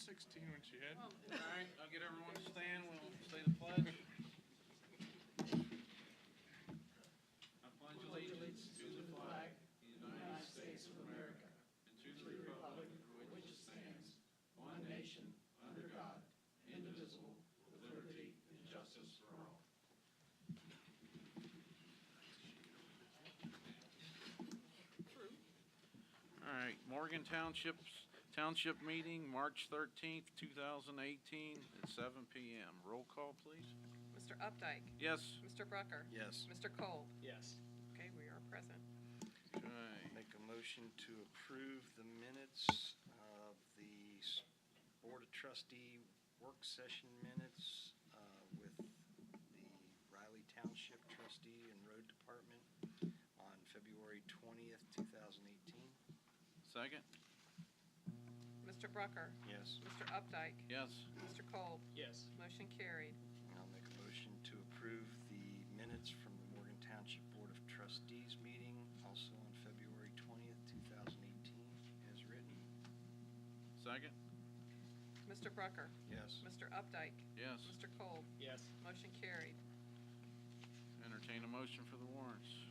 16 when she had. All right, I'll get everyone to stand. We'll say the pledge. I pledge allegiance to the flag of the United States of America and to the republic for which it stands, one nation, under God, indivisible, with liberty and justice for all. All right, Morgan Township Meeting, March 13th, 2018 at 7 p.m. Roll call, please. Mr. Updike? Yes. Mr. Brucker? Yes. Mr. Kolb? Yes. Okay, we are present. Okay. Make a motion to approve the minutes of the Board of Trustee work session minutes with the Riley Township Trustee and Road Department on February 20th, 2018. Second? Mr. Brucker? Yes. Mr. Updike? Yes. Mr. Kolb? Yes. Motion carried. I'll make a motion to approve the minutes from the Morgan Township Board of Trustees meeting, also on February 20th, 2018, as written. Second? Mr. Brucker? Yes. Mr. Updike? Yes. Mr. Kolb? Yes. Motion carried. Entertain a motion for the warrants.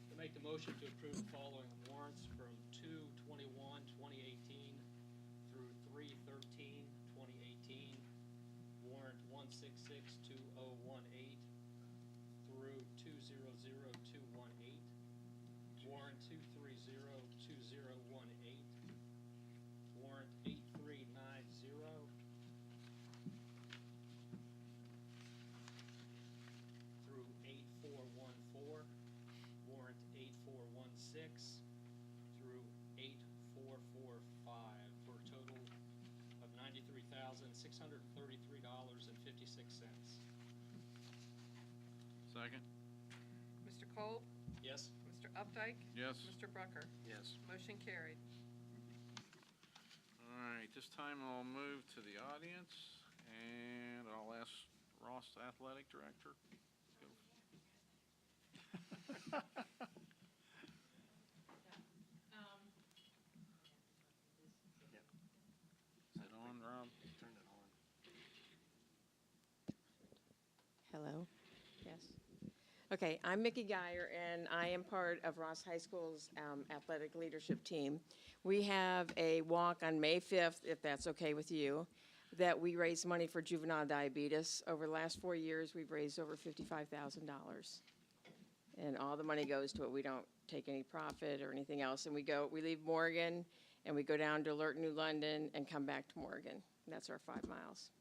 To make the motion to approve the following warrants from 2/21/2018 through 3/13/2018. Warrant 1662018 through 200218. Warrant 2302018. Warrant 8390 through 8414. Warrant 8416 through 8445 for a total of $93,633.56. Second? Mr. Kolb? Yes. Mr. Updike? Yes. Mr. Brucker? Yes. Motion carried. All right, this time I'll move to the audience, and I'll ask Ross, the Athletic Director. Go. Yep. Is it on, Rob? Turn it on. Hello. Yes. Okay, I'm Mickey Geyer, and I am part of Ross High School's athletic leadership team. We have a walk on May 5th, if that's okay with you, that we raise money for juvenile diabetes. Over the last 4 years, we've raised over $55,000. And all the money goes to it. We don't take any profit or anything else. And we leave Morgan, and we go down to Alert, New London, and come back to Morgan. And that's our 5 miles.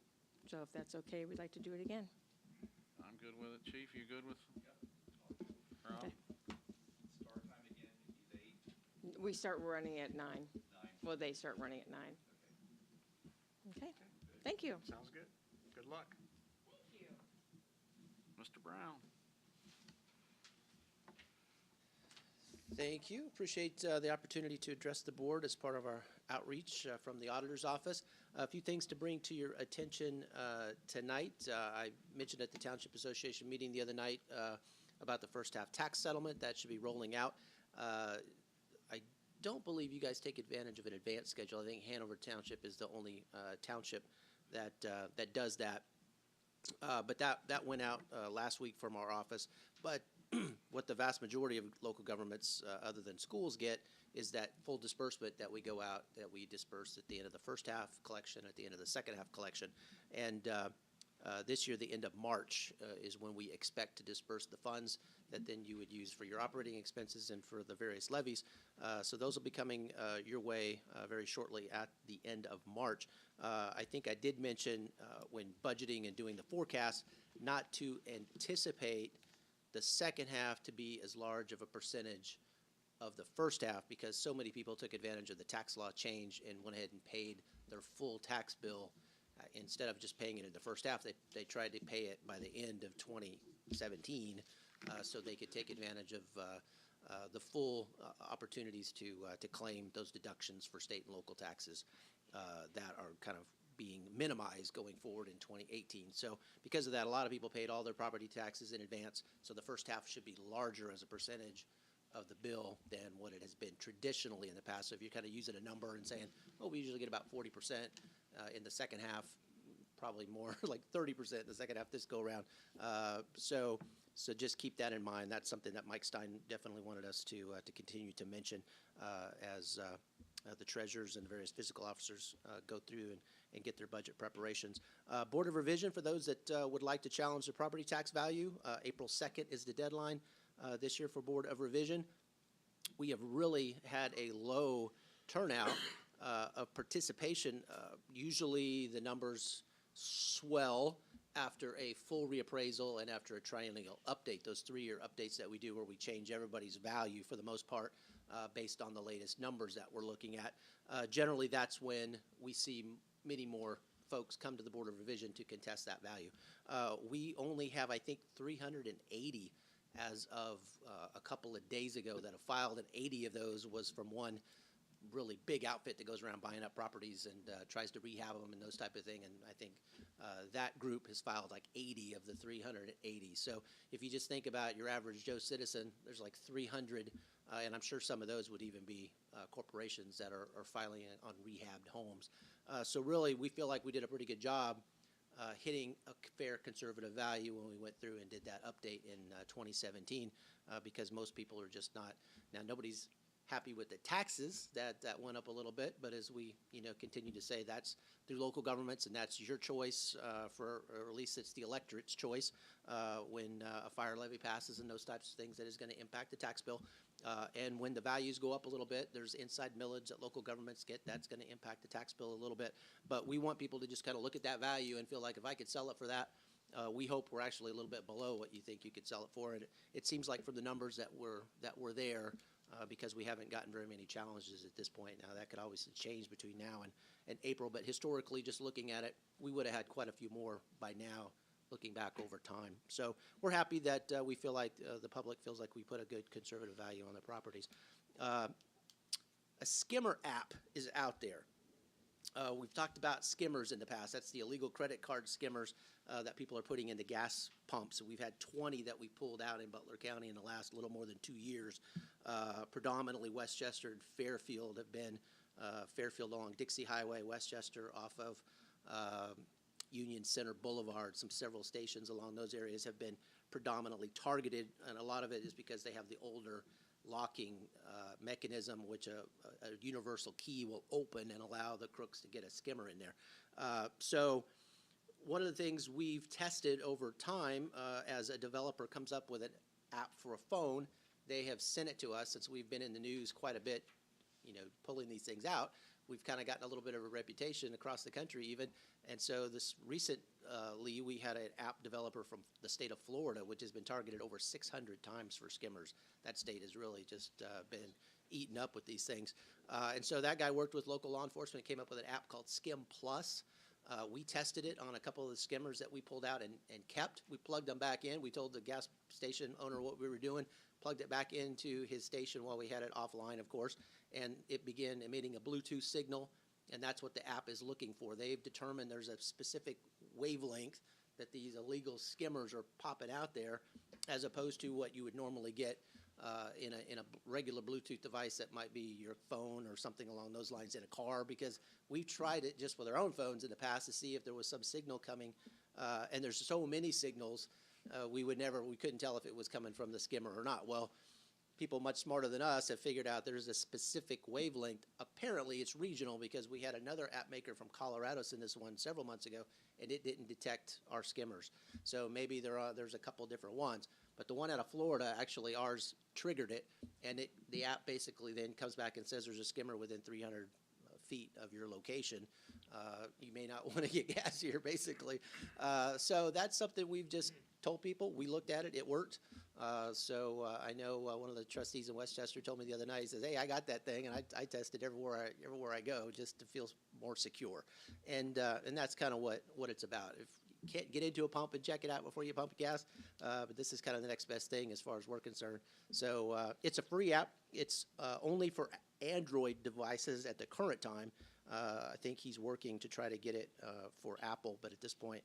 So if that's okay, we'd like to do it again. I'm good with it. Chief, you good with? Rob? Okay. Start time again is 8? We start running at 9. 9? Well, they start running at 9. Okay, thank you. Sounds good. Good luck. Thank you. Mr. Brown? Thank you. Appreciate the opportunity to address the board as part of our outreach from the auditor's office. A few things to bring to your attention tonight. I mentioned at the Township Association meeting the other night about the first half tax settlement. That should be rolling out. I don't believe you guys take advantage of an advance schedule. I think Hanover Township is the only township that does that. But that went out last week from our office. But what the vast majority of local governments, other than schools, get is that full disbursement that we go out, that we disperse at the end of the first half collection, at the end of the second half collection. And this year, the end of March is when we expect to disperse the funds that then you would use for your operating expenses and for the various levies. So those will be coming your way very shortly at the end of March. I think I did mention when budgeting and doing the forecast not to anticipate the second half to be as large of a percentage of the first half, because so many people took advantage of the tax law change and went ahead and paid their full tax bill. Instead of just paying it in the first half, they tried to pay it by the end of 2017 so they could take advantage of the full opportunities to claim those deductions for state and local taxes that are kind of being minimized going forward in 2018. So because of that, a lot of people paid all their property taxes in advance, so the first half should be larger as a percentage of the bill than what it has been traditionally in the past. So if you're kind of using a number and saying, oh, we usually get about 40%, in the second half, probably more, like 30% in the second half this go around. So just keep that in mind. That's something that Mike Stein definitely wanted us to continue to mention as the treasurers and the various fiscal officers go through and get their budget preparations. Board of Revision, for those that would like to challenge the property tax value, April 2nd is the deadline this year for Board of Revision. We have really had a low turnout of participation. Usually the numbers swell after a full reappraisal and after a triennial update, those 3-year updates that we do where we change everybody's value for the most part based on the latest numbers that we're looking at. Generally, that's when we see many more folks come to the Board of Revision to contest that value. We only have, I think, 380 as of a couple of days ago that have filed, and 80 of those was from one really big outfit that goes around buying up properties and tries to rehab them and those type of thing. And I think that group has filed like 80 of the 380. So if you just think about your average Joe citizen, there's like 300, and I'm sure some of those would even be corporations that are filing on rehabbed homes. So really, we feel like we did a pretty good job hitting a fair conservative value when we went through and did that update in 2017 because most people are just not, now nobody's happy with the taxes that went up a little bit, but as we continue to say, that's through local governments and that's your choice or at least it's the electorate's choice when a fire levy passes and those types of things that is going to impact the tax bill. And when the values go up a little bit, there's inside millage that local governments get. That's going to impact the tax bill a little bit. But we want people to just kind of look at that value and feel like if I could sell it for that, we hope we're actually a little bit below what you think you could sell it for. And it seems like from the numbers that were there, because we haven't gotten very many challenges at this point. Now, that could always change between now and April, but historically, just looking at it, we would have had quite a few more by now, looking back over time. So we're happy that we feel like the public feels like we put a good conservative value on the properties. A skimmer app is out there. We've talked about skimmers in the past. That's the illegal credit card skimmers that people are putting into gas pumps. We've had 20 that we pulled out in Butler County in the last little more than 2 years. Predominantly Westchester and Fairfield have been Fairfield along Dixie Highway, Westchester off of Union Center Boulevard. Several stations along those areas have been predominantly targeted, and a lot of it is because they have the older locking mechanism, which a universal key will open and allow the crooks to get a skimmer in there. So one of the things we've tested over time as a developer comes up with an app for a phone, they have sent it to us since we've been in the news quite a bit, pulling these things out. We've kind of gotten a little bit of a reputation across the country even. And so this recently, we had an app developer from the state of Florida, which has been targeted over 600 times for skimmers. That state has really just been eaten up with these things. And so that guy worked with local law enforcement, came up with an app called Skim Plus. We tested it on a couple of the skimmers that we pulled out and kept. We plugged them back in. We told the gas station owner what we were doing, plugged it back into his station while we had it offline, of course, and it began emitting a Bluetooth signal, and that's what the app is looking for. They've determined there's a specific wavelength that these illegal skimmers are popping out there, as opposed to what you would normally get in a regular Bluetooth device that might be your phone or something along those lines in a car, because we've tried it just with our own phones in the past to see if there was some signal coming, and there's so many signals, we couldn't tell if it was coming from the skimmer or not. Well, people much smarter than us have figured out there's a specific wavelength. Apparently it's regional, because we had another app maker from Colorado send this one several months ago, and it didn't detect our skimmers. So maybe there's a couple different ones. But the one out of Florida, actually ours triggered it, and the app basically then comes back and says there's a skimmer within 300 feet of your location. You may not want to get gas here, basically. So that's something we've just told people. We looked at it. It worked. So I know one of the trustees in Westchester told me the other night, he says, hey, I got that thing, and I test it everywhere I go just to feel more secure. And that's kind of what it's about. If you can't get into a pump and check it out before you pump gas, but this is kind of the next best thing as far as we're concerned. So it's a free app. It's only for Android devices at the current time. I think he's working to try to get it for Apple, but at this point,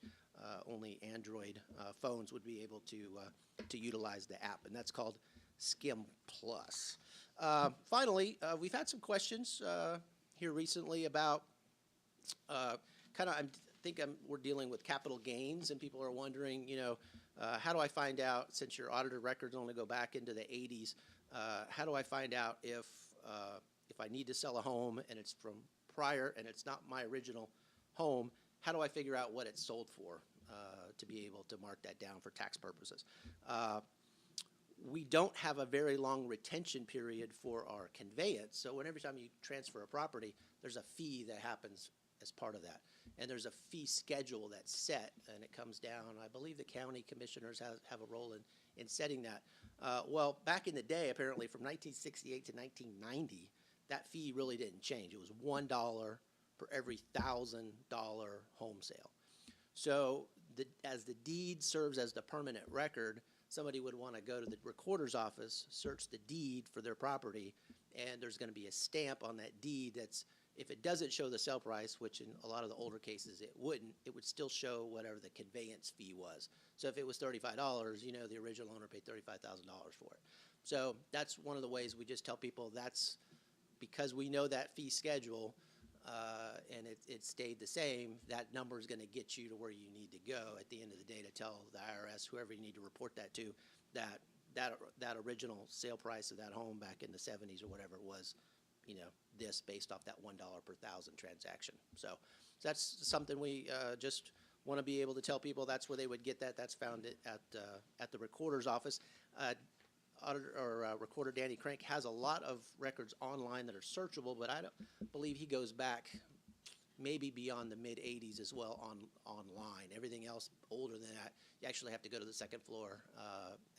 only Android phones would be able to utilize the app, and that's called Skim Plus. Finally, we've had some questions here recently about we're dealing with capital gains, and people are wondering, how do I find out, since your auditor records only go back into the 80s, how do I find out if I need to sell a home and it's from prior and it's not my original home? How do I figure out what it's sold for to be able to mark that down for tax purposes? We don't have a very long retention period for our conveyance, so every time you transfer a property, there's a fee that happens as part of that. And there's a fee schedule that's set, and it comes down. I believe the county commissioners have a role in setting that. Well, back in the day, apparently from 1968 to 1990, that fee really didn't change. It was $1 for every $1,000 home sale. So as the deed serves as the permanent record, somebody would want to go to the recorder's office, search the deed for their property, and there's going to be a stamp on that deed that's, if it doesn't show the sale price, which in a lot of the older cases it wouldn't, it would still show whatever the conveyance fee was. So if it was $35, the original owner paid $35,000 for it. So that's one of the ways we just tell people, that's because we know that fee schedule, and it stayed the same, that number is going to get you to where you need to go at the end of the day to tell the IRS, whoever you need to report that to, that original sale price of that home back in the 70s or whatever it was, this based off that $1 per thousand transaction. So that's something we just want to be able to tell people. That's where they would get that. That's found at the recorder's office. Recorder Danny Crank has a lot of records online that are searchable, but I don't believe he goes back maybe beyond the mid-'80s as well online. Everything else older than that, you actually have to go to the second floor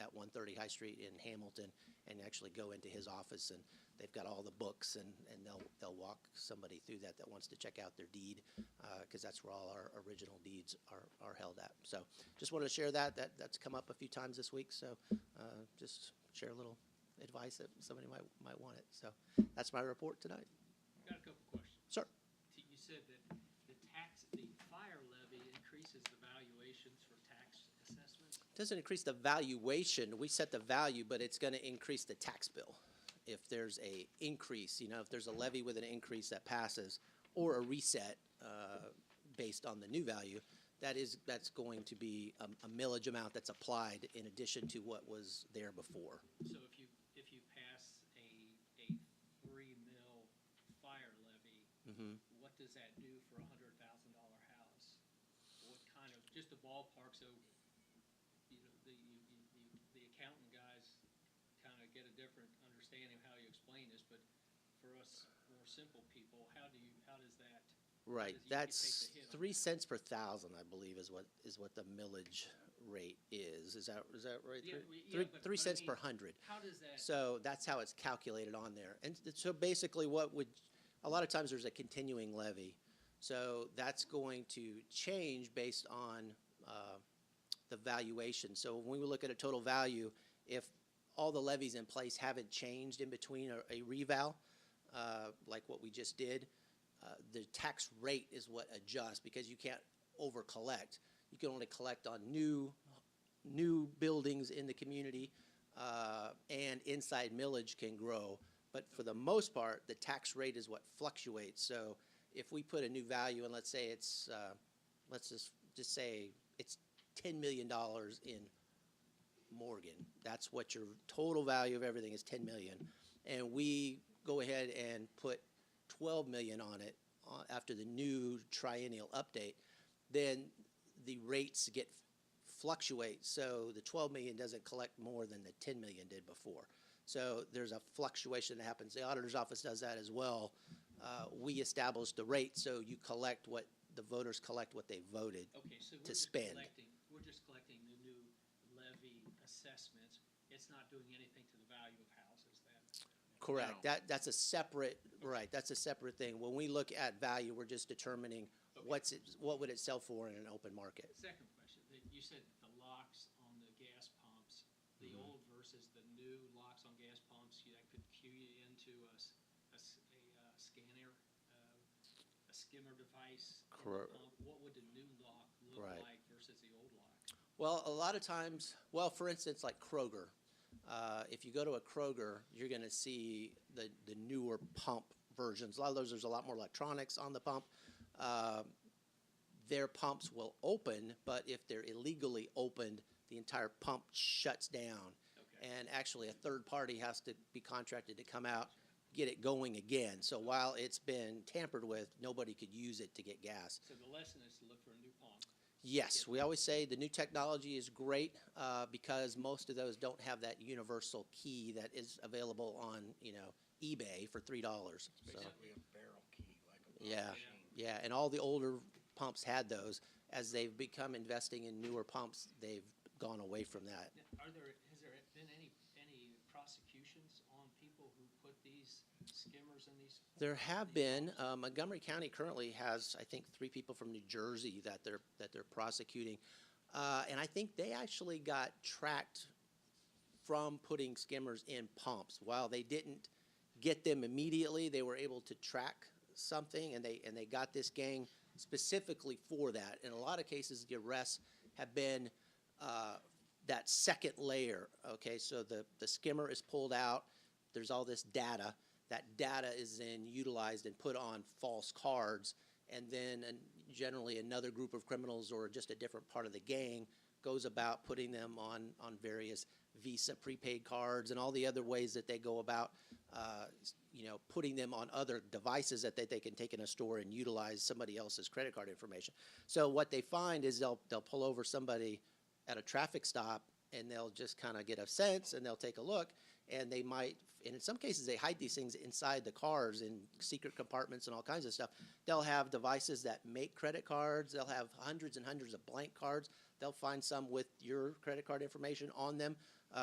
at 130 High Street in Hamilton and actually go into his office, and they've got all the books, and they'll walk somebody through that wants to check out their deed, because that's where all our original deeds are held at. So just wanted to share that's come up a few times this week, so just share a little advice that somebody might want it. So that's my report tonight. Got a couple questions. Sir. You said that the fire levy increases the valuations for tax assessments? It doesn't increase the valuation. We set the value, but it's going to increase the tax bill. If there's a increase, if there's a levy with an increase that passes, or a reset based on the new value, that's going to be a millage amount that's applied in addition to what was there before. So if you pass a $3 mil fire levy, what does that do for a $100,000 house? What kind of, just a ballpark, so the accountant guys kind of get a different understanding of how you explain this, but for us more simple people, how does that? Right, that's 3 cents per thousand, I believe, is what the millage rate is. Is that right? Yeah, 3 cents per 100. How does that? So that's how it's calculated on there. And so basically a lot of times there's a continuing levy. So that's going to change based on the valuation. So when we look at a total value, if all the levies in place haven't changed in between a reval, like what we just did, the tax rate is what adjusts, because you can't over collect. You can only collect on new buildings in the community, and inside millage can grow. But for the most part, the tax rate is what fluctuates. So if we put a new value, and let's say it's, let's just say it's $10 million in Morgan. That's what your total value of everything is, $10 million. And we go ahead and put $12 million on it after the new triennial update, then the rates fluctuate. So the $12 million doesn't collect more than the $10 million did before. So there's a fluctuation that happens. The auditor's office does that as well. We establish the rate, so you collect what the voters collect, what they voted to spend. We're just collecting the new levy assessments. It's not doing anything to the value of houses then? Correct. No. That's a separate, right, that's a separate thing. When we look at value, we're just determining what would it sell for in an open market. Second question, you said the locks on the gas pumps, the old versus the new locks on gas pumps, that could cue you into a scanner, a skimmer device in the Correct. pump. What would the new lock look like versus the old lock? Well, a lot of times, for instance, like Kroger. If you go to a Kroger, you're going to see the newer pump versions. A lot of those, there's a lot more electronics on the pump. their pumps will open, but if they're illegally opened, the entire pump shuts down. Okay. And actually, a third party has to be contracted to come out, get it going again. So while it's been tampered with, nobody could use it to get gas. So the lesson is to look for a new pump. Yes, we always say the new technology is great because most of those don't have that universal key that is available on, eBay for $3. So, Basically a barrel key, like a yeah, machine. yeah, and all the older pumps had those. As they've become investing in newer pumps, they've gone away from that. Now, has there been any prosecutions on people who put these skimmers in these? There have been. Montgomery County currently has, I think, 3 people from New Jersey that they're prosecuting, and I think they actually got tracked from putting skimmers in pumps. While they didn't get them immediately, they were able to track something, and they got this gang specifically for that. In a lot of cases, the arrests have been that second layer. Okay, so the skimmer is pulled out. There's all this data. That data is then utilized and put on false cards, and then generally another group of criminals or just a different part of the gang goes about putting them on various Visa prepaid cards and all the other ways that they go about, putting them on other devices that they can take in a store and utilize somebody else's credit card information. So what they find is they'll pull over somebody at a traffic stop, and they'll just kind of get a sense, and they'll take a look, and they might, and in some cases they hide these things inside the cars in secret compartments and all kinds of stuff. They'll have devices that make credit cards. They'll have hundreds and hundreds of blank cards. They'll find some with your credit card information on them,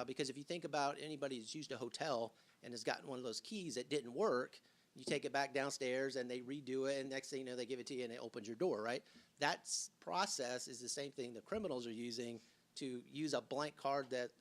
because if you think about anybody who's used a hotel and has gotten one of those keys that didn't work, you take it back downstairs and they redo it, and next thing you know, they give it to you and it opens your door, right? That process is the same thing the criminals are using to use a blank card that,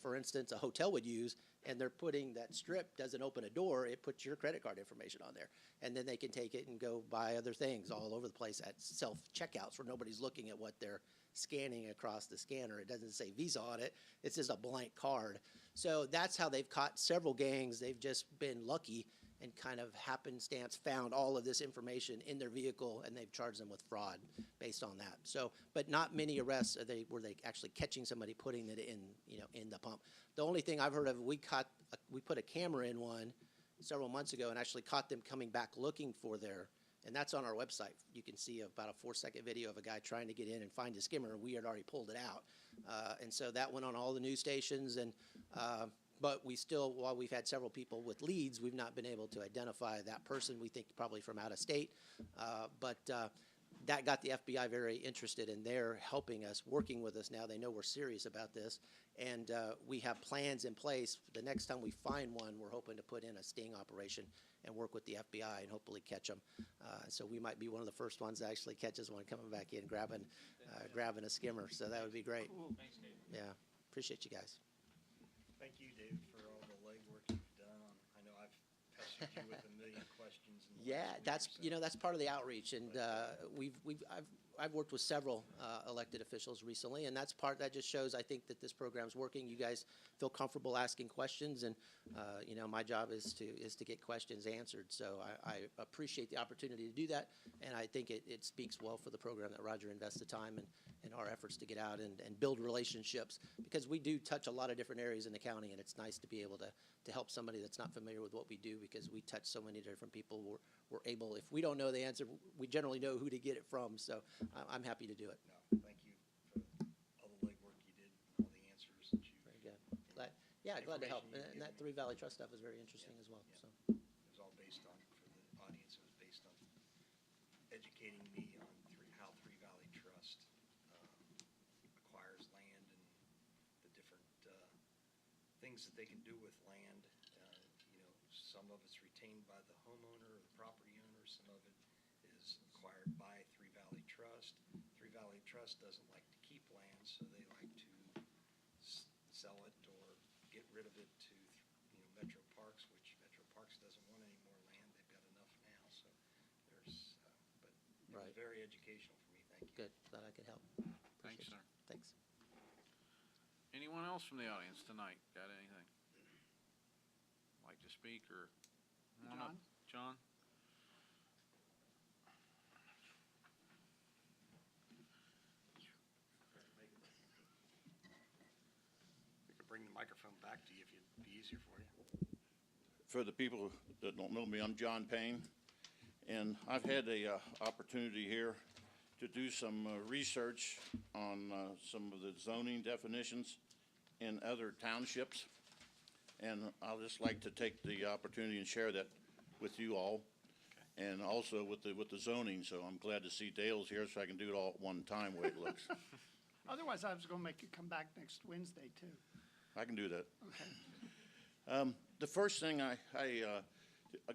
for instance, a hotel would use, and they're putting that strip doesn't open a door, it puts your credit card information on there. And then they can take it and go buy other things all over the place at self-checkouts where nobody's looking at what they're scanning across the scanner. It doesn't say Visa on it, it's just a blank card. So that's how they've caught several gangs. They've just been lucky and kind of happenstance found all of this information in their vehicle, and they've charged them with fraud based on that. So, but not many arrests were they actually catching somebody putting it in the pump. The only thing I've heard of, we put a camera in one several months ago and actually caught them coming back looking for and that's on our website. You can see about a 4-second video of a guy trying to get in and find his skimmer, and we had already pulled it out. And so that went on all the news stations, and but we still, while we've had several people with leads, we've not been able to identify that person. We think probably from out of state, but that got the FBI very interested, and they're helping us, working with us now. They know we're serious about this, and we have plans in place. The next time we find one, we're hoping to put in a sting operation and work with the FBI and hopefully catch them. So we might be one of the first ones that actually catches one coming back in, grabbing a skimmer. So that would be great. Cool. Thanks, Dave. Yeah, appreciate you guys. Thank you, David, for all the legwork you've done. I know I've pestered you with a million questions. In the Yeah, last week or so. that's part of the outreach, and I've worked with several elected officials recently, and that just shows, I think, that this program's working. You guys feel comfortable asking questions, and my job is to get questions answered. So I appreciate the opportunity to do that, and I think it speaks well for the program that Roger invests the time and our efforts to get out and build relationships, because we do touch a lot of different areas in the county, and it's nice to be able to help somebody that's not familiar with what we do, because we touch so many different people. We're able, if we don't know the answer, we generally know who to get it from. So I'm happy to do it. No, thank you for all the legwork you did, and all the answers that you. Very good. Glad to help. Information And that you've given 3 Valley Trust stuff is very interesting as well. Yeah. So It was all based on, for the audience, it was based on educating me on how 3 Valley Trust acquires land and the different things that they can do with land. Some of it's retained by the homeowner or the property owner. Some of it is acquired by 3 Valley Trust. 3 Valley Trust doesn't like to keep land, so they like to sell it or get rid of it to Metro Parks, which Metro Parks doesn't want any more land. They've got enough now. So there's, but it was Right. very educational for me. Thank you. good. Glad I could help. Thanks, sir. Thanks. Anyone else from the audience tonight got anything? Like to speak or? Come on up. John? microphone back to you if it'd be easier for you. For the people that don't know me, I'm John Payne, and I've had a opportunity here to do some research on some of the zoning definitions in other townships, and I'll just like to take the opportunity and share that with you all, and also with the zoning. So I'm glad to see Dale's here, so I can do it all at one time, the way it looks. Otherwise, I was going to make you come back next Wednesday, too. I can do that. Okay. The first thing I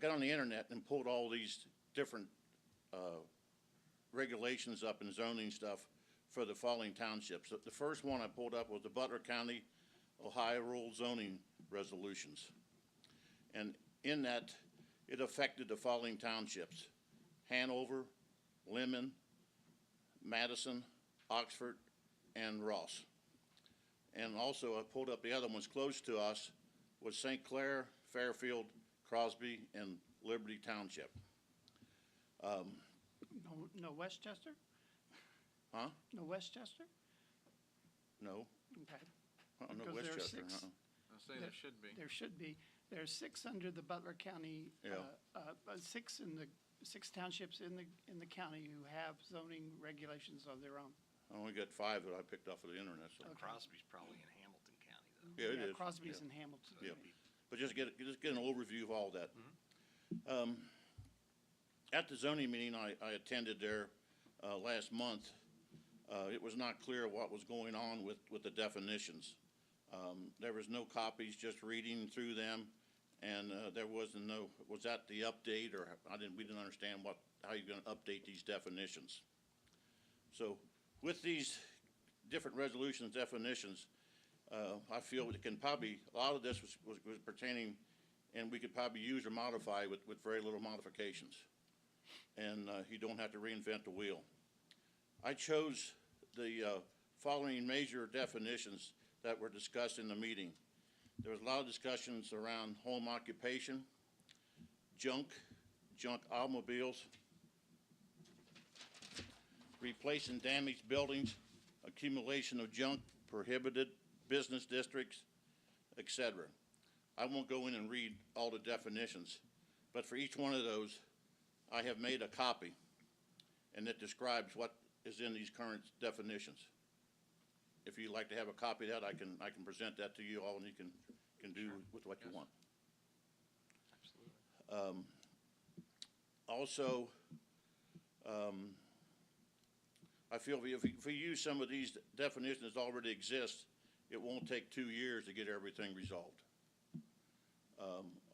got on the internet and pulled all these different regulations up and zoning stuff for the following townships. The first one I pulled up was the Butler County, Ohio Rural Zoning Resolutions. And in that, it affected the following townships: Hanover, Lemon, Madison, Oxford, and Ross. And also, I pulled up the other ones close to us, was St. Clair, Fairfield, Crosby, and Liberty Township. No Westchester? Huh? No Westchester? No. Okay. No Because there are Westchester. six. Uh-uh. say there should be. There should be. There are 6 under the Butler County, Yeah. 6 townships in the county who have zoning regulations of their own. I only got 5 that I picked off of the internet. So. Okay. Crosby's probably in Hamilton County, though. Yeah, it is. Crosby's Yeah. in Hamilton. Yeah. But just get an overview of all that. At the zoning meeting I attended there last month, it was not clear what was going on with the definitions. There was no copies, just reading through them, and there wasn't was that the update, or we didn't understand how you're going to update these definitions. So with these different resolutions, definitions, I feel it can probably, a lot of this was pertaining, and we could probably use or modify with very little modifications. And you don't have to reinvent the wheel. I chose the following major definitions that were discussed in the meeting. There was a lot of discussions around home occupation, junk automobiles, replacing damaged buildings, accumulation of junk, prohibited business districts, etc. I won't go in and read all the definitions, but for each one of those, I have made a copy, and it describes what is in these current definitions. If you'd like to have a copy of that, I can present that to you all, and you can do with what you want. Absolutely. Also, I feel if we use some of these definitions that already exist, it won't take 2 years to get everything resolved.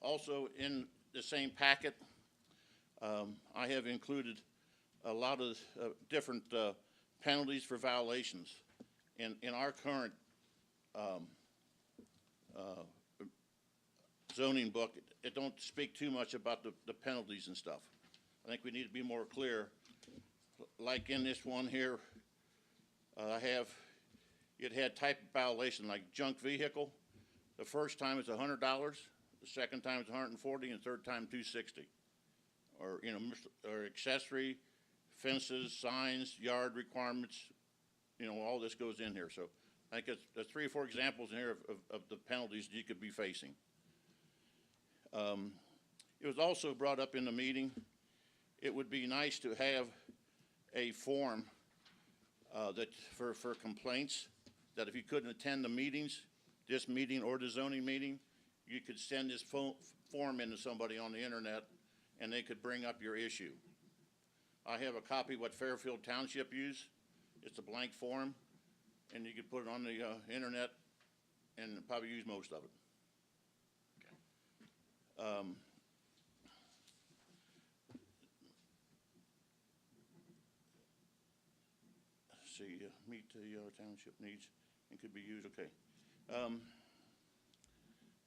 Also, in the same packet, I have included a lot of different penalties for violations. In our current zoning book, it don't speak too much about the penalties and stuff. I think we need to be more clear. Like in this one here, it had type of violation like junk vehicle. The first time it's $100, the second time it's $140, and the third time $260. Or or accessory, fences, signs, yard requirements, all this goes in here. So I think there's 3 or 4 examples in here of the penalties you could be facing. It was also brought up in the meeting, it would be nice to have a form that for complaints, that if you couldn't attend the meetings, this meeting or the zoning meeting, you could send this form into somebody on the internet, and they could bring up your issue. I have a copy of what Fairfield Township used. It's a blank form, and you could put it on the internet and probably use most of it. Okay. See, meet the township needs and could be used, okay.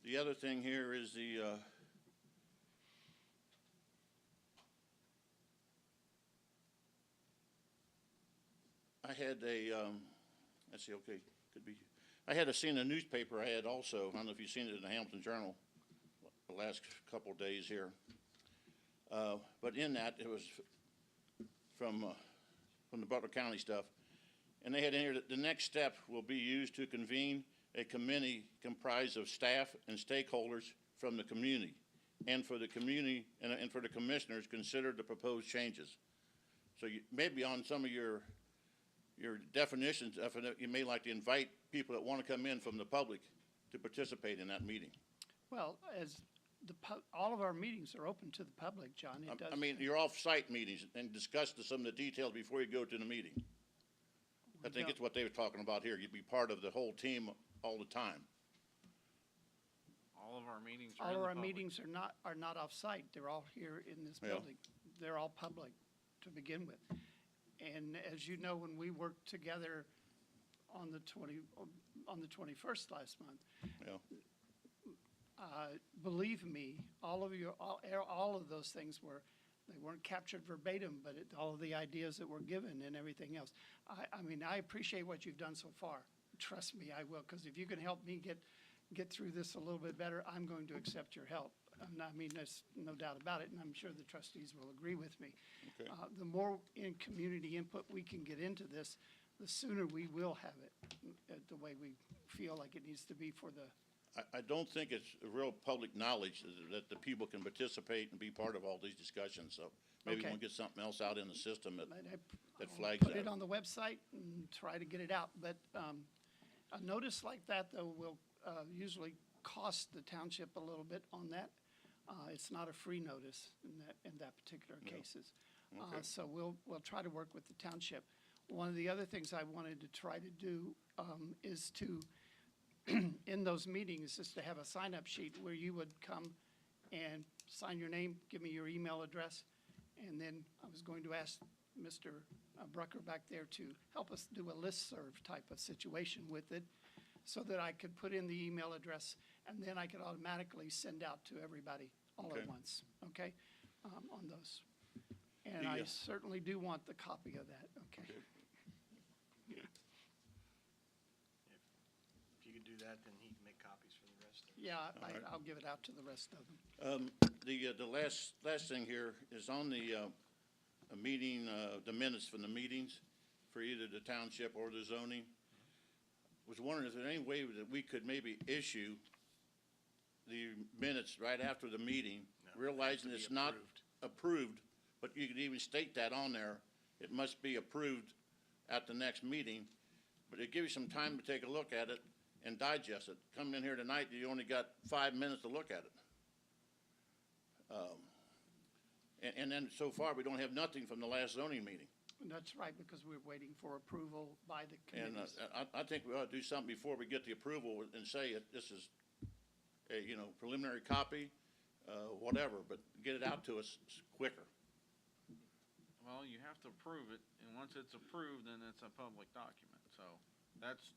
The other thing here is I had let's see, okay, could be, I had seen a newspaper I had also, I don't know if you've seen it in the Hamilton Journal the last couple of days here. But in that, it was from the Butler County stuff. And they had in here that the next step will be used to convene a committee comprised of staff and stakeholders from the community, and for the community and for the commissioners, consider the proposed changes. So maybe on some of your definitions, you may like to invite people that want to come in from the public to participate in that meeting. Well, as all of our meetings are open to the public, John. It does. I mean, your off-site meetings, and discuss some of the details before you go to the meeting. I think it's what they were talking about here. You'd be part of the whole team all the time. All of our meetings are All in of the our public. meetings are not off-site. They're all here in this Yeah. building. They're all public to begin with. And as you know, when we worked together on the 21st last month, Yeah. believe me, all of those things they weren't captured verbatim, but all of the ideas that were given and everything else. I mean, I appreciate what you've done so far. Trust me, I will, because if you can help me get through this a little bit better, I'm going to accept your help. I mean, there's no doubt about it, and I'm sure the trustees will agree with me. Okay. The more community input we can get into this, the sooner we will have it the way we feel like it needs to be for the. I don't think it's a real public knowledge that the people can participate and be part of all these discussions, so maybe Okay. we'll get something else out in the system that I'll flags put that. it on the website and try to get it out. But a notice like that, though, will usually cost the township a little bit on that. It's not a free notice in that particular cases. Okay. So we'll try to work with the township. One of the other things I wanted to try to do is to, in those meetings, is to have a sign-up sheet where you would come and sign your name, give me your email address, and then I was going to ask Mr. Brucker back there to help us do a listserv type of situation with it, so that I could put in the email address, and then I could automatically send out to everybody all Okay. at once, okay, on those. And I certainly do want the copy of that, okay? If you could do that, then he can make copies for the rest of us. Yeah, right. I'll give it out to the rest of them. The last thing here is on the meeting, the minutes from the meetings for either the township or the zoning. Was wondering if there any way that we could maybe issue the minutes right after the meeting, No, realizing it has it's to be not approved, but you could even state that on there. It must be approved at the next meeting, but it gives you some time to take a look at it and digest it. Coming in here tonight, you only got 5 minutes to look at it. And then so far, we don't have nothing from the last zoning meeting. And that's right, because we're waiting for approval by the And committees. I think we ought to do something before we get the approval and say this is a, preliminary copy, whatever, but get it out to us quicker. Well, you have to approve it, and once it's approved, then it's a public document, so that's,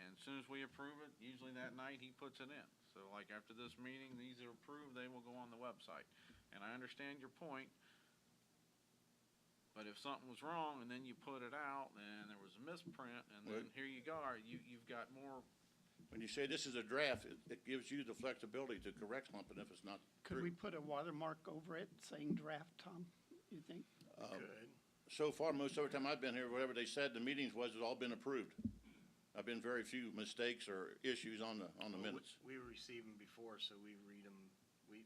and as soon as we approve it, usually that night he puts it in. So like after this meeting, these are approved, they will go on the website. And I understand your point, but if something was wrong and then you put it out and there was a misprint and then Right. here you go, you've got more. When you say this is a draft, it gives you the flexibility to correct something if it's not Could we true. put a watermark over it saying draft, Tom, you think? Good. So far, most every time I've been here, whatever they said, the meetings was, it's all been approved. I've been very few mistakes or issues on the Well, minutes. We receive them before, so we read them, we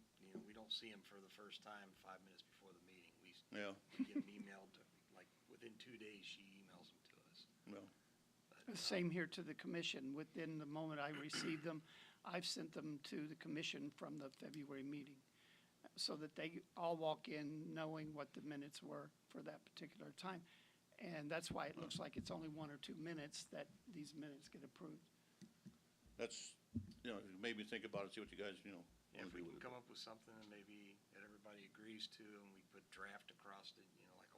don't see them for the first time 5 minutes before the meeting. Yeah, We get them emailed, like, within 2 days, she emails them to us. well, But, Same here to the commission. Within the moment I received them, I've sent them to the commission from the February meeting, so that they all walk in knowing what the minutes were for that particular time. And that's why it looks like it's only 1 or 2 minutes that these minutes get approved. that's, maybe think about it, see what you guys, If wanna we do can with it. come up with something and maybe that everybody agrees to, and we put draft across it,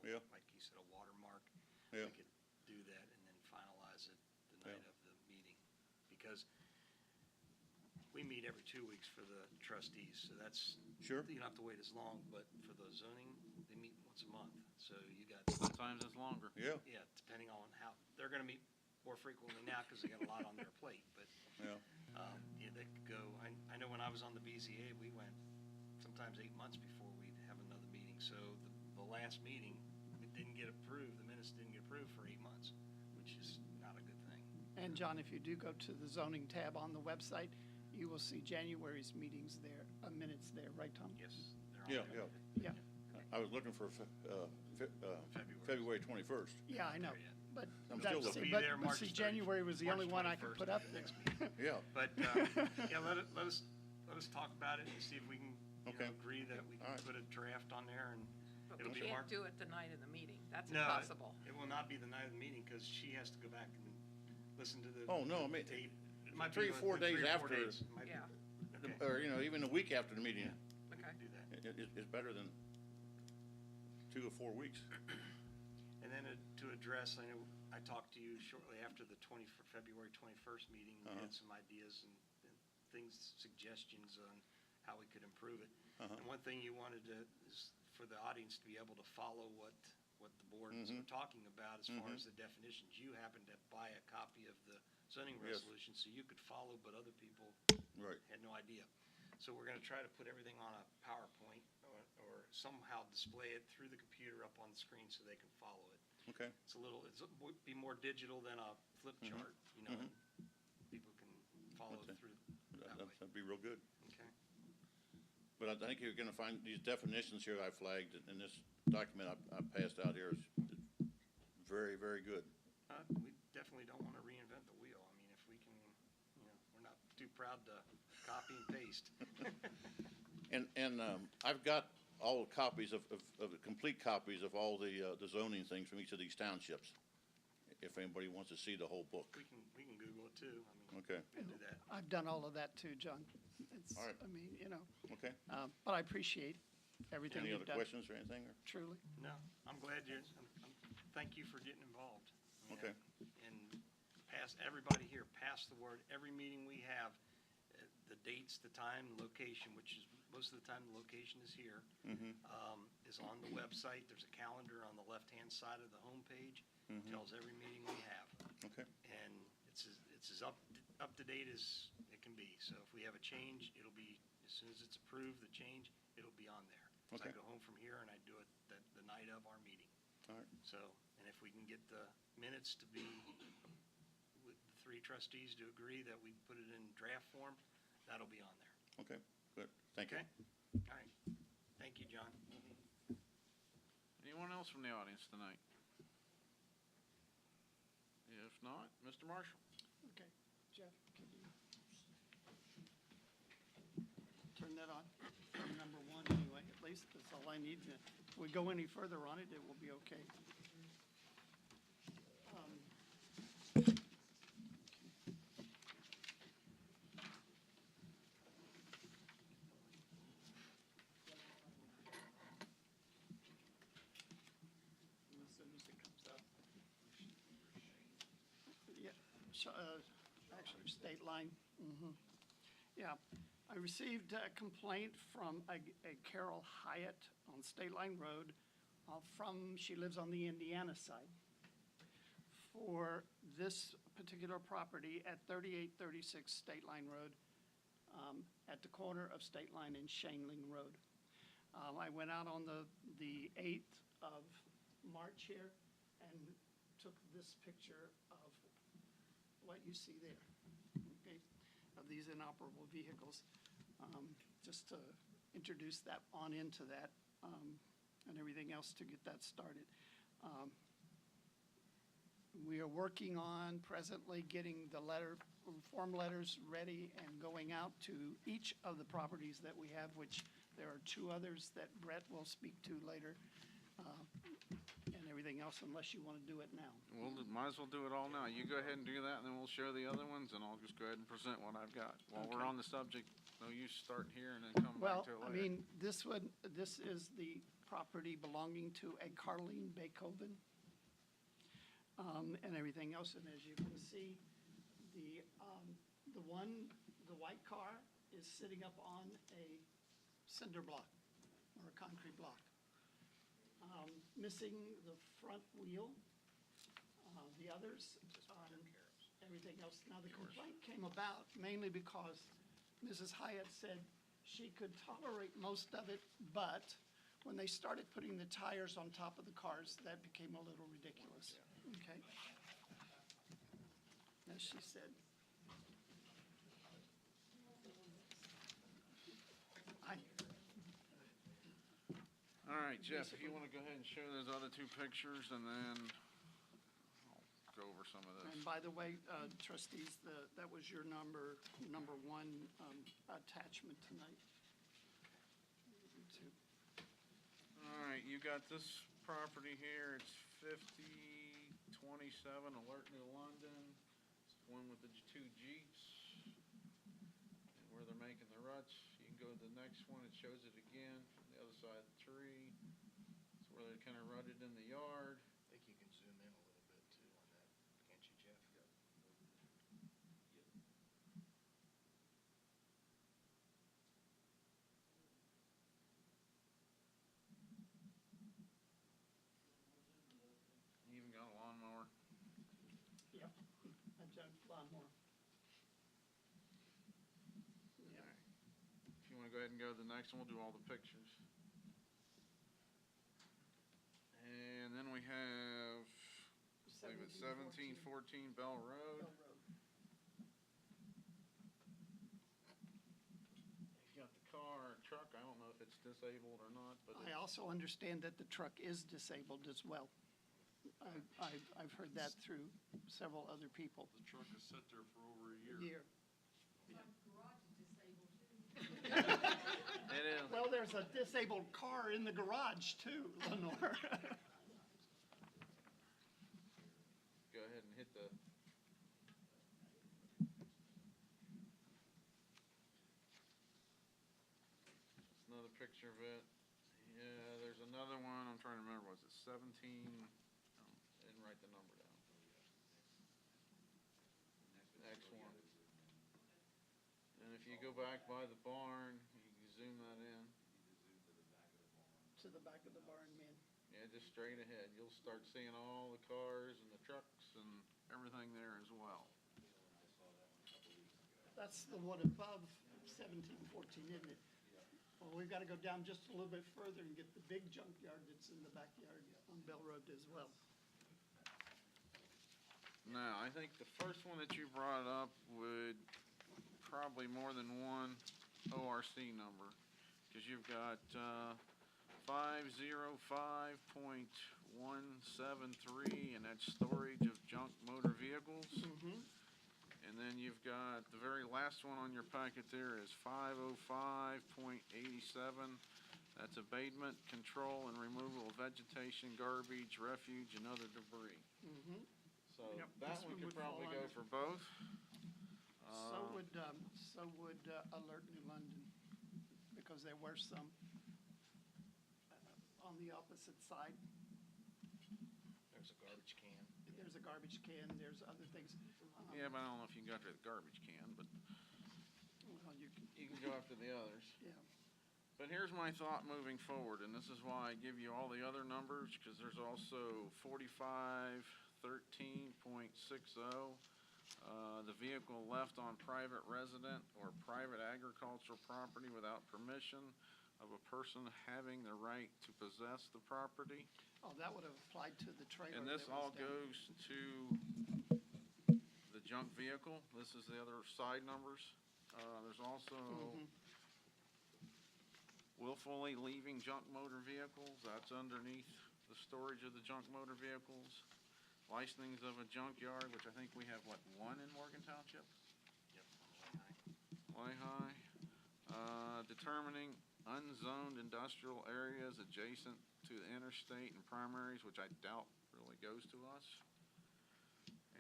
Yeah. like you said, a watermark. Yeah. We could do that and then finalize it the night Yeah. of the meeting. Because we meet every 2 weeks for the trustees, so that's. Sure. You don't have to wait as long, but for the zoning, they meet once a month. So you got, Sometimes it's longer. Yeah, yeah, depending on how, they're gonna meet more frequently now because they got a lot on their plate, but yeah, yeah, they could go, I know when I was on the BZA, we went sometimes 8 months before we'd have another meeting. So the last meeting, it didn't get approved, the minutes didn't get approved for 8 months, which is not a good thing. And John, if you do go to the zoning tab on the website, you will see January's meetings there, minutes there, right, Tom? Yes. Yeah, they're on yeah. Yeah, I was looking for February 21st. yeah, I know, but I'm still that's, looking. Be there but March see, 30th, January was the March only one I could 21st put up the there. next meeting. Yeah, But, yeah, let us talk about it and see if we can, Okay. agree that we All can right. put a draft on there and But it'll we be can't marked. do it the night of the meeting. That's No, impossible. it will not be the night of the meeting because she has to go back and listen to the. Oh, no, I mean, the tape. It might 3 be or 4 within days 3 or 4 after. days. It might be- Yeah. Okay, or, even a week after the meeting. we Okay. can do that. It's better than 2 or 4 weeks. And then to address, I know I talked to you shortly after the February 21st meeting. We had some ideas and things, suggestions on how we could improve it. And one thing you wanted is for the audience to be able to follow what the board is talking about as far as the definitions. You happened to buy a copy of the zoning Yes. resolution, so you could follow, but other people Right. had no idea. So we're gonna try to put everything on a PowerPoint or somehow display it through the computer up on the screen so they can follow it. Okay. Would be more digital than a flip chart, and people can follow Okay. through that way. That'd be real good. Okay. But I think you're gonna find these definitions here I flagged in this document I passed out here is very, very good. We definitely don't wanna reinvent the wheel. I mean, if we can, we're not too proud to copy and paste. And I've got all copies of complete copies of all the zoning things from each of these townships, if anybody wants to see the whole book. We can Google it too. I mean, Okay. we can do that. I've done all of that too, John. It's, All right. I mean, Okay. but I appreciate everything Any you've other done, questions or anything? Or- truly. No, I'm glad thank you for getting involved. I mean, Okay. And everybody here, pass the word. Every meeting we have, the dates, the time, the location, which is, most of the time, the location is here, is on the website. There's a calendar on the left-hand side of the homepage. Tells every meeting we have. Okay. And it's as up to date as it can be. So if we have a change, it'll be, as soon as it's approved, the change, it'll be on there. So I Okay. go home from here and I do it the night of our meeting. All right. So, and if we can get the minutes to be, with the 3 trustees to agree that we put it in draft form, that'll be on there. Okay, good. Thank you. Okay? All right. Thank you, John. Anyone else from the audience tonight? If not, Mr. Marshall. Okay, Jeff, can you turn that on? Number 1 anyway, at least, that's all I need. If we go any further on it, it will be okay. As soon as it comes up. Yeah, actually, state line. Yeah, I received a complaint from a Carol Hyatt on State Line Road she lives on the Indiana side, for this particular property at 3836 State Line Road, at the corner of State Line and Shaneling Road. I went out on the 8th of March here and took this picture of what you see there, okay, of these inoperable vehicles, just to introduce that on into that, and everything else to get that started. We are working on presently getting the form letters ready and going out to each of the properties that we have, which there are 2 others that Brett will speak to later, and everything else, unless you want to do it now. Well, might as well do it all now. You go ahead and do that, and then we'll share the other ones, and I'll just go ahead and present what I've got. While we're Okay. on the subject, no use starting here and then come Well, back to it I later. mean, this is the property belonging to a Carlene Beethoven, and everything else. And as you can see, the white car is sitting up on a cinder block or a concrete block. Missing the front wheel, the others, everything else. Now, the complaint came about mainly because Mrs. Hyatt said she could tolerate most of it, but when they started putting the tires on top of the cars, that became a little ridiculous, okay? as she said. I, All right, Jeff, if you want to go ahead and show those other two pictures, and then I'll go over some of and this. by the way, trustees, that was your number one attachment tonight. All right, you got this property here, it's 5027 Alert New London. It's the one with the two Jeeps, and where they're making the ruts. You can go to the next one, it shows it again from the other side of the tree. It's where they're kind of rutted in the yard. I think you can zoom in a little bit too on that, can't you, Jeff? You even got a lawnmower. Yep, a junk lawnmower. Yeah. If you want to go ahead and go to the next one, we'll do all the pictures. And then we have, I believe it's 1714 Bell Road. Bell Road. He's got the car, truck, I don't know if it's disabled or not, but I also understand that the truck is disabled as well. I've heard that through several other people. the truck has sat there for over a year. Year. It is. Well, there's a disabled car in the garage too, Lenore. Go ahead and hit the. Another picture of it. Yeah, there's another one, I'm trying to remember, was it 17? I didn't write the number down. Next one. And if you go back by the barn, you can zoom that in. To the back of the barn, man. Yeah, just straight ahead. You'll start seeing all the cars and the trucks and everything there as well. That's the one above 1714, isn't it? Well, we've got to go down just a little bit further and get the big junkyard that's in the backyard on Bell Road as well. Now, I think the first one that you brought up would probably more than one ORC number, because you've got 505.173, and that's storage of junk motor vehicles. And then you've got the very last one on your packet there is 505.87. That's abatement, control, and removal of vegetation, garbage, refuge, and other debris. So Yep, that this one one could would fall probably go under. for both. So would Alert New London, because there were some on the opposite side. There's a garbage can. There's a garbage can, there's other things. Yeah, but I don't know if you can go after the garbage can, but Well, you can, you can go after the others. yeah. But here's my thought moving forward, and this is why I give you all the other numbers, because there's also 4513.60. The vehicle left on private resident or private agricultural property without permission of a person having the right to possess the property. Oh, that would have applied to the trailer. And this that was all down. goes to the junk vehicle. This is the other side numbers. There's also willfully leaving junk motor vehicles. That's underneath the storage of the junk motor vehicles. Licensings of a junkyard, which I think we have, what, one in Morgan Township? Yep, Lehigh. Determining unzoned industrial areas adjacent to the interstate and primaries, which I doubt really goes to us.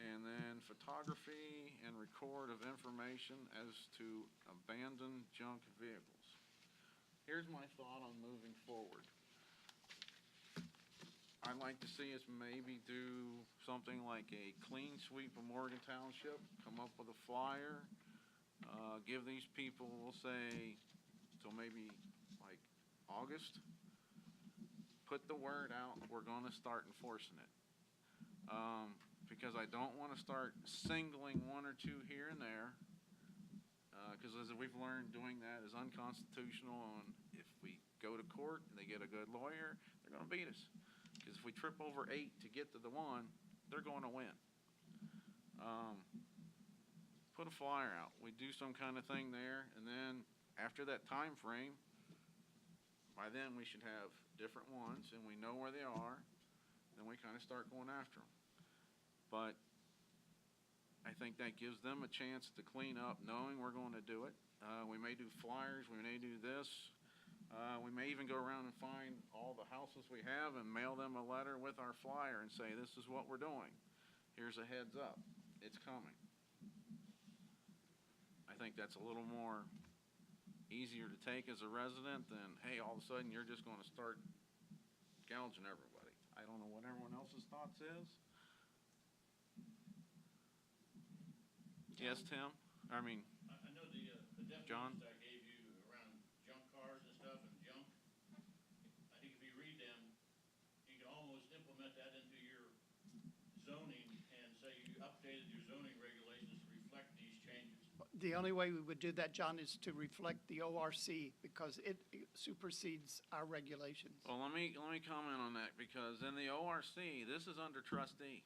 And then photography and record of information as to abandoned junk vehicles. Here's my thought on moving forward. I'd like to see us maybe do something like a clean sweep of Morgan Township, come up with a flyer, give these people, we'll say, till maybe like August, put the word out, we're gonna start enforcing it. Because I don't wanna start singling one or two here and there, because as we've learned, doing that is unconstitutional, and if we go to court and they get a good lawyer, they're gonna beat us. Because if we trip over 8 to get to the one, they're going to win. put a flyer out. We do some kind of thing there, and then after that time frame, by then we should have different ones, and we know where they are, then we kind of start going after them. But I think that gives them a chance to clean up, knowing we're going to do it. We may do flyers, we may do this. We may even go around and find all the houses we have and mail them a letter with our flyer and say, this is what we're doing. Here's a heads up, it's coming. I think that's a little more easier to take as a resident than, hey, all of a sudden you're just gonna start gouging everybody. I don't know what everyone else's thoughts is. Yes, Tim? I mean, I know the John? definitions I gave you around junk cars and stuff and junk. I think if you read them, you can almost implement that into your zoning and say you updated your zoning regulations to reflect these changes. The only way we would do that, John, is to reflect the ORC because it supersedes our regulations. Well, let me comment on that, because in the ORC, this is under trustee.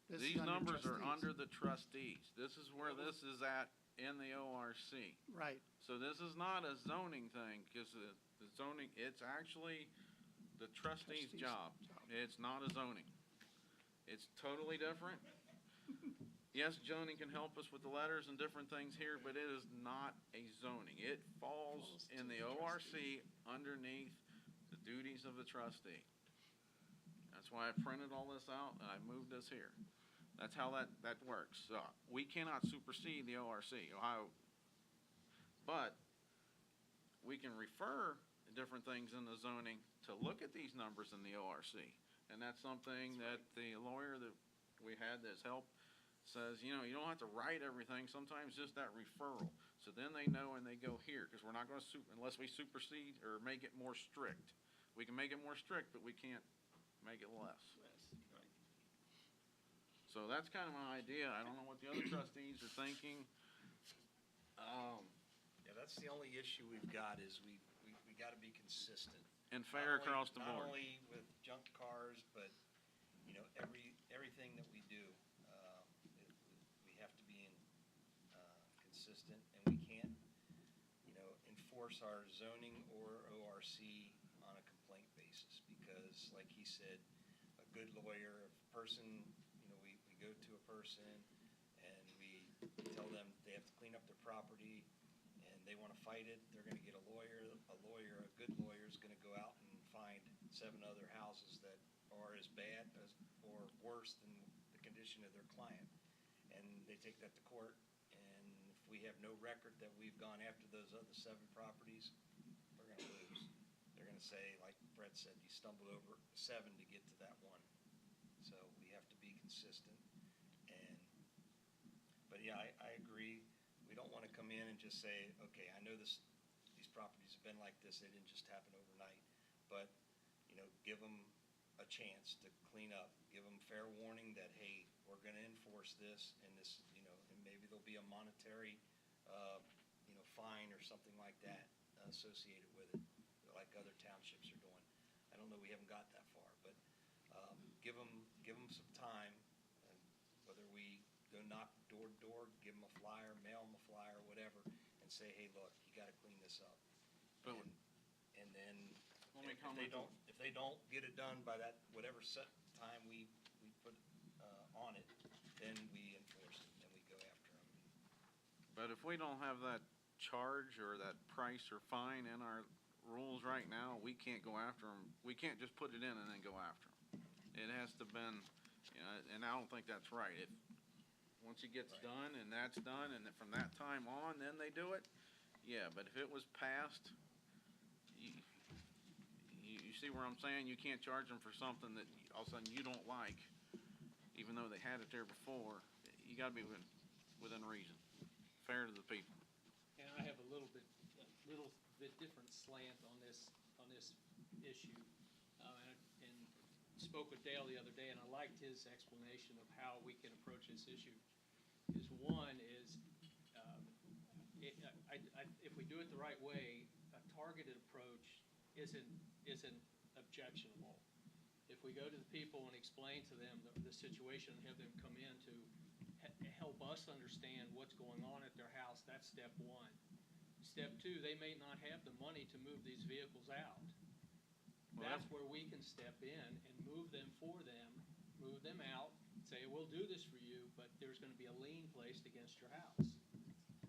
This is These under numbers are trustees. under the trustees. This is where this is at in the ORC. Right. So this is not a zoning thing, because the zoning, it's actually the trustee's Trustees' job. job. It's not a zoning. It's totally different. Yes, zoning can help us with the letters and different things here, but it is not a zoning. It falls in the ORC underneath the duties of the trustee. That's why I printed all this out and I moved this here. That's how that works. We cannot supersede the ORC, Ohio, but we can refer different things in the zoning to look at these numbers in the ORC. And that's something that the lawyer that we had that's helped says, you know, you don't have to write everything, sometimes just that referral. So then they know and they go here, because we're not going to, unless we supersede or make it more strict. We can make it more strict, but we can't make it less. So that's kind of my idea. I don't know what the other trustees are thinking. Yeah, that's the only issue we've got is we gotta be consistent. And fair across the Not board. only with junk cars, but, you know, everything that we do, we have to be consistent, and we can't, you know, enforce our zoning or ORC on a complaint basis, because like he said, a good lawyer, if a person, you know, we go to a person and we tell them they have to clean up their property and they wanna fight it, they're gonna get a lawyer, a good lawyer is gonna go out and find 7 other houses that are as bad as, or worse than the condition of their client. And they take that to court, and if we have no record that we've gone after those other 7 properties, we're gonna lose. They're gonna say, like Brett said, you stumbled over 7 to get to that one. So we have to be consistent. But yeah, I agree. We don't wanna come in and just say, okay, I know these properties have been like this, they didn't just happen overnight. But, you know, give them a chance to clean up, give them fair warning that, hey, we're gonna enforce this, and this, you know, and maybe there'll be a monetary, you know, fine or something like that associated with it, like other townships are doing. I don't know, we haven't got that far, but give them some time, and whether we go knock door to door, give them a flyer, mail them a flyer, whatever, and say, hey, look, you gotta clean this up. But And then Let me if comment they don't get it done by that, whatever set time we put on it, then we enforce it, then we go after them. But if we don't have that charge or that price or fine in our rules right now, we can't go after them. We can't just put it in and then go after them. It has to been, you know, and I don't think that's right. Once it gets done and that's done, and then from that time on, then they do it, yeah, but if it was passed, you see where I'm saying? You can't charge them for something that all of a sudden you don't like, even though they had it there before. You gotta be within reason, fair to the people. And I have a little bit different slant on this issue. And spoke with Dale the other day, and I liked his explanation of how we can approach this issue. One is, if we do it the right way, a targeted approach isn't objectionable. If we go to the people and explain to them the situation and have them come in to help us understand what's going on at their house. That's step one. Step two, they may not have the money to move these vehicles out. Well, That's where we can step in and move them for them, move them out, say, we'll do this for you, but there's gonna be a lien placed against your house.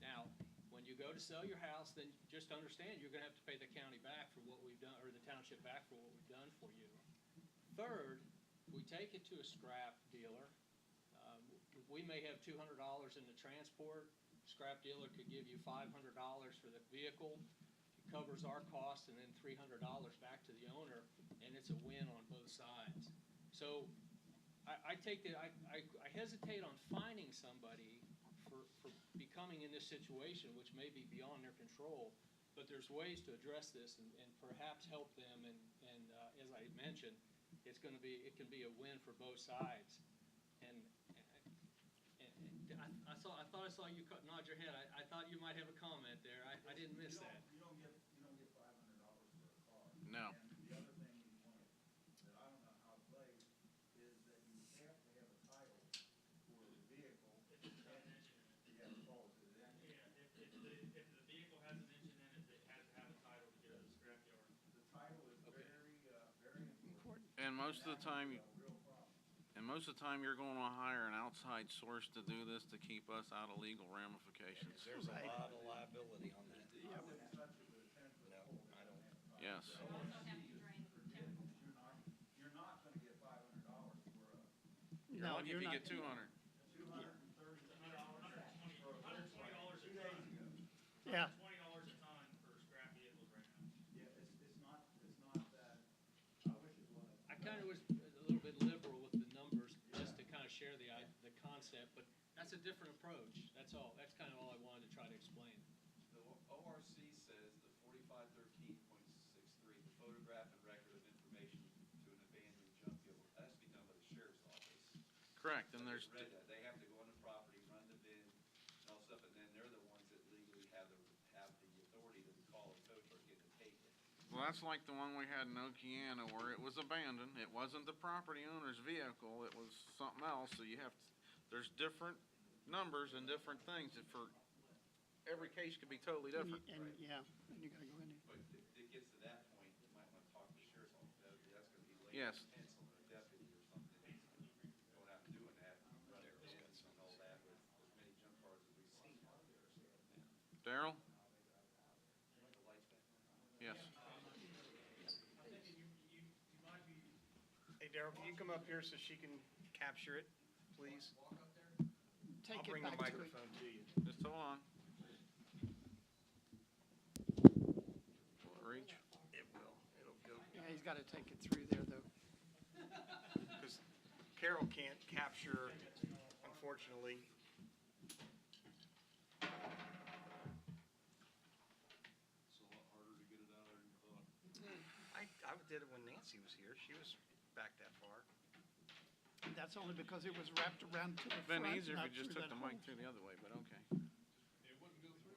Now, when you go to sell your house, then just understand you're gonna have to pay the county back for what we've done, or the township back for what we've done for you. Third, we take it to a scrap dealer. We may have $200 in the transport. Scrap dealer could give you $500 for the vehicle. It covers our costs, and then $300 back to the owner, and it's a win on both sides. So I hesitate on finding somebody for becoming in this situation, which may be beyond their control, but there's ways to address this and perhaps help them, and as I mentioned, it can be a win for both sides. And I thought I saw you nod your head. I thought you might have a comment there. I didn't miss that. You don't get $500 for a car. No. And the other thing you want that I don't know how it plays is that you have to have a title for the vehicle. If it's got an engine in it. Yeah, it falls to the engine. Yeah, if the vehicle has an engine in it, it has to have a title to get it to the scrapyard. The title is very important. And most of the time, Real problem. and most of the time, you're going to hire an outside source to do this to keep us out of legal ramifications. There's Right. a lot of liability on that. Yeah. I wouldn't touch it with a 10-foot No, pole. I don't. Yes. You're not gonna get $500 for a You're No, lucky you're if you not. get 200. $120 a ton. Yeah. $20 a ton for scrap vehicles right now. Yeah, it's not that, I wish it was. I kind of was a little bit liberal with the numbers, just to kind of share the concept, but that's a different approach. That's all. That's kind of all I wanted to try to explain. The ORC says the 4513.63, the photograph and record of information to an abandoned junk vehicle, has to be done by the sheriff's office. Correct, and I there's, just read that, they have to go on the property, run the bin, and all stuff, and then they're the ones that legally have the authority to call a tow truck in to take it. well, that's like the one we had in Okeana where it was abandoned. It wasn't the property owner's vehicle, it was something else, so you have to, there's different numbers and different things. For every case could be totally And different. yeah, and you gotta go in there. But if it gets to that point, you might want to talk to the sheriff's office, that's gonna be labor Yes. intense on a deputy or something, going out and doing that, running bins and all that with as many junk cars as we've seen out there, so. Daryl? The lights back on? Yes. Hey, Daryl, can you come up here so she can capture it, please? Take I'll it bring the back to it. microphone to you. Just hold on. Will it reach? It will. It'll go, Yeah, he's gotta take it through there, though. because Carol can't capture, unfortunately. It's a lot harder to get it out of there than you thought. I did it when Nancy was here. She was back that far. That's only because it was wrapped around to the It'd front, been easier if not you just through took that the mic hole. through the other way, but okay. It wouldn't go through.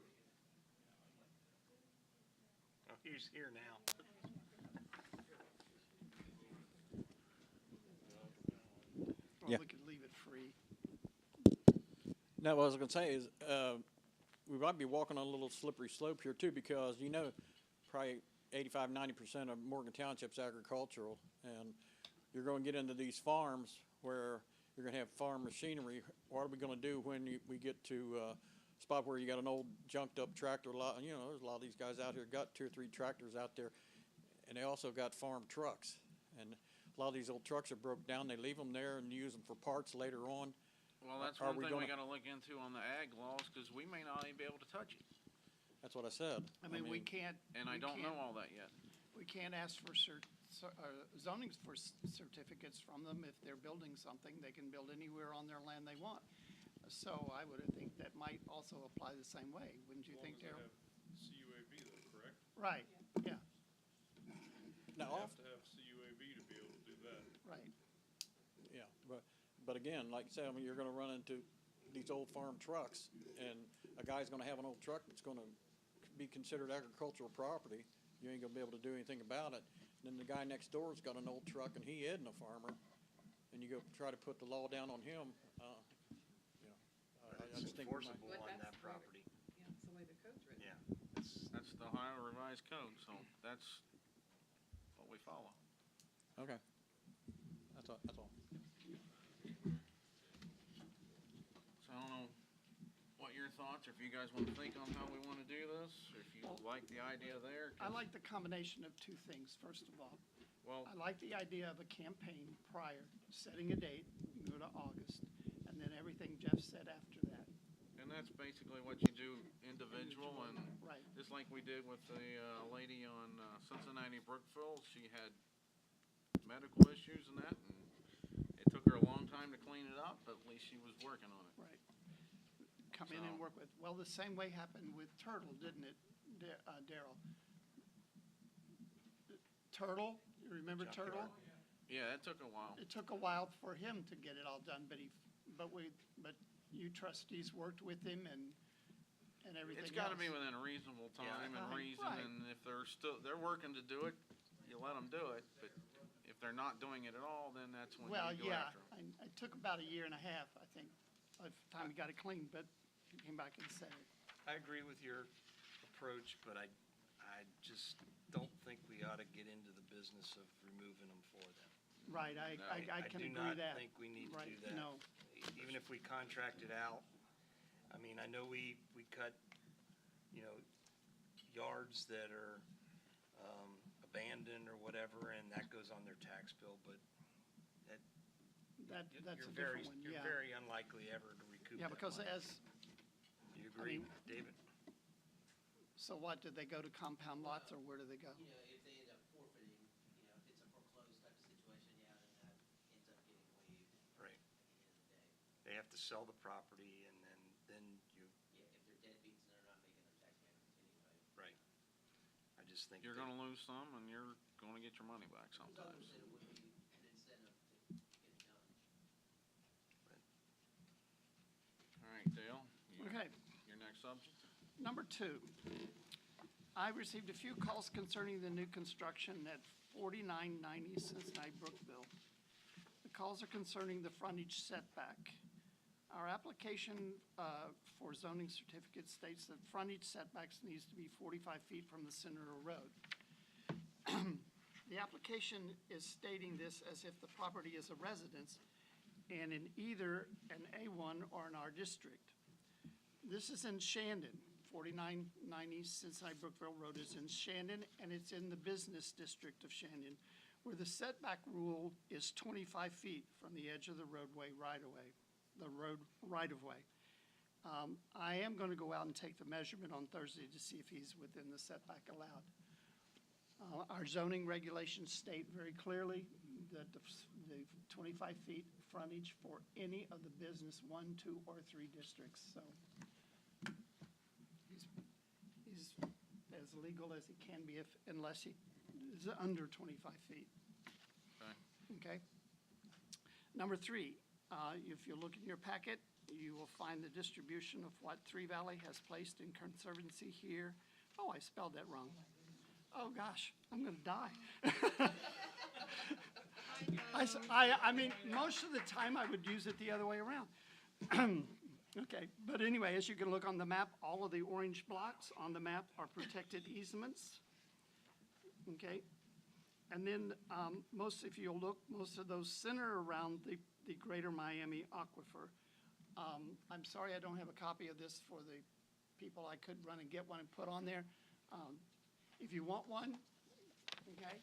Oh, he's here now. Or Yeah. we could leave it free. No, what I was gonna say is, we might be walking on a little slippery slope here too, because probably 85–90% of Morgan Township's agricultural, and you're gonna get into these farms where you're gonna have farm machinery. What are we gonna do when we get to a spot where you got an old junked up tractor lot? There's a lot of these guys out here got 2 or 3 tractors out there, and they also got farm trucks. And a lot of these old trucks are broke down. They leave them there and use them for parts later on. Well, that's Are one we thing we gonna- gotta look into on the ag laws, because we may not even be able to touch it. That's what I said. I mean, we can't. And I we don't know can't- all that yet. We can't ask for zoning for certificates from them. If they're building something, they can build anywhere on their land they want. So I would think that might also apply the same way, wouldn't you think, Daryl? CUAB though, correct? Right, yeah, Now, You have to have CUAB to be able to do that. right. yeah, but again, like I said, I mean, you're gonna run into these old farm trucks, and a guy's gonna have an old truck that's gonna be considered agricultural property. You ain't gonna be able to do anything about it. Then the guy next door's got an old truck and he isn't a farmer, and you go try to put the law down on him, it's just think. enforceable Well, on that's that the way the- property. Yeah, it's the way the code's written. Yeah, it's, That's the Ohio Revised Code, so that's what we follow. Okay. That's all, that's all. So I don't know what your thoughts, or if you guys want to think on how we want to do this, or if you like the idea there. I like the combination of two things, first of all. Well, I like the idea of a campaign prior, setting a date, go to August, and then everything Jeff said after that. and that's basically what you do individual, and Right. just like we did with the lady on Cincinnati Brookville, she had medical issues and that, and it took her a long time to clean it up, but at least she was working on it. Right. Come in and So- work with, well, the same way happened with Turtle, didn't it, Daryl? Turtle, you remember Junkyard. Turtle? Yeah, that took a while. It took a while for him to get it all done, but you trustees worked with him and everything else. It's gotta be within a reasonable time and Right, reason, right. and if they're working to do it, you let them do it, but if they're not doing it at all, then that's when Well, you go yeah, after them. it took about a year and a half, I think, by the time he got it clean, but he came back and said it. I agree with your approach, but I just don't think we ought to get into the business of removing them for them. Right, I can agree I do that. not think we need to Right, do that. no. Even if we contract it out, I mean, I know we cut, yards that are abandoned or whatever, and that goes on their tax bill, but That's a you're very, different one, you're yeah. very unlikely ever to recoup Yeah, that because money. as, You agree, mean- David? so what, did they go to compound lots, or where do they go? You know, if they end up forfeiting, if it's a foreclosed type of situation, yeah, then that ends up getting waived Right. at the end of the day. They have to sell the property, and then you, Yeah, if they're deadbeats and they're not making their tax payments anyway. right. I just think You're that- gonna lose some, and you're gonna get your money back There's others sometimes. that it would be an incentive to get it done. All right, Dale, Okay, your next subject? number 2. I received a few calls concerning the new construction at 4990 Cincinnati Brookville. The calls are concerning the frontage setback. Our application for zoning certificate states that frontage setbacks needs to be 45 feet from the center of the road. The application is stating this as if the property is a residence and in either an A1 or an R district. This is in Shandon, 4990 Cincinnati Brookville Road is in Shandon, and it's in the business district of Shandon, where the setback rule is 25 feet from the edge of the roadway right-of-way, the road right-of-way. I am going to go out and take the measurement on Thursday to see if he's within the setback allowed. Our zoning regulations state very clearly that the 25 feet frontage for any of the business 1, 2, or 3 districts, so he's as legal as he can be unless he is under 25 feet. Okay? Number 3, if you look in your packet, you will find the distribution of what Three Valley has placed in conservancy here. Oh, I spelled that wrong. Oh, gosh, I'm going to die. I mean, most of the time I would use it the other way around. Okay, but anyway, as you can look on the map, all of the orange blocks on the map are protected easements. Okay? And then, if you'll look, most of those center around the greater Miami aquifer. I'm sorry I don't have a copy of this for the people. I could run and get one and put on there. If you want one, okay,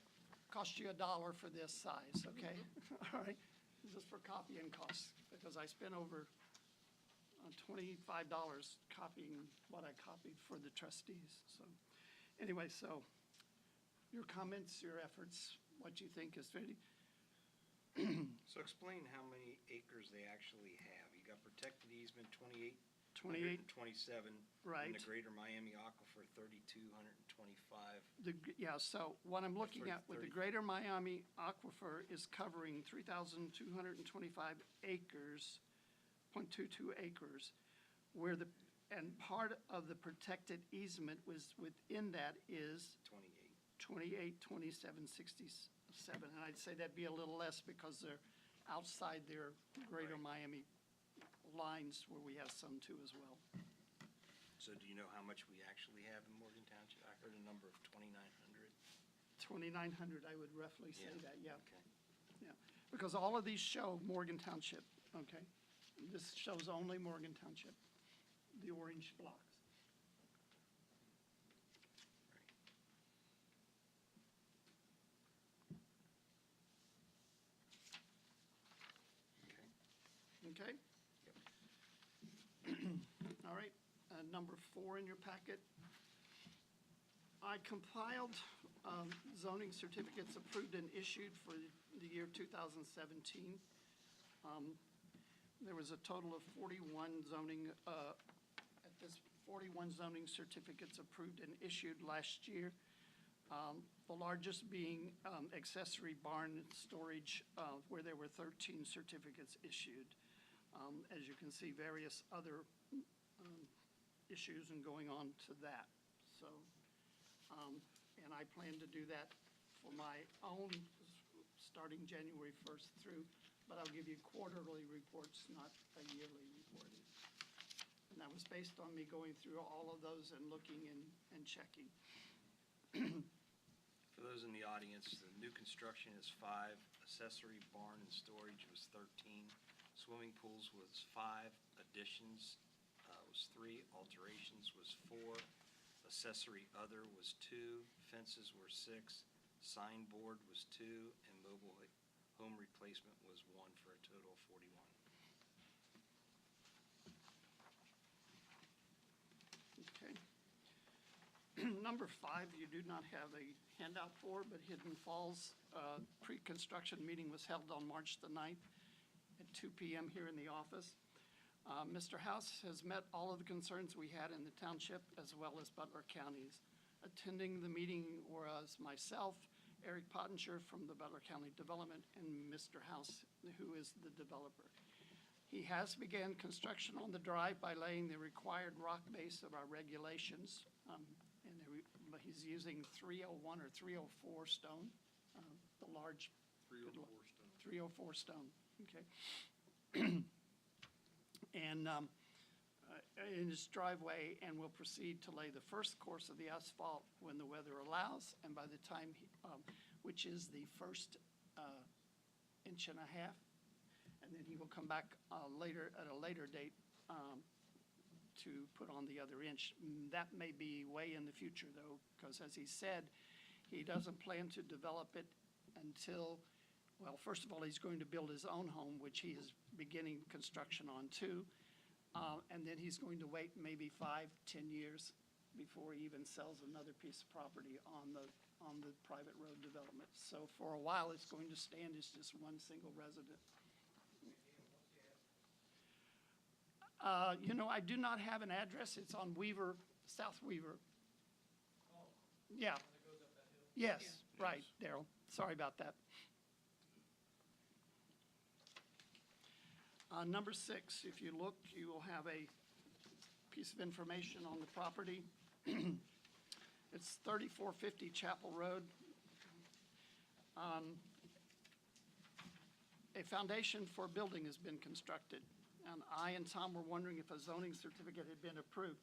cost you $1 for this size, okay? All right, this is for copying costs, because I spent over $25 copying what I copied for the trustees, so. Anyway, so, your comments, your efforts, what you think is ready? So explain how many acres they actually have. You got protected easement 28, 28, 127. right. And the greater Miami aquifer 3225. Yeah, so what I'm looking at with the 30. greater Miami aquifer is covering 3,225 acres, 0.22 acres, where and part of the protected easement was within that is 28. 28, 27, 67. And I'd say that'd be a little less because they're outside their greater Miami lines where we have some too as well. So do you know how much we actually have in Morgan Township? I heard a number of 2,900. 2,900, I would roughly say Yeah. that, yeah. Okay. Yeah, because all of these show Morgan Township, okay? This shows only Morgan Township, the orange blocks. Okay. Okay? All right, number 4 in your packet. I compiled zoning certificates approved and issued for the year 2017. There was a total of 41 zoning, at this 41 zoning certificates approved and issued last year. The largest being accessory barn storage, where there were 13 certificates issued. As you can see, various other issues and going on to that. So, and I plan to do that for my own, starting January 1st through, but I'll give you quarterly reports, not a yearly report. And that was based on me going through all of those and looking and checking. For those in the audience, the new construction is 5, accessory barn and storage was 13, swimming pools was 5, additions was 3, alterations was 4, accessory other was 2, fences were 6, signboard was 2, and mobile home replacement was 1, for a total of 41. Okay. Number 5, you do not have a handout for, but Hidden Falls pre-construction meeting was held on March the 9th at 2 p.m. here in the office. Mr. House has met all of the concerns we had in the township as well as Butler counties. Attending the meeting was myself, Eric Pottinger from the Butler County Development, and Mr. House, who is the developer. He has began construction on the drive by laying the required rock base of our regulations. He's using 301 or 304 stone, the large. 304 stone. 304 stone, okay. And in his driveway, and will proceed to lay the first course of the asphalt when the weather allows, and by the time, which is the first inch and a half, and then he will come back later, at a later date, to put on the other inch. That may be way in the future, though, because as he said, he doesn't plan to develop it until, well, first of all, he's going to build his own home, which he is beginning construction on too. And then he's going to wait maybe 5-10 years before he even sells another piece of property on the private road development. So for a while, it's going to stand as just one single resident. You know, I do not have an address. It's on Weaver, South Weaver. Yeah. Yes, right, Daryl. Sorry about that. Number 6, if you look, you will have a piece of information on the property. It's 3450 Chapel Road. A foundation for a building has been constructed, and I and Tom were wondering if a zoning certificate had been approved.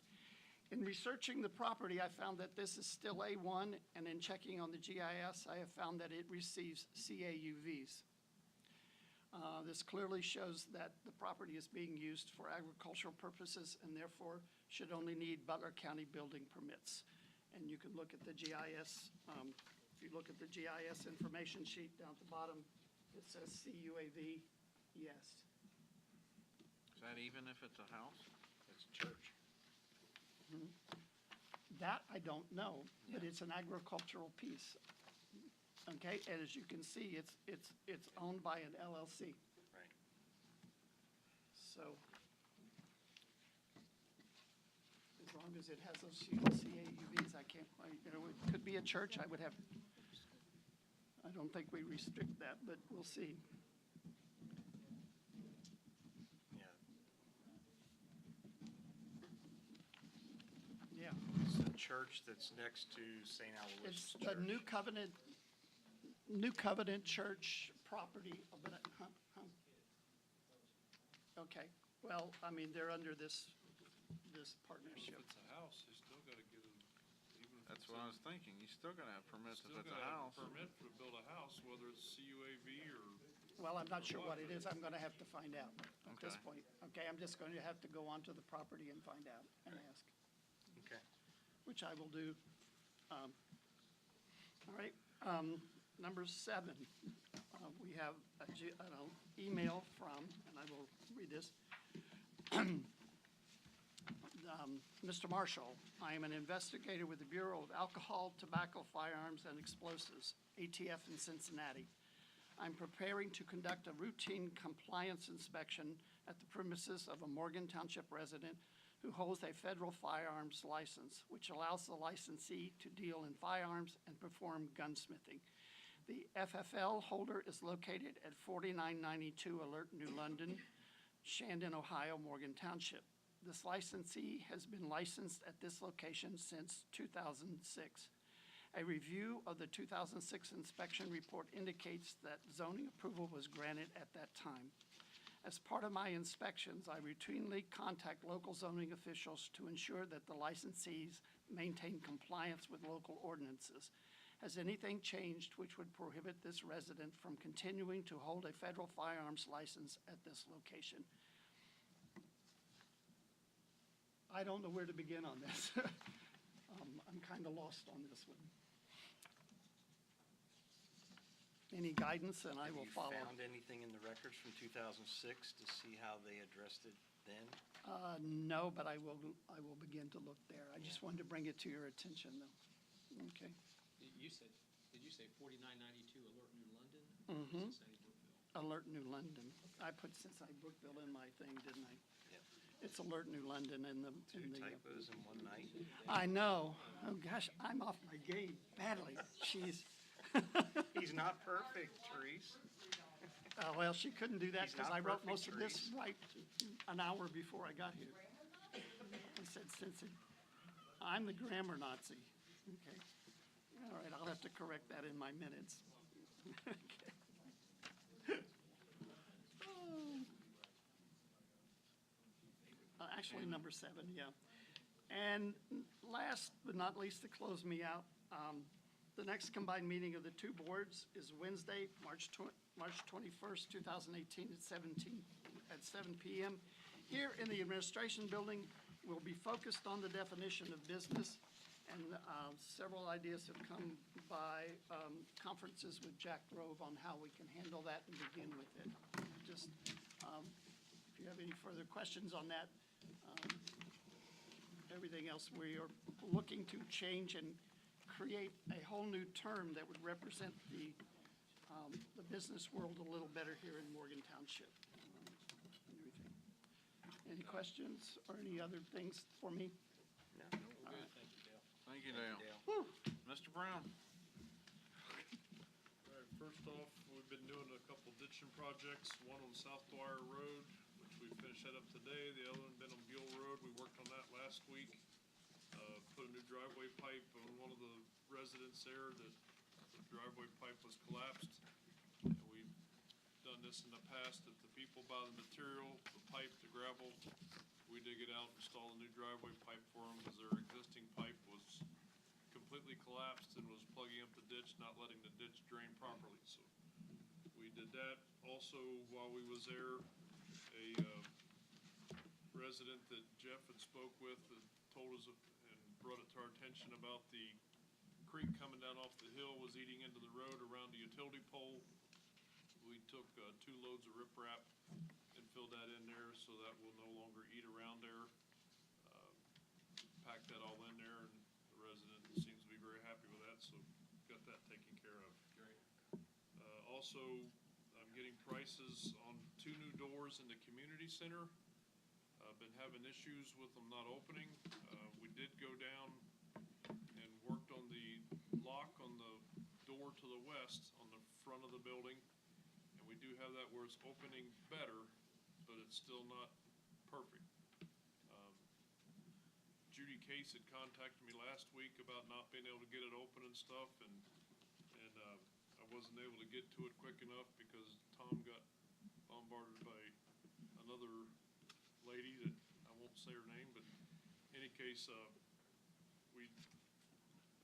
In researching the property, I found that this is still A1, and in checking on the GIS, I have found that it receives CAUVs. This clearly shows that the property is being used for agricultural purposes and therefore should only need Butler County building permits. And you can look at the GIS, if you look at the GIS information sheet down at the bottom, it says CUAV, yes. Is that even if it's a house? It's a church. That I don't know, but it's an agricultural piece. Okay, and as you can see, it's owned by an LLC. Right. So as long as it has those CAUVs, I can't, you know, it could be a church, I don't think we restrict that, but we'll see. Yeah. Yeah. It's the church that's next to St. Aloysius It's Church. the New Covenant Church property. Okay, Well, I mean, they're under this If partnership. it's a house, you still gotta get a, even if That's it's what a. I was thinking. You still gotta have permits if Still it's a gotta have house. a permit to build a house, whether it's CUAV or. Well, I'm not sure what it is. I'm gonna have to find out at this Okay. point. Okay, I'm just going to have to go onto the property and find out and ask, Okay. which I will do. All right, number 7, we have an email from, and I will read this. Mr. Marshall, I am an investigator with the Bureau of Alcohol, Tobacco, Firearms, and Explosives, ATF in Cincinnati. I'm preparing to conduct a routine compliance inspection at the premises of a Morgan Township resident who holds a federal firearms license, which allows the licensee to deal in firearms and perform gunsmithing. The FFL holder is located at 4992 Alert, New London, Shandon, Ohio, Morgan Township. This licensee has been licensed at this location since 2006. A review of the 2006 inspection report indicates that zoning approval was granted at that time. As part of my inspections, I routinely contact local zoning officials to ensure that the licensees maintain compliance with local ordinances. Has anything changed which would prohibit this resident from continuing to hold a federal firearms license at this location? I don't know where to begin on this. I'm kind of lost on this one. Any guidance, and I will follow. Have you found anything in the records from 2006 to see how they addressed it then? No, but I will begin to look there. I just wanted to bring it to your attention, though. Okay. You said, did you say 4992 Alert, New London? Mhm. Cincinnati, Brookville? Alert New London. I put Cincinnati Brookville in my thing, didn't I? Yep. It's Alert New London in the. Two in the, typos in one night. I know. Oh, gosh, I'm off my game badly. Jeez. He's not perfect, Therese. Well, she couldn't do that He's because not I wrote perfect, most of this Therese. right an hour before I got here. I said, since I'm the grammar Nazi. Okay. All right, I'll have to correct that in my minutes. Okay. Actually, number 7, yeah. And last but not least, to close me out, the next combined meeting of the two boards is Wednesday, March 21st, 2018 at 7 p.m. Here in the administration building, we'll be focused on the definition of business, and several ideas have come by conferences with Jack Grove on how we can handle that and begin with it. Just, if you have any further questions on that, everything else, we are looking to change and create a whole new term that would represent the business world a little better here in Morgan Township. And everything. Any questions or any other things for me? No. Good, thank you, Dale. Thank you, Dale. Dale. Mr. Brown? All right, first off, we've been doing a couple ditching projects, one on South Dwyer Road, which we finished that up today. The other one been on Buell Road. We worked on that last week. Put a new driveway pipe on one of the residents there that the driveway pipe was collapsed. And we've done this in the past. If the people buy the material, the pipe, the gravel, we dig it out, install a new driveway pipe for them because their existing pipe was completely collapsed and was plugging up the ditch, not letting the ditch drain properly. So we did that. Also, while we was there, a resident that Jeff had spoke with told us and brought it to our attention about the creek coming down off the hill was eating into the road around the utility pole. We took 2 loads of riprap and filled that in there so that will no longer eat around there. Packed that all in there, and the resident seems to be very happy with that, so got that taken care of. Great. Also, I'm getting prices on 2 new doors in the community center. I've been having issues with them not opening. We did go down and worked on the lock on the door to the west on the front of the building. And we do have that where it's opening better, but it's still not perfect. Judy Case had contacted me last week about not being able to get it open and stuff, and I wasn't able to get to it quick enough because Tom got bombarded by another lady that, I won't say her name, but in any case, we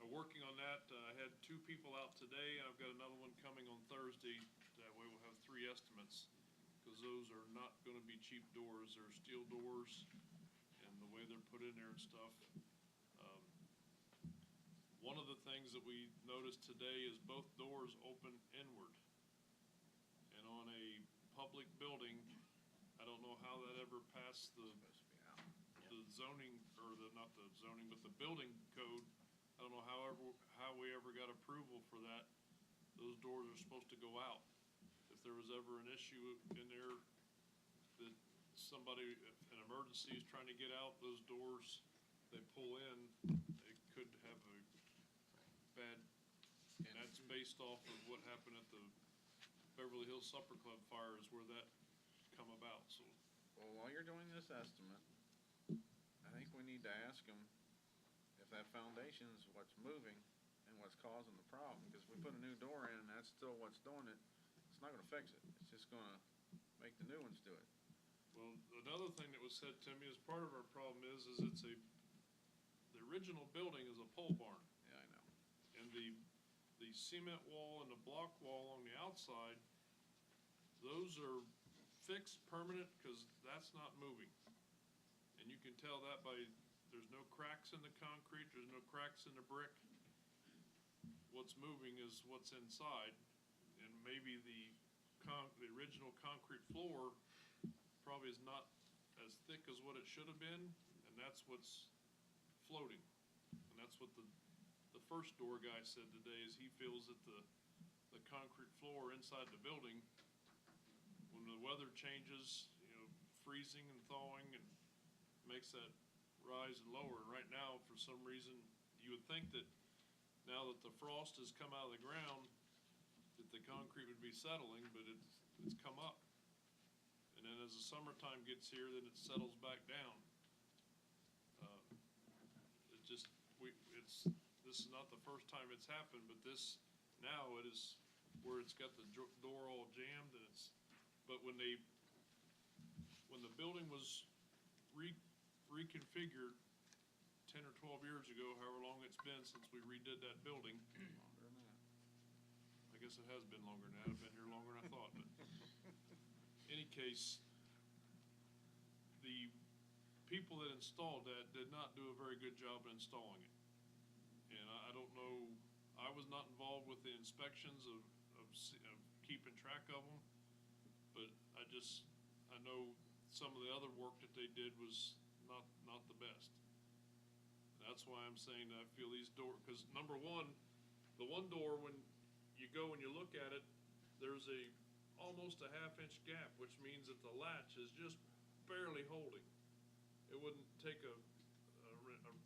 are working on that. I had 2 people out today. I've got another one coming on Thursday. That way we'll have 3 estimates, because those are not gonna be cheap doors. They're steel doors, and the way they're put in there and stuff. One of the things that we noticed today is both doors open inward. And on a public building, I don't know how that ever passed the zoning, or not the zoning, but the building code. I don't know how we ever got approval for that. Those doors are supposed to go out. If there was ever an issue in there that somebody, if an emergency is trying to get out, those doors, they pull in, they could have a bad, and that's based off of what happened at the Beverly Hills Supper Club fire is where that come about, so. Well, while you're doing this estimate, I think we need to ask them if that foundation is what's moving and what's causing the problem. Because if we put a new door in and that's still what's doing it, it's not gonna fix it. It's just gonna make the new ones do it. Well, another thing that was said to me as part of our problem is it's the original building is a pole barn. Yeah, I know. And the cement wall and the block wall on the outside, those are fixed, permanent, because that's not moving. And you can tell that by, there's no cracks in the concrete, there's no cracks in the brick. What's moving is what's inside, and maybe the original concrete floor probably is not as thick as what it should have been, and that's what's floating. And that's what the first door guy said today, is he feels that the concrete floor inside the building, when the weather changes, freezing and thawing, and makes that rise and lower. And right now, for some reason, you would think that now that the frost has come out of the ground, that the concrete would be settling, but it's come up. And then as the summertime gets here, then it settles back down. This is not the first time it's happened, but now it is where it's got the door all jammed, and but when the building was reconfigured 10 or 12 years ago, however long it's been since we redid that building. Longer than that. I guess it has been longer than that. I've been here longer than I thought, but any case, the people that installed that did not do a very good job in installing it. And I don't know, I was not involved with the inspections of keeping track of them, but I know some of the other work that they did was not the best. That's why I'm saying I feel these doors, because number one, the one door, when you go and you look at it, there's almost a half-inch gap, which means that the latch is just barely holding. It wouldn't take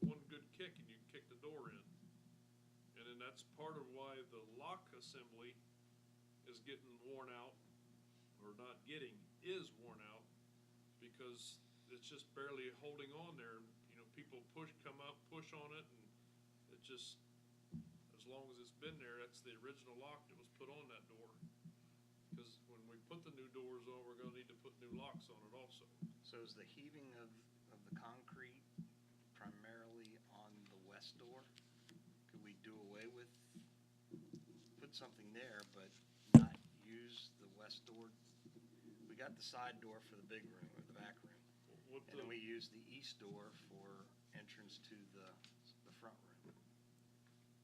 one good kick and you can kick the door in. And then that's part of why the lock assembly is getting worn out, or not getting, is worn out, because it's just barely holding on there. People come up, push on it, and it just, as long as it's been there, that's the original lock that was put on that door. Because when we put the new doors on, we're gonna need to put new locks on it also. So is the heaving of the concrete primarily on the west door? Could we do away with, put something there, but not use the west door? We got the side door for the big room, or the back room. And then we use the east door for entrance to the front room.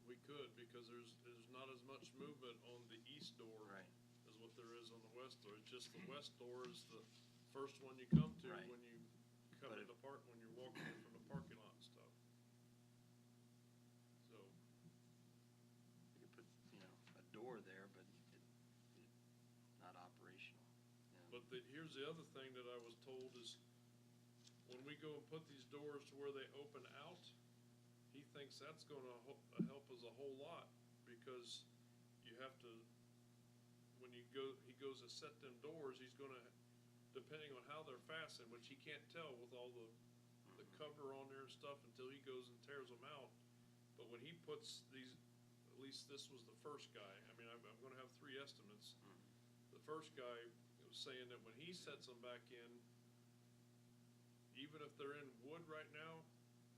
We could, because there's not as much movement on the east door. Right. As what there is on the west door. It's just the west door is the first one you come to. Right. When you come in the park, when you're walking in from the parking lot and stuff. So. You could put, a door there, but not operational. But here's the other thing that I was told is, when we go and put these doors to where they open out, he thinks that's gonna help us a whole lot, because you have to, when he goes to set them doors, he's gonna, depending on how they're fastened, which he can't tell with all the cover on there and stuff until he goes and tears them out. But when he puts these, at least this was the first guy, I mean, I'm gonna have 3 estimates. The first guy was saying that when he sets them back in, even if they're in wood right now,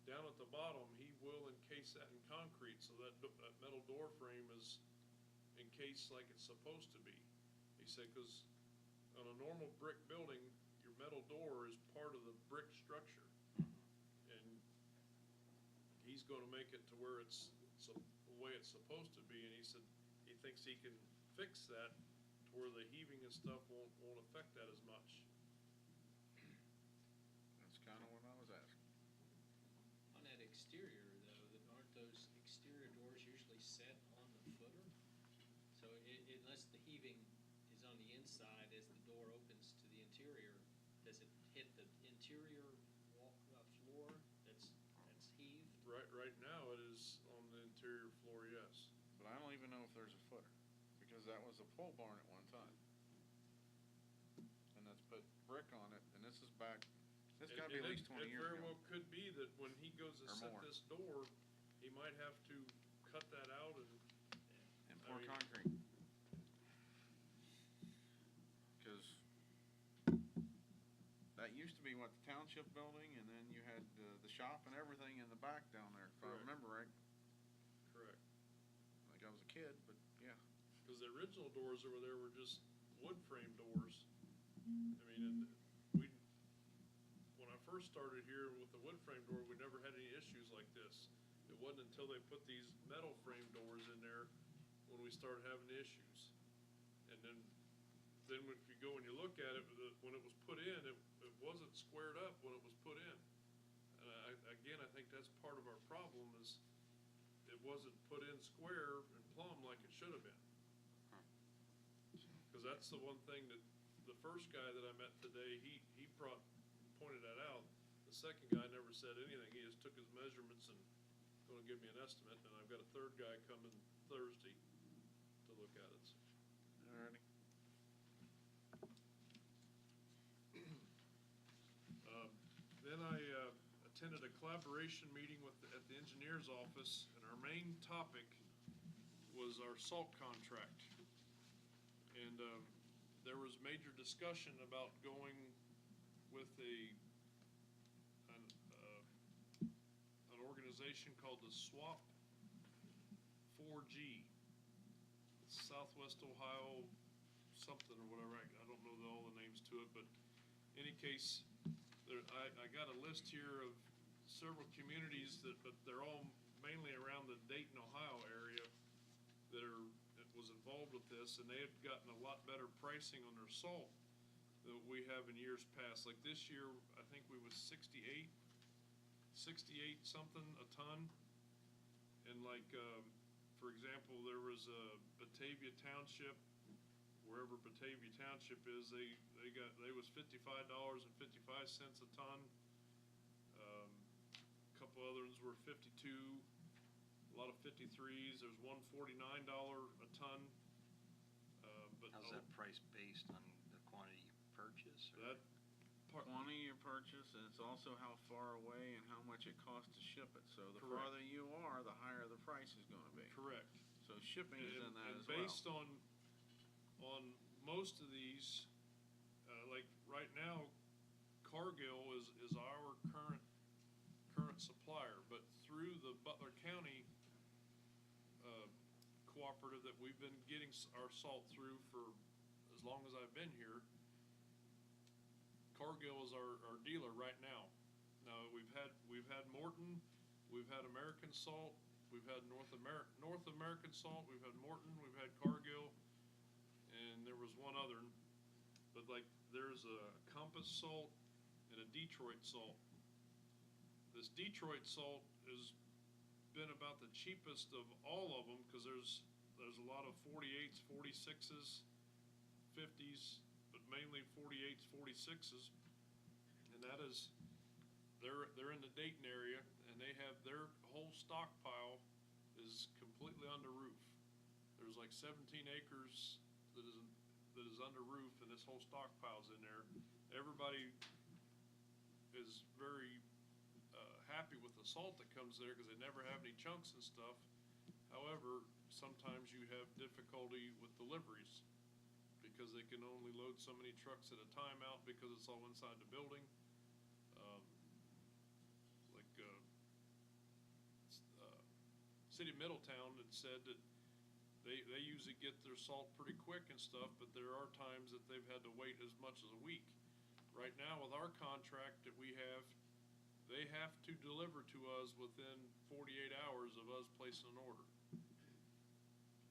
down at the bottom, he will encase that in concrete, so that, that metal door frame is encased like it's supposed to be. He said, because on a normal brick building, your metal door is part of the brick structure. And he's gonna make it to where it's the way it's supposed to be, and he said he thinks he can fix that to where the heaving and stuff won't affect that as much. That's kinda what I was asking. On that exterior though, aren't those exterior doors usually set on the footer? So unless the heaving is on the inside as the door opens to the interior, does it hit the interior wall, floor that's heaved? Right now, it is on the interior floor, yes. But I don't even know if there's a footer, because that was a pole barn at one time. And that's put brick on it, and this is back, it's gotta be at least 20 years It very ago. well could be that when he goes to Or set more. this door, he might have to cut that out and. And pour I mean- concrete. Cause that used to be what, the township building, and then you had the shop and everything in the back down there, if I Correct. remember right. Correct. Like I was a kid, but yeah. Because the original doors over there were just wood frame doors. I mean, and when I first started here with the wood frame door, we never had any issues like this. It wasn't until they put these metal frame doors in there when we started having issues. And then if you go and you look at it, when it was put in, it wasn't squared up when it was put in. And I think that's part of our problem is it wasn't put in square and plumb like it should have been. Because that's the one thing that, the first guy that I met today, he pointed that out. The second guy never said anything, he just took his measurements and gonna give me an estimate, and I've got a third guy coming Thursday to look at it. Alrighty. Then I attended a collaboration meeting at the engineer's office, and our main topic was our salt contract. And there was major discussion about going with an organization called the SWAP 4G, Southwest Ohio something or whatever. I don't know all the names to it, but in any case, I got a list here of several communities but they're all mainly around the Dayton, Ohio area that was involved with this, and they had gotten a lot better pricing on their salt than we have in years past. Like this year, I think we was 68 something a ton. And like, for example, there was Batavia Township, wherever Batavia Township is, they was $55.55 a ton. A couple other ones were 52, a lot of 53s. There's one $49 a ton. But How's that price based on the quantity you purchase? Or? that part, Quantity you purchase, and it's also how far away and how much it costs to ship it. So the Correct. farther you are, the higher the price is gonna be. correct. So shipping is in that And as well. based on most of these, like right now, Cargill is our current supplier, but through the Butler County cooperative that we've been getting our salt through for as long as I've been here, Cargill is our dealer right now. Now, we've had Morton, we've had American Salt, we've had North American Salt, we've had Morton, we've had Cargill, and there was one other, but like, there's a Compass Salt and a Detroit Salt. This Detroit Salt has been about the cheapest of all of them, because there's a lot of 48s, 46s, 50s, but mainly 48s, 46s, and that is, they're in the Dayton area, and they have their whole stockpile is completely under roof. There's like 17 acres that is under roof, and this whole stockpile's in there. Everybody is very happy with the salt that comes there because they never have any chunks and stuff. However, sometimes you have difficulty with deliveries because they can only load so many trucks at a time out because it's all inside the building. City of Middletown had said that they usually get their salt pretty quick and stuff, but there are times that they've had to wait as much as a week. Right now, with our contract that we have, they have to deliver to us within 48 hours of us placing an order.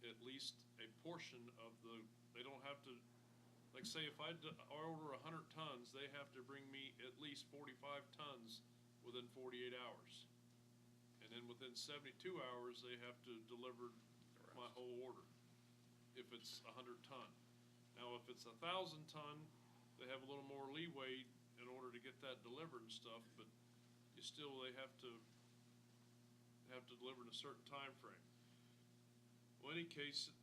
At least a portion of they don't have to, like say if I order 100 tons, they have to bring me at least 45 tons within 48 hours. And then within 72 hours, they have to deliver my whole order, if it's 100 ton. Now, if it's 1,000 ton, they have a little more leeway in order to get that delivered and stuff, but they have to deliver in a certain time frame. Well, in any case,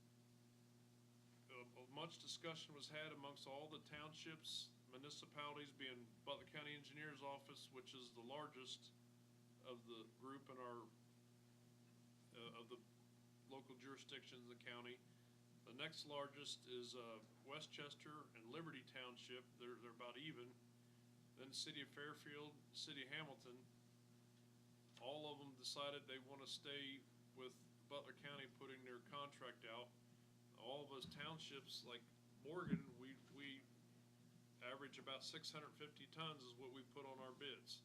much discussion was had amongst all the townships, municipalities, being Butler County Engineer's Office, which is the largest of the group in our, of the local jurisdictions in the county. The next largest is Westchester and Liberty Township. They're about even. Then the City of Fairfield, City of Hamilton. All of them decided they want to stay with Butler County putting their contract out. All of us townships, like Morgan, we average about 650 tons is what we put on our bids.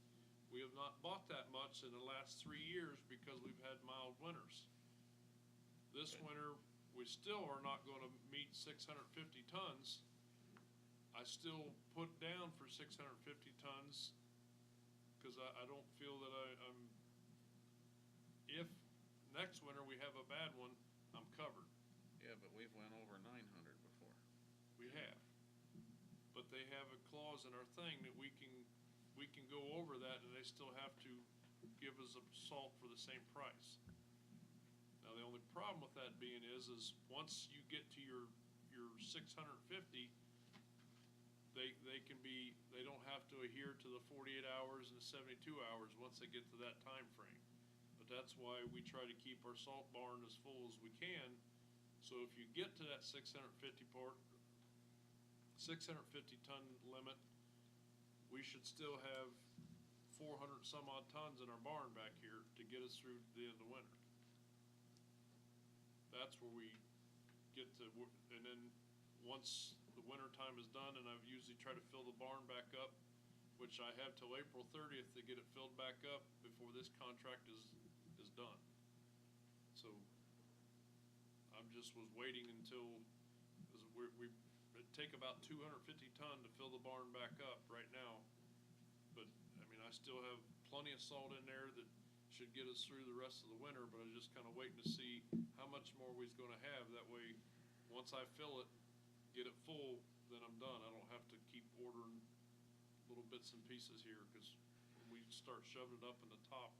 We have not bought that much in the last 3 years because we've had mild winters. This winter, we still are not going to meet 650 tons. I still put down for 650 tons because I don't feel that I'm, if next winter we have a bad one, I'm covered. Yeah, but we've went over 900 before. We have. But they have a clause in our thing that we can go over that and they still have to give us a salt for the same price. Now, the only problem with that being is once you get to your 650, they don't have to adhere to the 48 hours and the 72 hours once they get to that time frame. But that's why we try to keep our salt barn as full as we can. So if you get to that 650 ton limit, we should still have 400 some odd tons in our barn back here to get us through the end of the winter. That's where we get to, and then once the winter time is done, and I've usually tried to fill the barn back up, which I have till April 30th to get it filled back up before this contract is done. So I'm just was waiting until, it take about 250 ton to fill the barn back up right now. But, I mean, I still have plenty of salt in there that should get us through the rest of the winter, but I was just kind of waiting to see how much more we's gonna have. That way, once I fill it, get it full, then I'm done. I don't have to keep ordering little bits and pieces here, because when we start shoving it up in the top,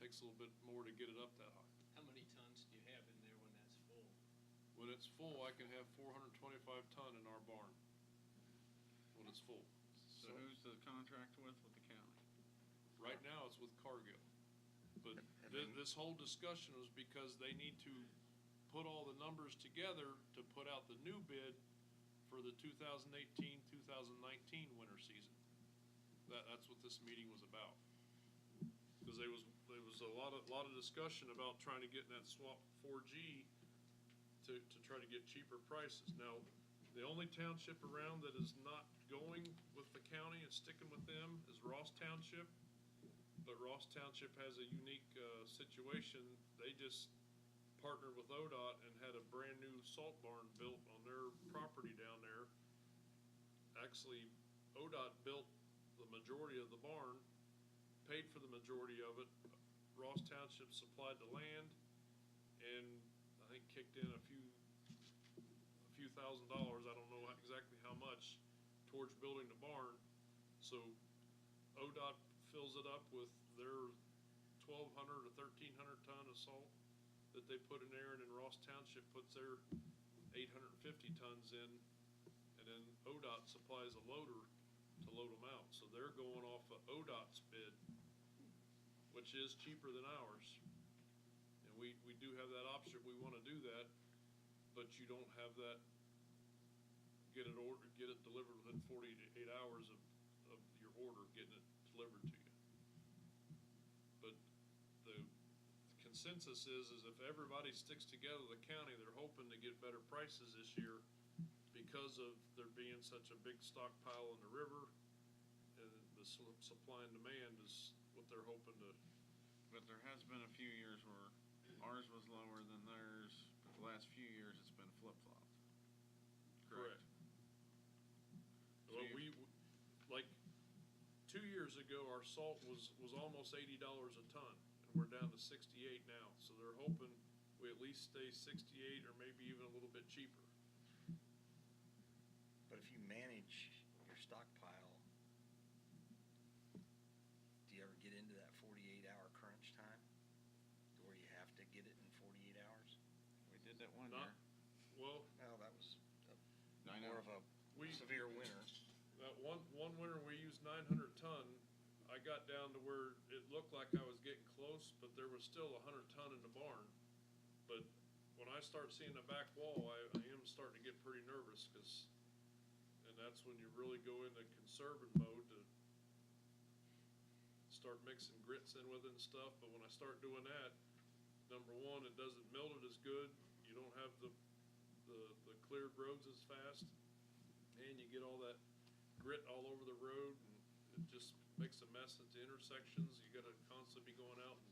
takes a little bit more to get it up that high. How many tons do you have in there when that's full? When it's full, I can have 425 ton in our barn, when it's full. So who's the contract with the county? Right now, it's with Cargill. But this whole discussion was because they need to put all the numbers together to put out the new bid for the 2018-2019 winter season. That's what this meeting was about. Because there was a lot of discussion about trying to get in that swap 4G to try to get cheaper prices. Now, the only township around that is not going with the county and sticking with them is Ross Township. But Ross Township has a unique situation. They just partnered with ODOT and had a brand new salt barn built on their property down there. Actually, ODOT built the majority of the barn, paid for the majority of it. Ross Township supplied the land and I think kicked in a few $1,000, I don't know exactly how much, towards building the barn. So ODOT fills it up with their 1,200 or 1,300 ton of salt that they put in there, and then Ross Township puts their 850 tons in, and then ODOT supplies a loader to load them out. So they're going off of ODOT's bid, which is cheaper than ours. And we do have that option if we want to do that, but you don't have that, get it delivered within 48 hours of your order, getting it delivered to you. But the consensus is if everybody sticks together, the county, they're hoping to get better prices this year because of there being such a big stockpile in the river, and the supply and demand is what they're hoping to. But there has been a few years where ours was lower than theirs, but the last few years it's been flip-flopped. Correct. Well, like, 2 years ago, our salt was almost $80 a ton, and we're down to 68 now. So they're hoping we at least stay 68 or maybe even a little bit cheaper. But if you manage your stockpile, do you ever get into that 48-hour crunch time? Where you have to get it in 48 hours? We did that one Not- year. Well, Well, that was I know. more of a severe winter. that one winter we used 900 ton. I got down to where it looked like I was getting close, but there was still 100 ton in the barn. But when I start seeing the back wall, I am starting to get pretty nervous, and that's when you really go into conserving mode to start mixing grits in with it and stuff. But when I start doing that, number one, it doesn't melt it as good. You don't have the cleared roads as fast, and you get all that grit all over the road, and it just makes a mess at the intersections. You gotta constantly be going out and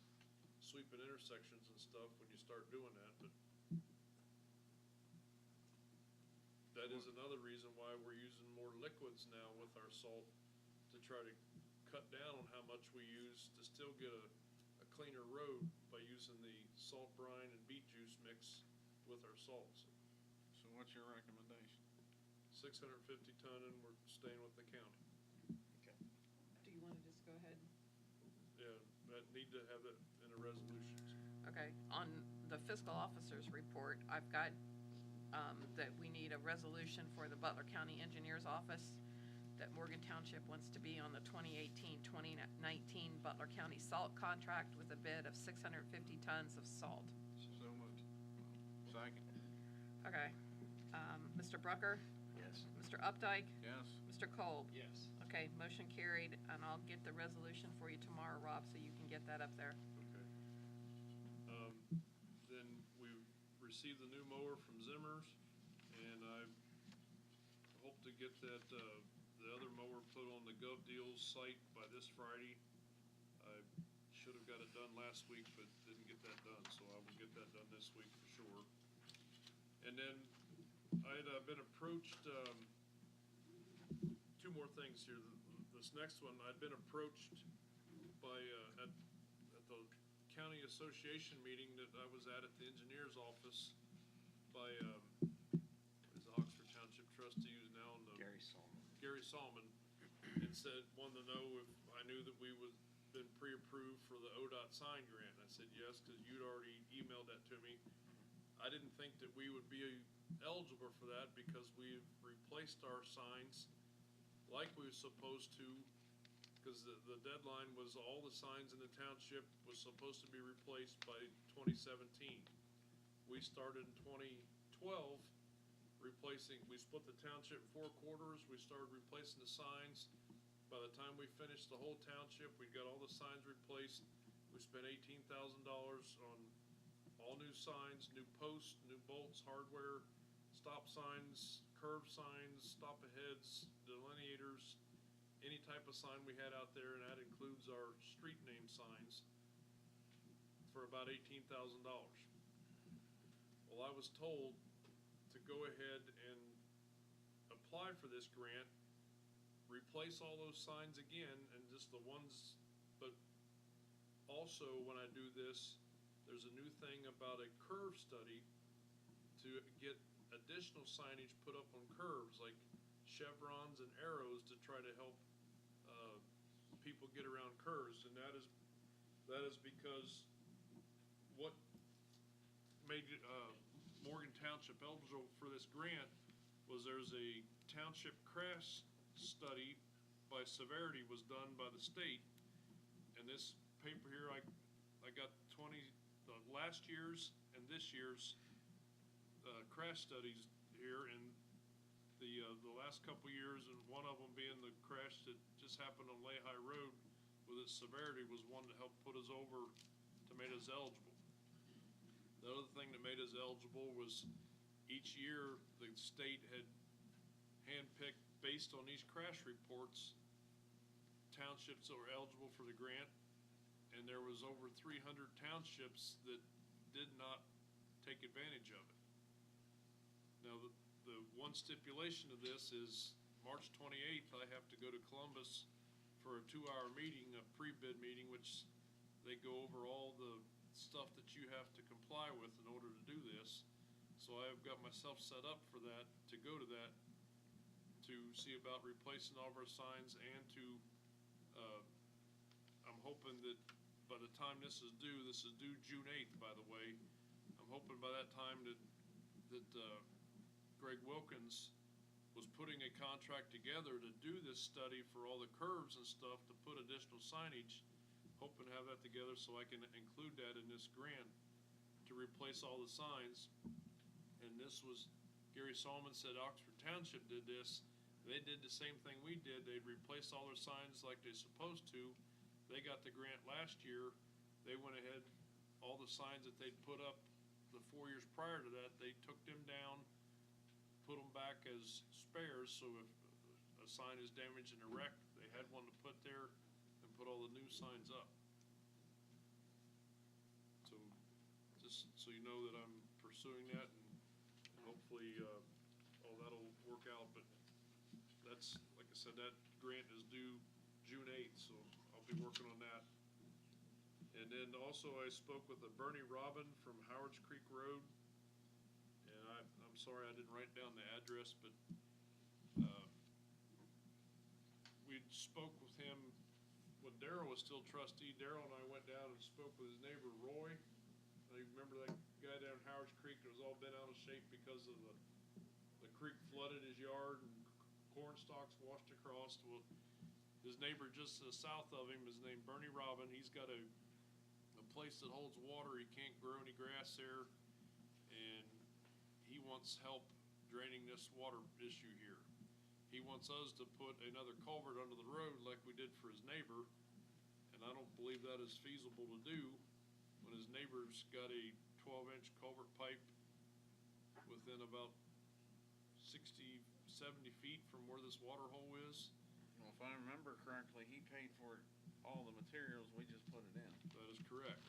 sweeping intersections and stuff when you start doing that, but that is another reason why we're using more liquids now with our salt, to try to cut down on how much we use to still get a cleaner road by using the salt brine and beet juice mix with our salts. So what's your recommendation? 650 ton, and we're staying with the county. Do you want to just go ahead? Yeah, I need to have that in the resolutions. Okay, on the fiscal officer's report, I've got, that we need a resolution for the Butler County Engineers Office, that Morgan Township wants to be on the 2018-2019 Butler County salt contract with a bid of 650 tons of salt. So moved. Second. Okay, Mr. Brucker? Yes. Mr. Updike? Yes. Mr. Kolb? Yes. Okay, motion carried, and I'll get the resolution for you tomorrow, Rob, so you can get that up there. Okay. Then we received the new mower from Zimmer's, and I hope to get that, the other mower put on the Gov Deals site by this Friday. I should have got it done last week, but didn't get that done, so I will get that done this week for sure. And then I had been approached, two more things here. This next one, I'd been approached by, at the county association meeting that I was at the engineer's office by, is the Oxford Township trustee who's now in the. Gary Salmon, and said, wanted to know if I knew that we was been pre-approved for the ODOT sign grant. I said yes, because you'd already emailed that to me. I didn't think that we would be eligible for that because we've replaced our signs like we were supposed to, because the deadline was all the signs in the township was supposed to be replaced by 2017. We started in 2012 we split the township in 4 quarters. We started replacing the signs. By the time we finished the whole township, we got all the signs replaced. We spent $18,000 on all new signs, new posts, new bolts, hardware, stop signs, curve signs, stop aheads, delineators, any type of sign we had out there, and that includes our street name signs, for about $18,000. Well, I was told to go ahead and apply for this grant, replace all those signs again, and just the ones, but also when I do this, there's a new thing about a curve study to get additional signage put up on curves, like chevrons and arrows, to try to help people get around curves. And that is because what made Morgan Township eligible for this grant was there's a township crash study by severity was done by the state, and this paper here, I got last year's and this year's crash studies here, and the last couple years, and one of them being the crash that just happened on Lehigh Road with its severity, was one to help put us over to make us eligible. The other thing that made us eligible was each year the state had handpicked, based on these crash reports, townships that were eligible for the grant, and there was over 300 townships that did not take advantage of it. Now, the one stipulation of this is March 28th, I have to go to Columbus for a 2-hour meeting, a pre-bid meeting, which they go over all the stuff that you have to comply with in order to do this. So I've got myself set up for that, to go to that, to see about replacing all of our signs and to, I'm hoping that by the time this is due June 8th, by the way, I'm hoping by that time that Greg Wilkins was putting a contract together to do this study for all the curves and stuff, to put additional signage, hoping to have that together so I can include that in this grant to replace all the signs. And this was, Gary Solomon said Oxford Township did this. They did the same thing we did. They replaced all their signs like they're supposed to. They got the grant last year. They went ahead, all the signs that they'd put up the 4 years prior to that, they took them down, put them back as spares, so if a sign is damaged in a wreck, they had one to put there and put all the new signs up. So, just so you know that I'm pursuing that, and hopefully, all that'll work out, but that's, like I said, that grant is due June 8th, so I'll be working on that. And then also I spoke with a Bernie Robin from Howards Creek Road, and I'm sorry I didn't write down the address, but we spoke with him when Darrell was still trustee. Darrell and I went down and spoke with his neighbor Roy. You remember that guy down in Howards Creek that was all bent out of shape because of the creek flooded his yard and corn stalks washed across? Well, his neighbor just to the south of him is named Bernie Robin. He's got a place that holds water. He can't grow any grass there, and he wants help draining this water issue here. He wants us to put another culvert under the road like we did for his neighbor, and I don't believe that is feasible to do when his neighbor's got a 12-inch culvert pipe within about 60, 70 feet from where this water hole is. Well, if I remember correctly, he paid for all the materials, we just put it in. That is correct.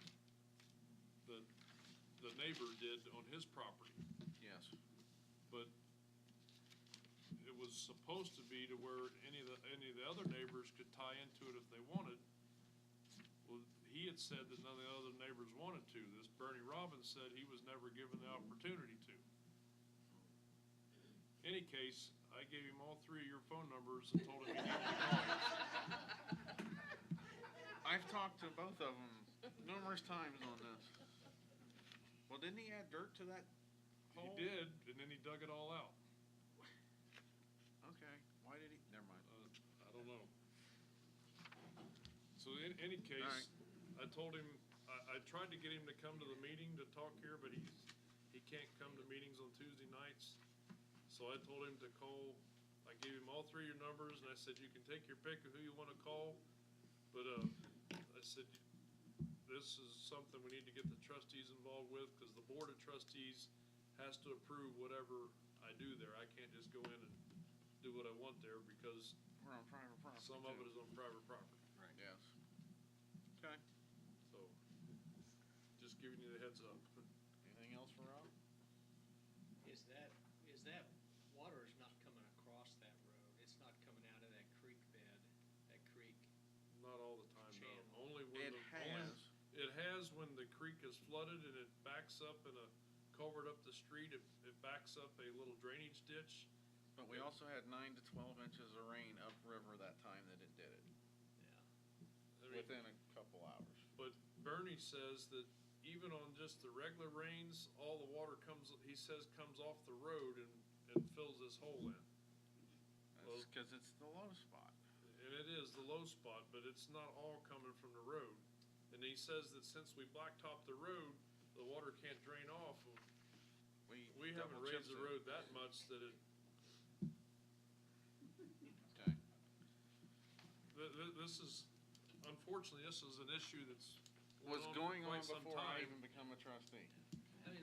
The neighbor did on his property, Yes. but it was supposed to be to where any of the other neighbors could tie into it if they wanted. Well, he had said that none of the other neighbors wanted to. This Bernie Robbins said he was never given the opportunity to. Any case, I gave him all 3 of your phone numbers and told him he needed to call you. I've talked to both of them numerous times on this. Well, didn't he add dirt to that hole? He did, and then he dug it all out. Okay, why did he, never mind. I don't know. So in any case, Alright. I told him, I tried to get him to come to the meeting to talk here, but he can't come to meetings on Tuesday nights. So I told him to call, I gave him all 3 of your numbers, and I said, you can take your pick of who you wanna call, but, I said, this is something we need to get the trustees involved with, cause the board of trustees has to approve whatever I do there. I can't just go in and do what I want there, because We're on private property. some of too. it is on private property. Right. Yes. Okay. So, just giving you the heads up. Anything else for Rob? Is that water is not coming across that road? It's not coming out of that creek bed, that creek? Not all the time, no. Channel. Only when It has. It has when the creek is flooded and it backs up in a culvert up the street. It backs up a little drainage ditch. But we also had 9 to 12 inches of rain upriver that time that it did it, I mean, within a couple hours. but Bernie says that even on just the regular rains, all the water comes off the road and fills this hole in. That's because it's the low spot. And it is the low spot, but it's not all coming from the road. And he says that since we blacktopped the road, the water can't drain off. We haven't double raised chipped the it. road that much that it, Okay. this is, unfortunately, this is an issue that's Was going on quite some before I time. even become a trustee. Let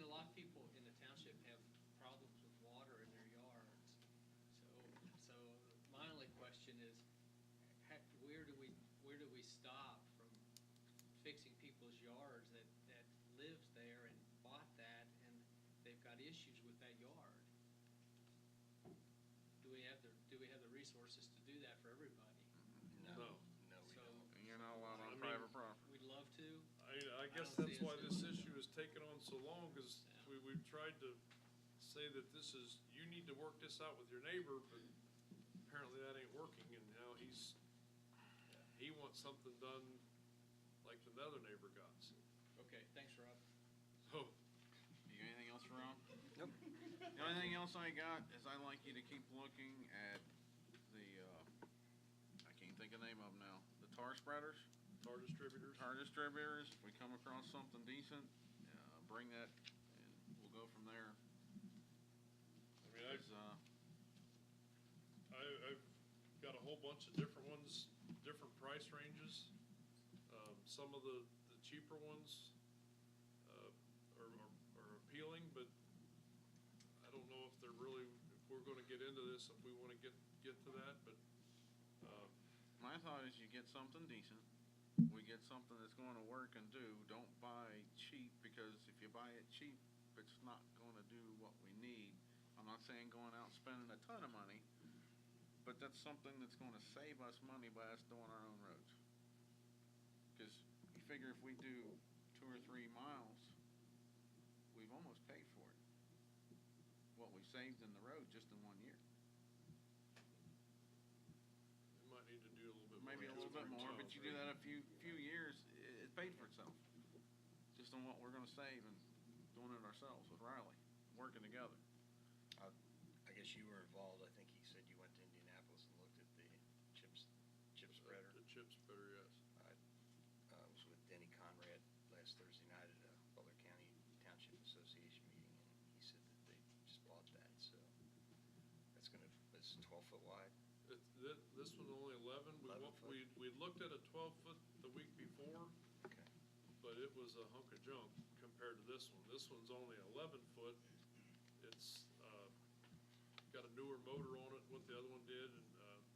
fixing people's yards that lives there and bought that, and they've got issues with that yard. Do we have the resources to do that for everybody? No, No. no, we So- don't. And you're not allowed on I mean- private property. We'd love to. I guess don't that's see why us this doing issue has taken on so long, because we've tried to say that this is, you need to work this out with your neighbor, but apparently that ain't working, and now he wants something done like the other neighbor got, so. Okay, thanks, Rob. So, You got anything else, Ron? Nope. The only thing else I got is I'd like you to keep looking at the, I can't think of the name of them now, the tar spreaders, tar distributors, tar distributors. If we come across something decent, bring that, and we'll go from there. I mean, 'Cause, I've got a whole bunch of different ones, different price ranges. Some of the cheaper ones, are appealing, but I don't know if they're really, if we're gonna get into this, if we wanna get to that, but, my thought is you get something decent, we get something that's gonna work and do, don't buy cheap, because if you buy it cheap, it's not gonna do what we need. I'm not saying going out and spending a ton of money, but that's something that's gonna save us money by us doing our own roads. Cause you figure if we do 2 or 3 miles, we've almost paid for it. What we saved in the road just in 1 year. we might need to do a little bit more. Maybe a little bit more, but you do that a few years, it paid for itself. Just on what we're gonna save and doing it ourselves with Riley, working together. I guess you were involved, I think he said you went to Indianapolis and looked at the chip spreader. The chip spreader, yes. I was with Denny Conrad last Thursday night at a Butler County Township Association meeting, and he said that they just bought that, so it's 12-foot wide. This one's only 11. 11 foot. We looked at a 12-foot the week before, Okay. but it was a hunk of junk compared to this one. This one's only 11 foot. It's, got a newer motor on it, what the other one did, and,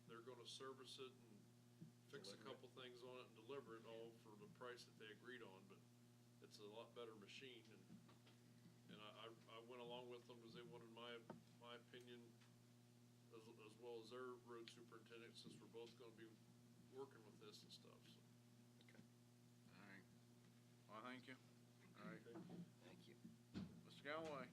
they're gonna service it and fix a Deliver it. couple things on it and deliver it all for the price that they agreed on, but it's a lot better machine, and I went along with them because they wanted my opinion as well as their road superintendent, since we're both gonna be working with this and stuff, so. All right. Well, thank you. All right. Thank you. Mr. Galloway.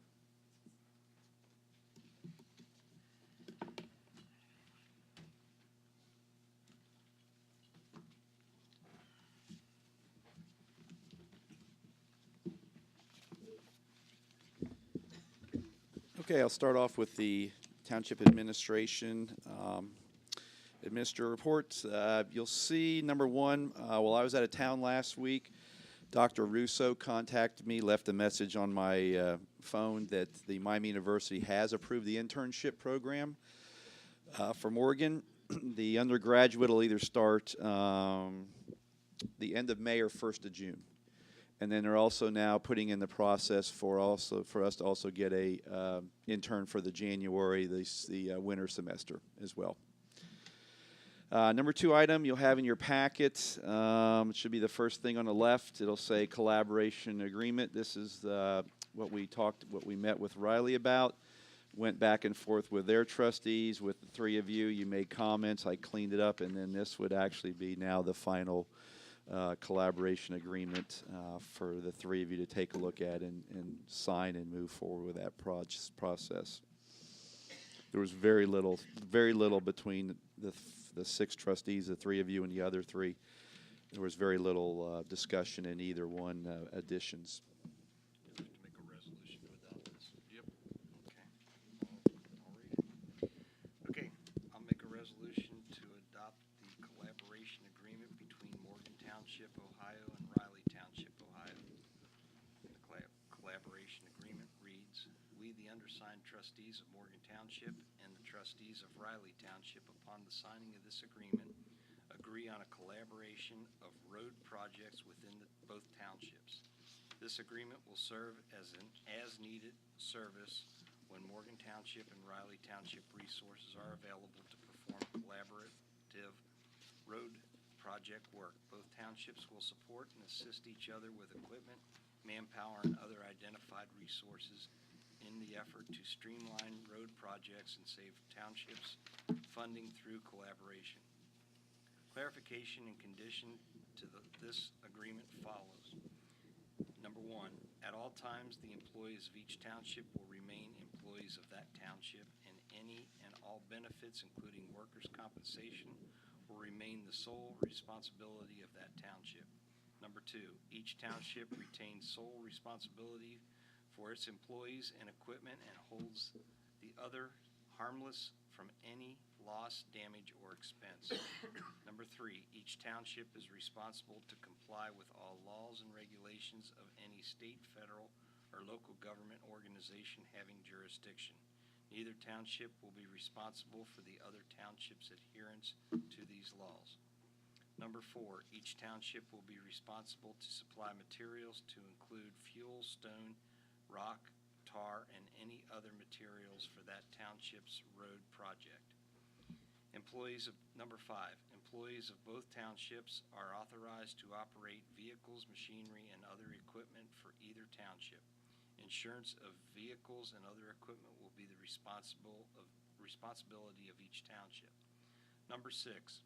Okay, I'll start off with the Township Administration. Administrator reports. You'll see, number one, while I was out of town last week, Dr. Russo contacted me, left a message on my phone that the Miami University has approved the internship program for Morgan. The undergraduate will either start the end of May or 1st of June. And then they're also now putting in the process for us to also get a intern for the January, the winter semester as well. Number two item you'll have in your packet, it should be the first thing on the left. It'll say collaboration agreement. This is what we met with Riley about. Went back and forth with their trustees, with the three of you. You made comments, I cleaned it up, and then this would actually be now the final collaboration agreement for the three of you to take a look at and sign and move forward with that process. There was very little between the six trustees, the three of you and the other three. There was very little discussion in either one additions. Do we have to make a resolution to adopt this? Yep. Okay. I'll read it. Okay, I'll make a resolution to adopt the collaboration agreement between Morgan Township, Ohio and Riley Township, Ohio. The collaboration agreement reads, "We, the undersigned trustees of Morgan Township and the trustees of Riley Township, upon the signing of this agreement, agree on a collaboration of road projects within both townships. This agreement will serve as an as-needed service when Morgan Township and Riley Township resources are available to perform collaborative road project work. Both townships will support and assist each other with equipment, manpower, and other identified resources in the effort to streamline road projects and save townships funding through collaboration. Clarification and condition to this agreement follows. Number one, at all times, the employees of each township will remain employees of that township, and any and all benefits, including workers' compensation, will remain the sole responsibility of that township. Number two, each township retains sole responsibility for its employees and equipment and holds the other harmless from any loss, damage, or expense. Number three, each township is responsible to comply with all laws and regulations of any state, federal, or local government organization having jurisdiction. Neither township will be responsible for the other township's adherence to these laws. Number four, each township will be responsible to supply materials to include fuel, stone, rock, tar, and any other materials for that township's road project. Number five, employees of both townships are authorized to operate vehicles, machinery, and other equipment for either township. Insurance of vehicles and other equipment will be the responsibility of each township. Number six,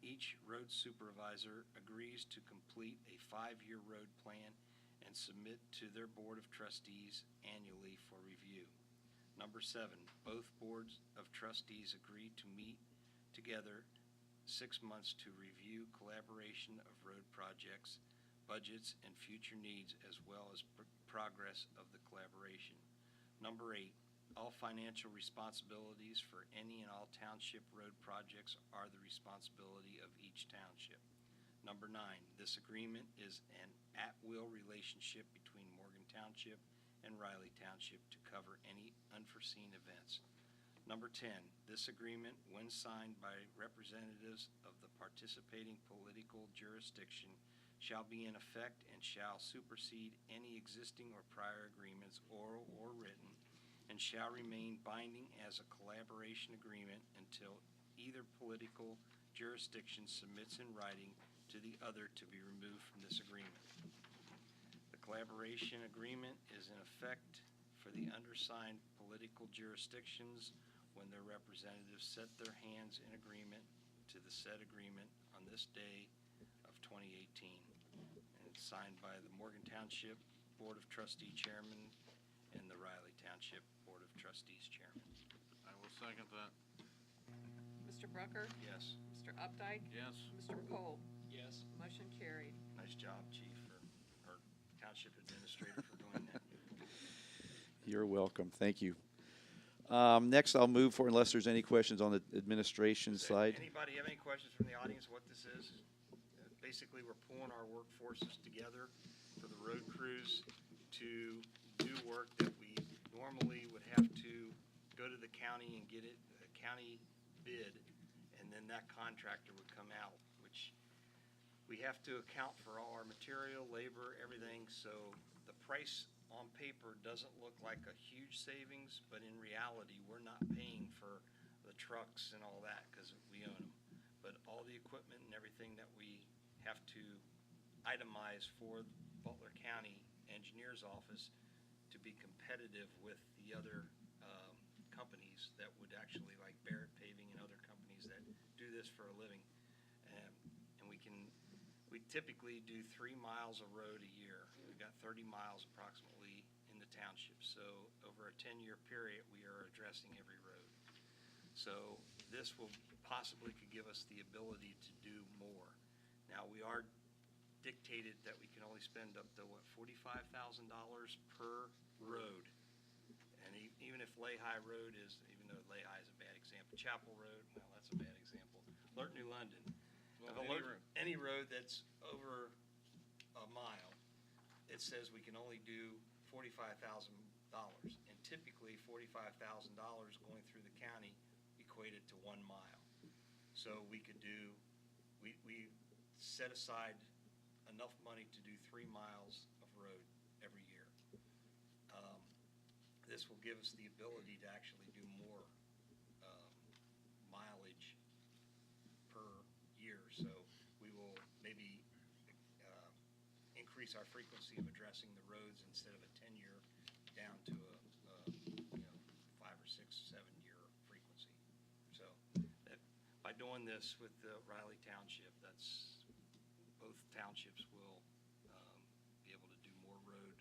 each road supervisor agrees to complete a 5-year road plan and submit to their Board of Trustees annually for review. Number seven, both boards of trustees agree to meet together 6 months to review collaboration of road projects, budgets, and future needs, as well as progress of the collaboration. Number eight, all financial responsibilities for any and all township road projects are the responsibility of each township. Number nine, this agreement is an at-will relationship between Morgan Township and Riley Township to cover any unforeseen events. Number 10, this agreement, when signed by representatives of the participating political jurisdiction, shall be in effect and shall supersede any existing or prior agreements, oral or written, and shall remain binding as a collaboration agreement until either political jurisdiction submits in writing to the other to be removed from this agreement. The collaboration agreement is in effect for the undersigned political jurisdictions when their representatives set their hands in agreement to the said agreement on this day of 2018. And it's signed by the Morgan Township Board of Trustee Chairman and the Riley Township Board of Trustees Chairman. I will second that. Mr. Brucker? Yes. Mr. Updike? Yes. Mr. McCole? Yes. Motion carried. Nice job, Chief, or Township Administrator, for doing that. You're welcome. Thank you. Next, I'll move for, unless there's any questions on the administration side. Anybody have any questions from the audience what this is? Basically, we're pulling our workforces together for the road crews to do work that we normally would have to go to the county and get it, a county bid, and then that contractor would come out, which we have to account for all our material, labor, everything, so the price on paper doesn't look like a huge savings, but in reality, we're not paying for the trucks and all that because we own them. But all the equipment and everything that we have to itemize for the Butler County Engineers Office to be competitive with the other companies that would actually, like Barrett Paving and other companies that do this for a living. And we typically do 3 miles of road a year. We've got 30 miles approximately in the township. So over a 10-year period, we are addressing every road. So this will possibly could give us the ability to do more. Now, we are dictated that we can only spend up to, what, $45,000 per road. And even if Lehigh Road is, even though Lehigh is a bad example, Chapel Road, well, that's a bad example. Alert New London. Any road that's over a mile, it says we can only do $45,000. And typically, $45,000 going through the county equated to 1 mile. So we could do, we set aside enough money to do 3 miles of road every year. This will give us the ability to actually do more mileage per year. So increase our frequency of addressing the roads instead of a 10-year down to a 5 or 6, 7-year frequency. So by doing this with the Riley Township, both townships will be able to do more road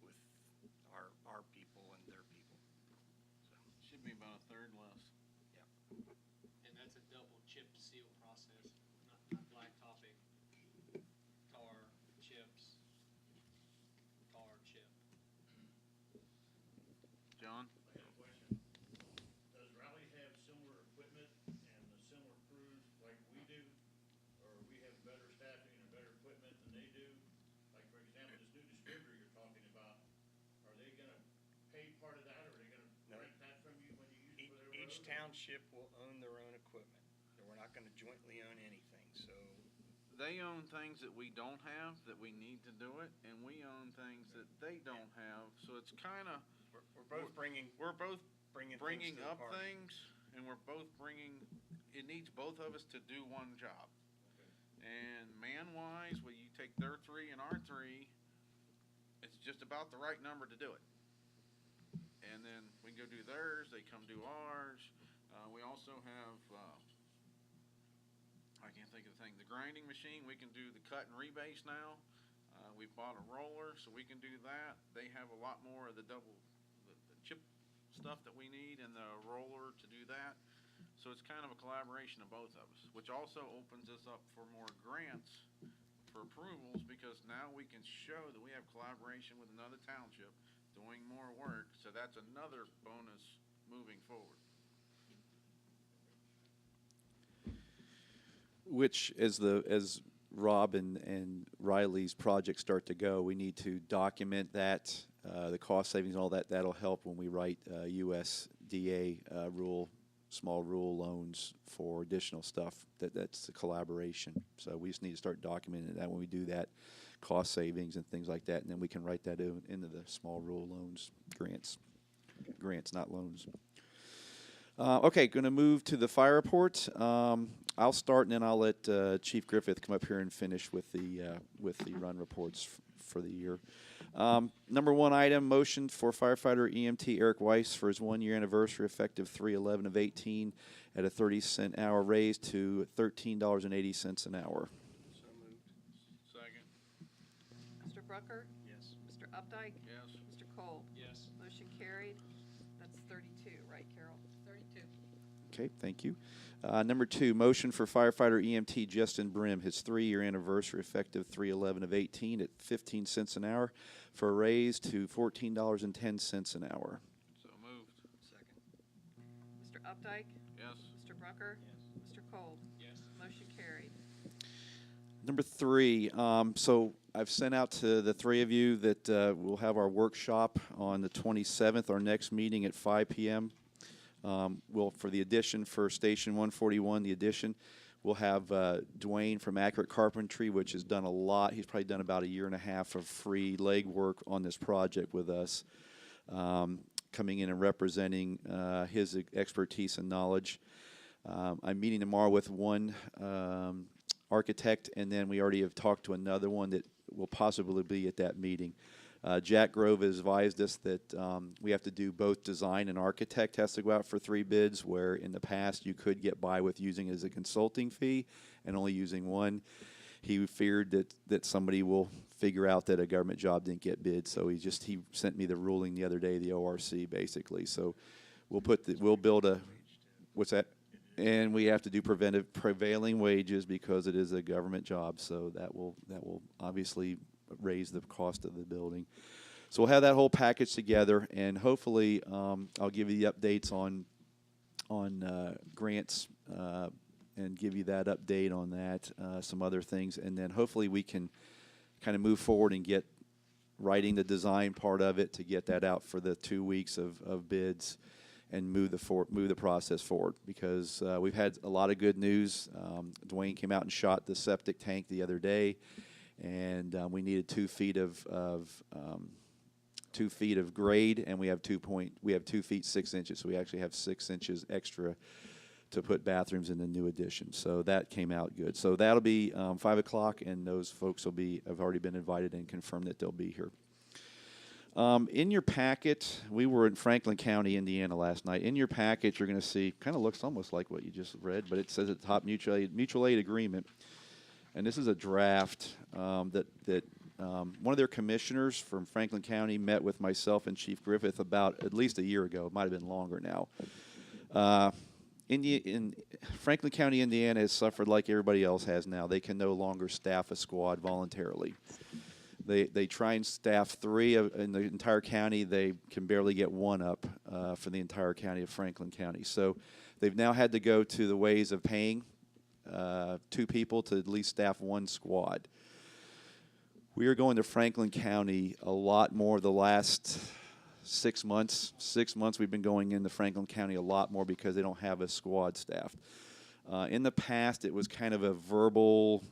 with our people and their people. So, Should be about a third less. yeah. And that's a double chip seal process, not blacktopping, tar, chips, tar, chip. John? I have a question. Does Raleigh have similar equipment and the similar crews like we do? Or we have better staffing and better equipment than they do? Like, for example, this new distributor you're talking about, are they gonna pay part of that, or are they gonna No. rent that from you when you use it for their road? Each township will own their own equipment. We're not going to jointly own anything, so They own things that we don't have, that we need to do it, and we own things that they don't have, so it's kinda, we're both bringing we're both things bringing to the up party. things, and we're both bringing, it needs both of us to do one job. And man-wise, when you take their 3 and our 3, it's just about the right number to do it. And then we go do theirs, they come do ours. We also have, I can't think of the thing, the grinding machine, we can do the cut and rebase now. We bought a roller, so we can do that. They have a lot more of the the chip stuff that we need and the roller to do that. So it's kind of a collaboration of both of us, which also opens us up for more grants for approvals, because now we can show that we have collaboration with another township doing more work, so that's another bonus moving forward. Which, as Rob and Riley's projects start to go, we need to document that, the cost savings and all that. That'll help when we write USDA small rule loans for additional stuff. That's the collaboration. So we just need to start documenting that when we do that, cost savings and things like that, and then we can write that into the small rule loans, grants, not loans. Okay, going to move to the fire report. I'll start, and then I'll let Chief Griffith come up here and finish with the run reports for the year. Number one item, motion for firefighter EMT Eric Weiss for his 1-year anniversary effective 3/11/18 at a 30-cent hour raise to $13.80 an hour. So moved. Second. Mr. Brucker? Yes. Mr. Updike? Yes. Mr. Cole? Yes. Motion carried. That's 32, right, Carol? 32. Okay, thank you. Number two, motion for firefighter EMT Justin Brim, his 3-year anniversary effective 3/11/18 at 15 cents an hour for a raise to $14.10 an hour. So moved. Second. Mr. Updike? Yes. Mr. Brucker? Yes. Mr. Cole? Yes. Motion carried. Number three, so I've sent out to the three of you that we'll have our workshop on the 27th, our next meeting at 5 p.m. For the addition for Station 141, the addition, we'll have Dwayne from Accurate Carpentry, which has done a lot. He's probably done about 1.5 years of free legwork on this project with us, coming in and representing his expertise and knowledge. I'm meeting tomorrow with one architect, and then we already have talked to another one that will possibly be at that meeting. Jack Grove has advised us that we have to do both design and architect has to go out for 3 bids, where in the past you could get by with using it as a consulting fee and only using one. He feared that somebody will figure out that a government job didn't get bid, so he sent me the ruling the other day, the ORC basically. So we'll build a, what's that? And we have to do prevailing wages because it is a government job, so that will obviously raise the cost of the building. So we'll have that whole package together, and hopefully I'll give you the updates on grants and give you that update on that, some other things, and then hopefully we can kind of move forward and get writing the design part of it to get that out for the 2 weeks of bids and move the process forward, because we've had a lot of good news. Dwayne came out and shot the septic tank the other day, and we needed 2 feet of 2 feet of grade, and we have 2 feet 6 inches, so we actually have 6 inches extra to put bathrooms in the new addition. So that came out good. So that'll be 5 o'clock, and those folks have already been invited and confirmed that they'll be here. In your packet, we were in Franklin County, Indiana last night. In your packet, you're going to see, kind of looks almost like what you just read, but it says at the top, mutual aid agreement. And this is a draft that one of their commissioners from Franklin County met with myself and Chief Griffith about at least a year ago. It might have been longer now. In Franklin County, Indiana has suffered like everybody else has now. They can no longer staff a squad voluntarily. They try and staff 3 in the entire county. They can barely get 1 up for the entire county of Franklin County. So they've now had to go to the ways of paying 2 people to at least staff 1 squad. We are going to Franklin County a lot more the last 6 months. 6 months we've been going into Franklin County a lot more because they don't have a squad staffed. In the past, it was kind of a verbal,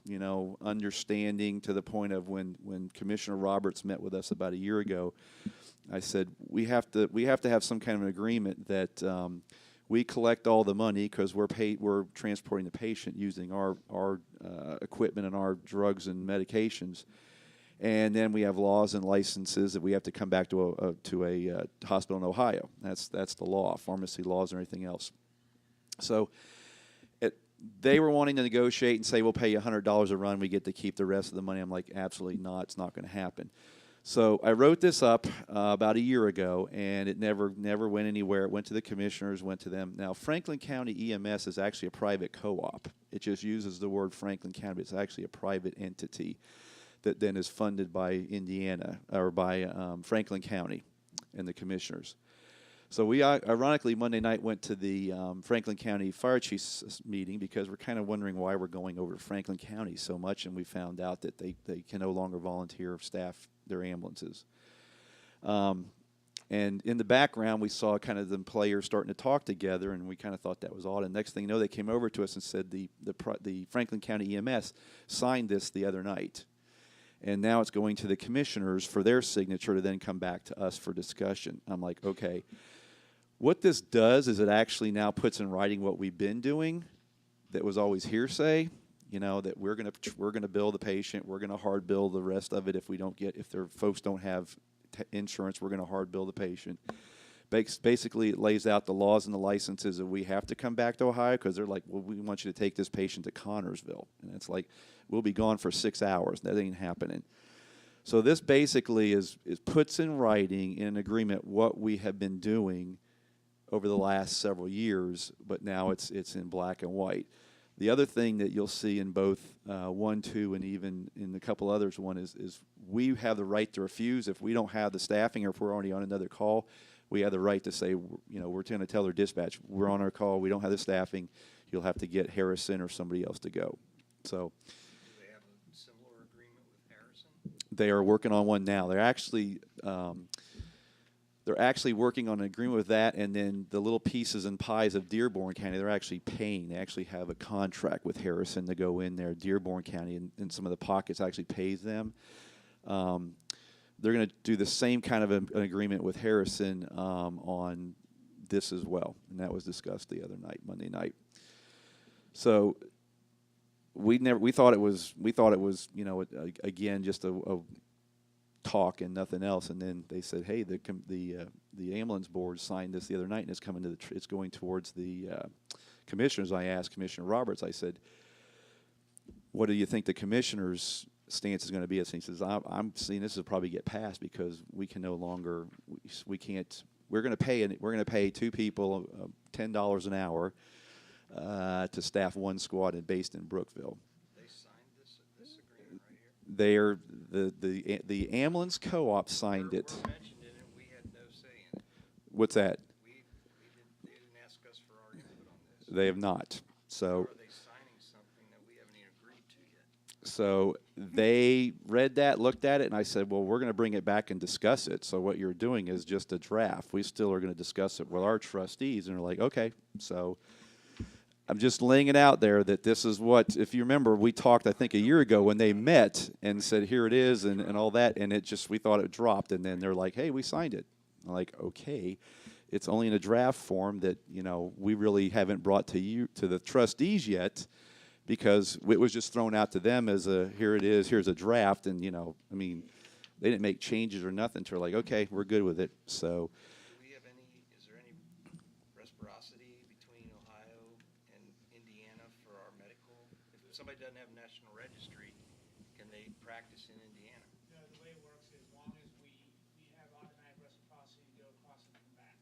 understanding to the point of when Commissioner Roberts met with us about a year ago. I said we have to have some kind of an agreement that we collect all the money because we're transporting the patient using our equipment and our drugs and medications, and then we have laws and licenses that we have to come back to a hospital in Ohio. That's the law, pharmacy laws and everything else. So. They were wanting to negotiate and say, we'll pay you $100 a run. We get to keep the rest of the money. I'm like, absolutely not. It's not going to happen. So I wrote this up about a year ago, and it never went anywhere. It went to the commissioners, went to them. Now, Franklin County EMS is actually a private co-op. It just uses the word Franklin County, but it's actually a private entity that then is funded by Indiana or by Franklin County and the commissioners. So we ironically Monday night went to the Franklin County Fire Chiefs meeting because we're kind of wondering why we're going over to Franklin County so much, and we found out that they can no longer volunteer staff their ambulances. And in the background, we saw kind of the players starting to talk together, and we kind of thought that was odd. And next thing you know, they came over to us and said the Franklin County EMS signed this the other night. And now it's going to the commissioners for their signature to then come back to us for discussion. I'm like, okay. What this does is it actually now puts in writing what we've been doing that was always hearsay, that we're gonna bill the patient, we're gonna hard bill the rest of it if their folks don't have insurance, we're gonna hard bill the patient. Basically, it lays out the laws and the licenses that we have to come back to Ohio because they're like, well, we want you to take this patient to Connorsville. And it's like, we'll be gone for 6 hours. That ain't happening. So this basically is puts in writing in an agreement what we have been doing over the last several years, but now it's in black and white. The other thing that you'll see in both 1, 2, and even in a couple others, one is we have the right to refuse if we don't have the staffing or if we're already on another call. We have the right to say, we're going to tell their dispatch, we're on our call, we don't have the staffing, you'll have to get Harrison or somebody else to go. So. Do they have a similar agreement with Harrison? They are working on one now. They're actually working on an agreement with that, and then the little pieces and pies of Dearborn County, they're actually paying. They actually have a contract with Harrison to go in there. Dearborn County, and some of the pockets actually pays them. They're going to do the same kind of an agreement with Harrison on this as well, and that was discussed the other night, Monday night. So we thought it was again just a talk and nothing else, and then they said, hey, the ambulance board signed this the other night, and it's going towards the commissioners. I asked Commissioner Roberts, I said, what do you think the commissioners' stance is going to be? And he says, I'm seeing this will probably get passed because we can no longer, we can't, we're going to pay 2 people $10 an hour to staff 1 squad based in Brookville. They signed this agreement right here? The ambulance co-op signed it. We're mentioned in it, we had no say in it. What's that? They didn't ask us for our input on this. They have not. So. Or are they signing something that we haven't even agreed to yet? So they read that, looked at it, and I said, well, we're going to bring it back and discuss it. So what you're doing is just a draft. We still are going to discuss it with our trustees. And they're like, okay. So I'm just laying it out there that this is what, if you remember, we talked, I think, a year ago when they met and said, here it is, and all that. And we thought it dropped. And then they're like, hey, we signed it. I'm like, okay. it's only in a draft form that, we really haven't brought to the trustees yet, because it was just thrown out to them as here it is, here's a draft, and, they didn't make changes or nothing, so we're like, okay, we're good with it, so. Is there any reciprocity between Ohio and Indiana for our medical? If somebody doesn't have a national registry, can they practice in Indiana? No, the way it works is, as long as we have automatic reciprocity to go across and come back.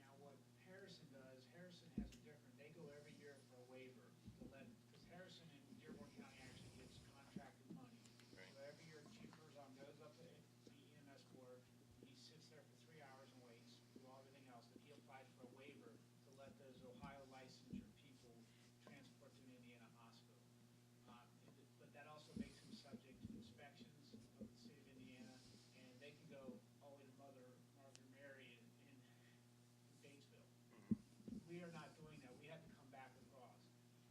Now, what Harrison does, Harrison has a different, they go every year for a waiver to let, because Harrison and Dearborn County actually gets contracted money. Right. So every year Chief Curzon goes up to the EMS board, he sits there for 3 hours and waits, do everything else, then he applies for a waiver to let those Ohio licensure people transport to an Indiana hospital. But that also makes him subject to inspections of the state of Indiana, and they can go all the way to Margaret Mary in Batesville. We are not doing that. We have to come back across.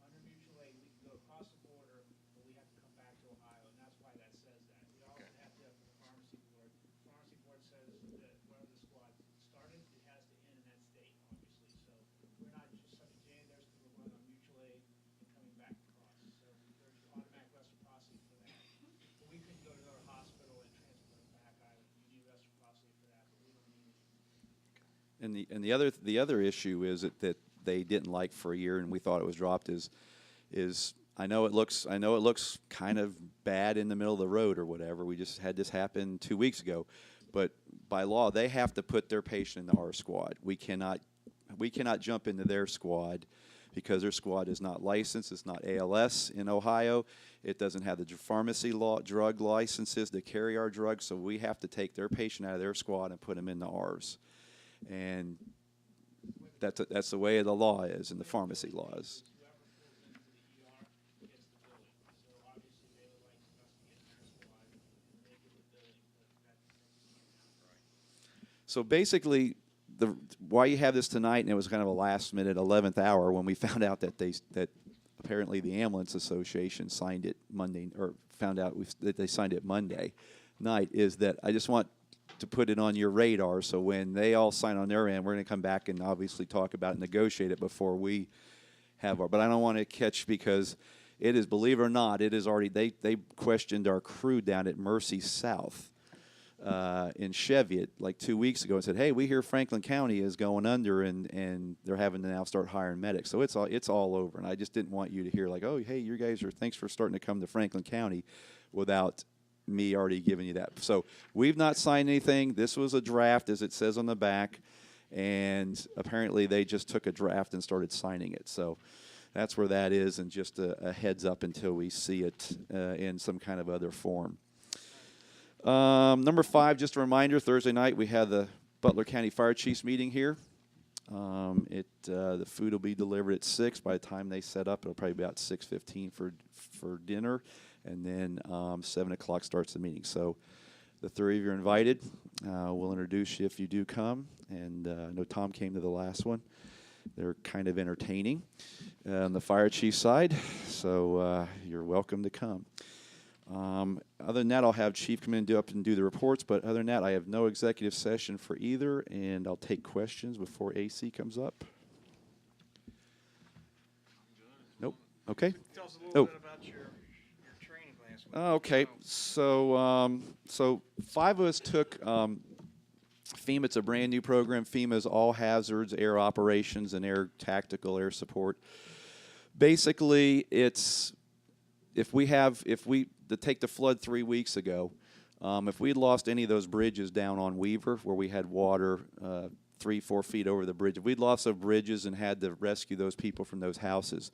Under mutual aid, we can go across the border, but we have to come back to Ohio, and that's why that says that. We also have to have the pharmacy board. The pharmacy board says that wherever the squad started, it has to end in that state, obviously. So we're not just subject to any of theirs because we're going on mutual aid and coming back across. So there's automatic reciprocity for that. But we couldn't go to another hospital and transport them back either. You need reciprocity for that, but we don't need it. And the other issue is that they didn't like for a year, and we thought it was dropped, is I know it looks kind of bad in the middle of the road or whatever. We just had this happen 2 weeks ago, but by law they have to put their patient in our squad. We cannot jump into their squad because their squad is not licensed. It's not ALS in Ohio. It doesn't have the pharmacy drug licenses to carry our drugs, so we have to take their patient out of their squad and put them into ours. And that's the way the law is, and the pharmacy laws. Whoever pulls into the ER gets the billing. So obviously they would like us to get in their squad and they get the billing, but that's right. So basically, why you have this tonight, and it was kind of a last minute 11th hour when we found out that apparently the Ambulance Association signed it Monday, or found out that they signed it Monday night, is that I just want to put it on your radar, so when they all sign on their end, we're going to come back and obviously talk about it, negotiate it before we have our, but I don't want to catch, because it is, believe it or not, it is already, they questioned our crew down at Mercy South in Cheviot like 2 weeks ago and said, hey, we hear Franklin County is going under, and they're having to now start hiring medics. So it's all over, and I just didn't want you to hear like, oh, hey, you guys thanks for starting to come to Franklin County without me already giving you that. So we've not signed anything. This was a draft, as it says on the back, and apparently they just took a draft and started signing it. So that's where that is, and just a heads up until we see it in some kind of other form. Number 5, just a reminder, Thursday night we had the Butler County Fire Chiefs meeting here. The food will be delivered at 6. By the time they set up, it'll probably be about 6:15 for dinner. And then 7 o'clock starts the meeting. So the 3 of you are invited. We'll introduce you if you do come. And I know Tom came to the last one. They're kind of entertaining on the fire chief side. So you're welcome to come. Other than that, I'll have Chief come in and do the reports. But other than that, I have no executive session for either. And I'll take questions before AC comes up. Nope. Okay. Tell us a little bit about your training last week. Okay, so 5 of us took FEMA. It's a brand new program. FEMA's all hazards, air operations, and air tactical air support. Basically, it's to take the flood 3 weeks ago, if we'd lost any of those bridges down on Weaver where we had water 3-4 feet over the bridge, if we'd lost those bridges and had to rescue those people from those houses,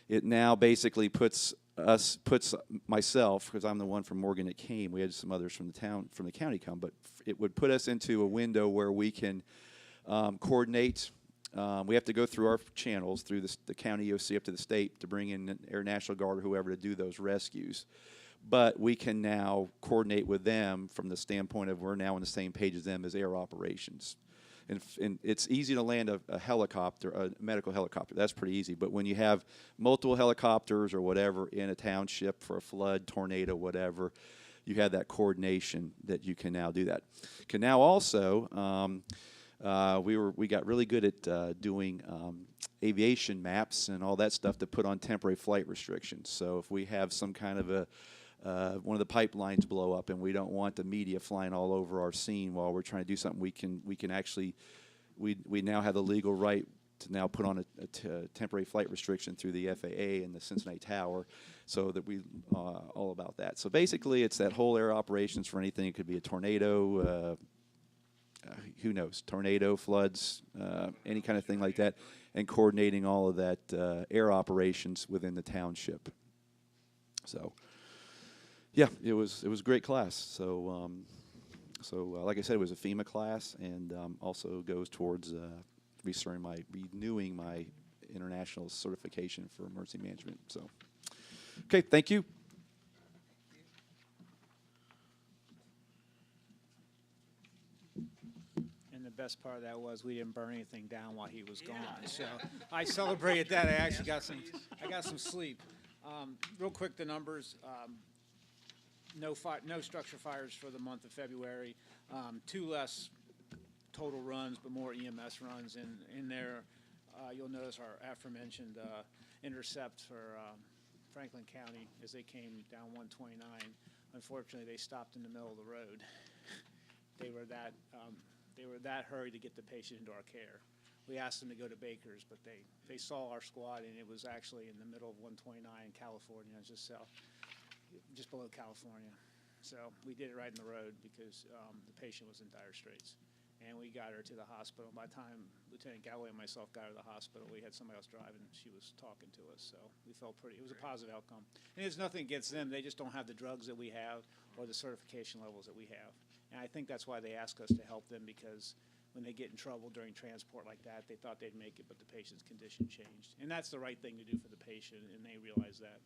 it now basically puts myself, because I'm the one from Morgan that came, we had some others from the county come, but it would put us into a window where we can coordinate. We have to go through our channels, through the county EOC up to the state, to bring in Air National Guard or whoever to do those rescues. But we can now coordinate with them from the standpoint of we're now on the same page as them as air operations. And it's easy to land a helicopter, a medical helicopter. That's pretty easy. But when you have multiple helicopters or whatever in a township for a flood, tornado, whatever, you have that coordination that you can now do that. Can now also, we got really good at doing aviation maps and all that stuff to put on temporary flight restrictions. So if we have some kind of a one of the pipelines blow up and we don't want the media flying all over our scene while we're trying to do something, we can actually we now have the legal right to now put on a temporary flight restriction through the FAA and the Cincinnati Tower, so that we all about that. So basically, it's that whole air operations for anything. It could be a tornado, who knows, tornado, floods, any kind of thing like that, and coordinating all of that air operations within the township. So, yeah, it was a great class. So, like I said, it was a FEMA class, and also goes towards renewing my international certification for emergency management. So, okay, thank you. And the best part of that was we didn't burn anything down while he was gone. So I celebrated that. I actually got some sleep. Real quick, the numbers. No structure fires for the month of February. 2 less total runs, but more EMS runs in there. You'll notice our aforementioned intercept for Franklin County as they came down 129. Unfortunately, they stopped in the middle of the road. They were that hurried to get the patient into our care. We asked them to go to Baker's, but they saw our squad, and it was actually in the middle of 129 in California, just below California. So we did it right in the road because the patient was in dire straits. And we got her to the hospital. By the time Lieutenant Galloway and myself got her to the hospital, we had somebody else driving, and she was talking to us. So we felt it was a positive outcome. And it's nothing against them. They just don't have the drugs that we have or the certification levels that we have. And I think that's why they ask us to help them, because when they get in trouble during transport like that, they thought they'd make it, but the patient's condition changed. And that's the right thing to do for the patient, and they realize that.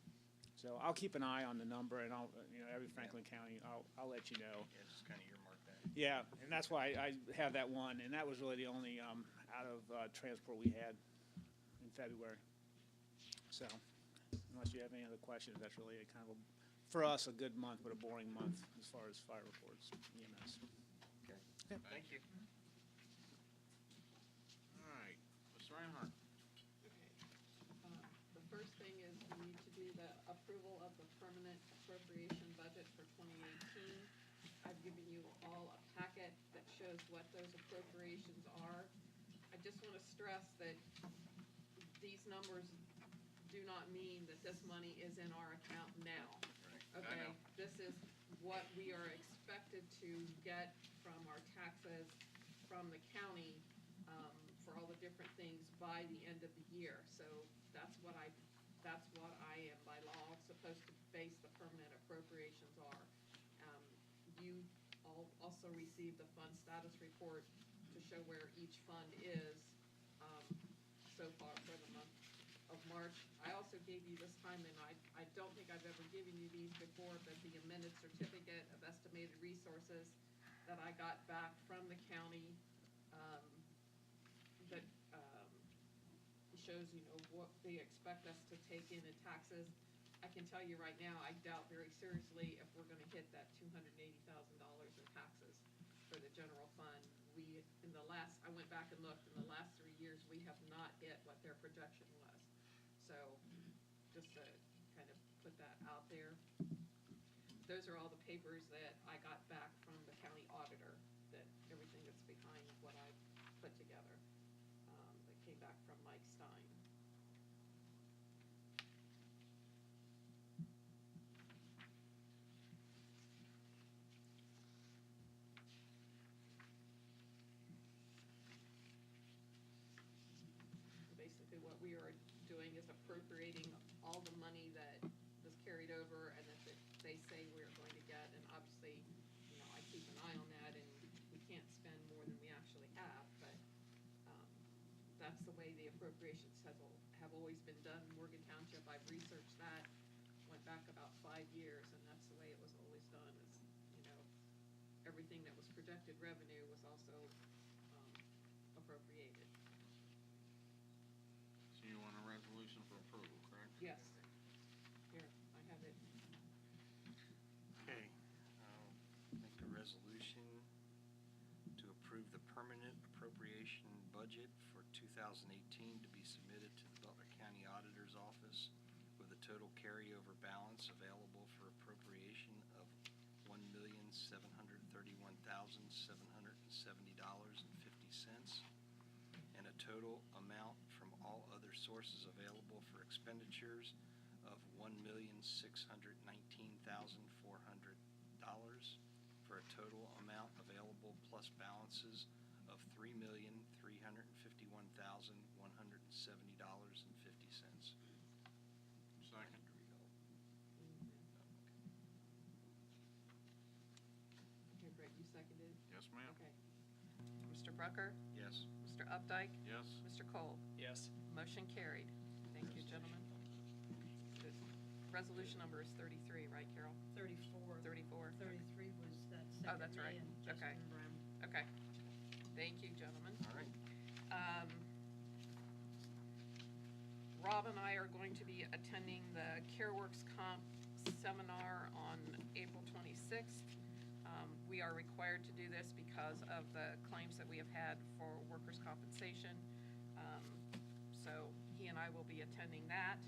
So I'll keep an eye on the number, and every Franklin County, I'll let you know. Yeah, just kind of earmark that. Yeah, and that's why I have that one, and that was really the only out of transport we had in February. So, unless you have any other questions, that's really for us, a good month, but a boring month as far as fire reports, EMS. Okay. Yeah. Thank you. All right, Ms. Reinhardt. The first thing is we need to do the approval of the permanent appropriation budget for 2018. I've given you all a packet that shows what those appropriations are. I just want to stress that these numbers do not mean that this money is in our account now. Right. Okay, I know. this is what we are expected to get from our taxes from the county for all the different things by the end of the year. So that's what I am by law supposed to base the permanent appropriations are. You all also received the fund status report to show where each fund is so far for the month of March. I also gave you this time, and I don't think I've ever given you these before, but the amended certificate of estimated resources that I got back from the county that shows, what they expect us to take in taxes. I can tell you right now, I doubt very seriously if we're gonna hit that $280,000 in taxes for the general fund. I went back and looked, in the last 3 years, we have not hit what their projection was. So, just to kind of put that out there. Those are all the papers that I got back from the county auditor, that everything that's behind what I put together, that came back from Mike Stein. Basically, what we are doing is appropriating all the money that was carried over and that they say we're going to get. And obviously, I keep an eye on that, and we can't spend more than we actually have. But that's the way the appropriations have always been done in Morgan Township. I've researched that, went back about 5 years, and that's the way it was always done. Everything that was projected revenue was also appropriated. So you want a resolution for approval, correct? Yes. Here, I have it. Okay, I'll make a resolution to approve the permanent appropriation appropriation budget for 2018 to be submitted to the Butler County Auditor's Office with a total carryover balance available for appropriation of $1,731,770.50, and a total amount from all other sources available for expenditures of $1,619,400, for a total amount available plus balances of $3,351,170.50. Second. Okay, Greg, you seconded? Yes, ma'am. Okay. Mr. Brucker? Yes. Mr. Updike? Yes. Mr. Cole? Yes. Motion carried. Thank you, gentlemen. Good. Resolution number is 33, right, Carol? 34. 34? 33 was that Oh, that's second right. May and Okay. Justin Brown. Okay. Thank you, gentlemen. All right. Rob and I are going to be attending the CareWorks Comp seminar on April 26th. We are required to do this because of the claims that we have had for workers' compensation. So he and I will be attending that.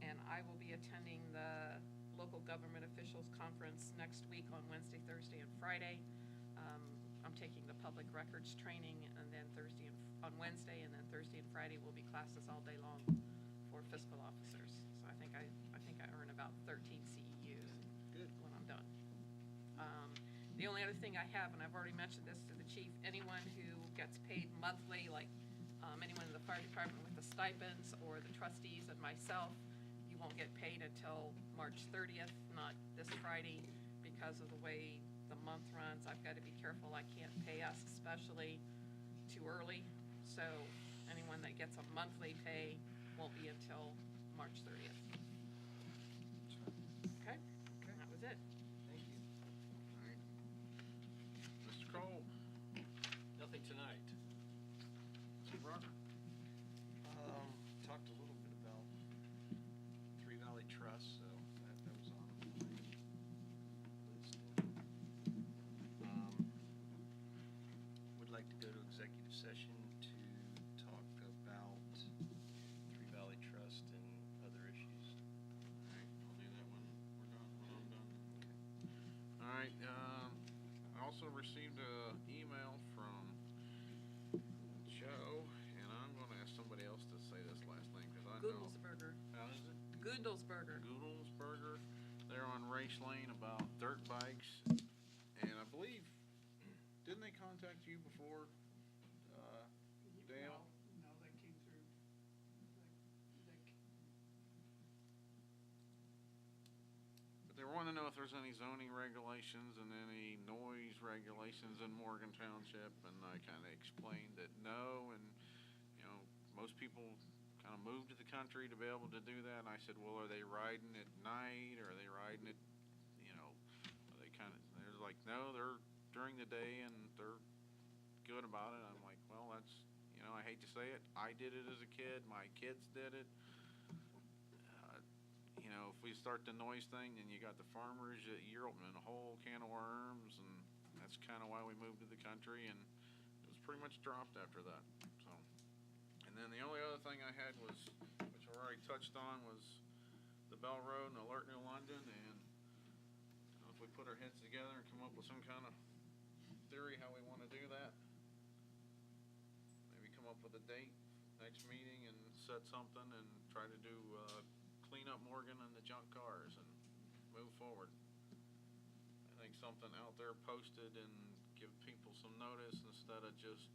And I will be attending the Local Government Officials Conference next week on Wednesday, Thursday, and Friday. I'm taking the public records training, and then on Wednesday, and then Thursday and Friday will be classes all day long for fiscal officers. So I think I earn about 13 CEUs when I'm done. The only other thing I have, and I've already mentioned this to the chief, anyone who gets paid monthly, like anyone in the fire department with the stipends or the trustees and myself, you won't get paid until March 30th, not this Friday, because of the way the month runs. I've got to be careful. I can't pay us especially too early. So anyone that gets a monthly pay won't be until March 30th. Okay? That was it. Thank you. All right. Mr. Cole? Nothing tonight. Mr. Brucker? Talked a little bit about Three Valley Trust, so that was on my list. Would like to go to executive session to talk about Three Valley Trust and other issues. All right, I'll do that when we're done, when I'm done. All right, I also received an email from Joe, and I'm gonna ask somebody else to say this last name, because I know. Goodlesberger. How is it? Goodlesberger. Goodlesberger. They're on Race Lane about dirt bikes, and I believe, didn't they contact you before, Dale? No, that came through. But they want to know if there's any zoning regulations and any noise regulations in Morgan Township, and I kind of explained that no, and, you know, most people kind of move to the country to be able to do that, and I said, well, are they riding at night, or are they riding at, you know, are they kind of, they're like, no, they're during the day, and they're good about it. I'm like, well, that's, you know, I hate to say it, I did it as a kid, my kids did it. You know, if we start the noise thing, then you got the farmers, you're opening a whole can of worms, and that's kind of why we moved to the country, and it was pretty much dropped after that, so. And then the only other thing I had was, which I already touched on, was the Bell Road and Alert New London, and if we put our heads together and come up with some kind of theory how we want to do that, maybe come up with a date, next meeting, and set something, and try to do, clean up Morgan and the junk cars and move forward. I think something out there posted and give people some notice instead of just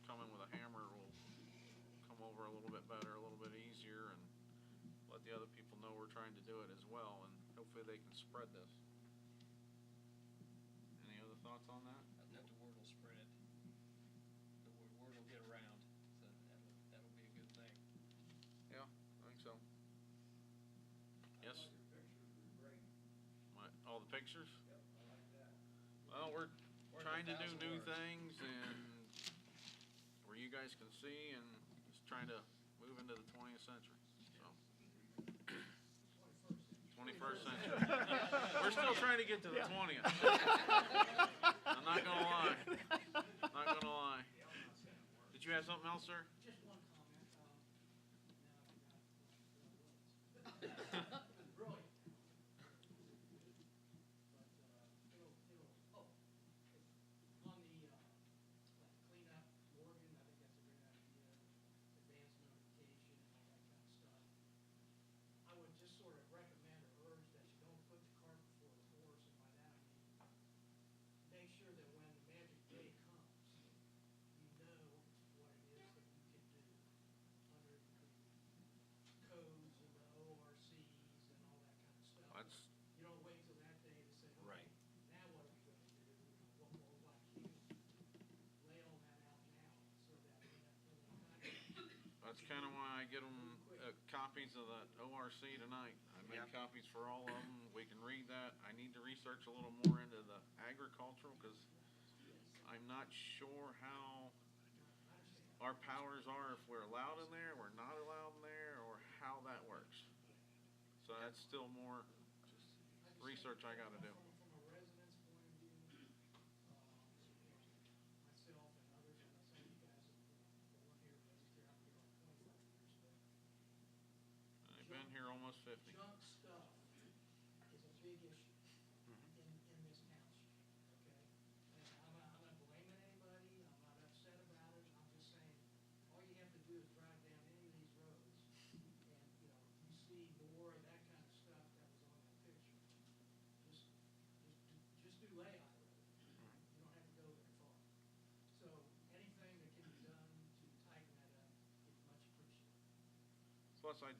coming with a hammer will come over a little bit better, a little bit easier, and let the other people know we're trying to do it as well, and hopefully they can spread this. Any other thoughts on that? That the word will spread. The word will get around, so that'll be a good thing. Yeah, I think so. Yes? What, all the pictures? Yep, I like that. Well, we're trying to do new things, and where you guys can see, and just trying to move into the 20th century, so. 21st century. We're still trying to get to the 20th. I'm not gonna lie. Not gonna you have something else, sir? Just one comment, now I forgot what it was. Brilliant. But, on the, like cleanup, Morgan, I think that's a great idea, advance notification and all that kind of stuff. I would just sort of recommend or urge that you don't put the cart before the horse, and by that I mean, make sure that when the magic day comes, you know what it is that you can do under the codes and the ORCs and all that kind of stuff. That's, You don't wait till that day to say, okay, Right. now what are we gonna do? What will it like you? Lay all that out now, so that when that's kind of why I get them copies of that ORC tonight. I made Yep. copies for all of them. We can read that. I need to research a little more into the agricultural, because I'm not sure how our powers are, if we're allowed in there, we're not allowed in there, or how that works. So that's still more research I gotta do. From a resident's point of view, myself and others, and some of you guys have, born here, raised here, I've been here like 25 years, but I've been here almost 50. junk stuff is a big issue in this township, okay? And I'm not blaming anybody, I'm not upset about it, I'm just saying, all you have to do is drive down any of these roads, and, you see more of that kind of stuff that was on that picture. Just do Lehigh Road, you don't have to go very far. So, anything that can be done to tighten that up is much appreciated. Plus, I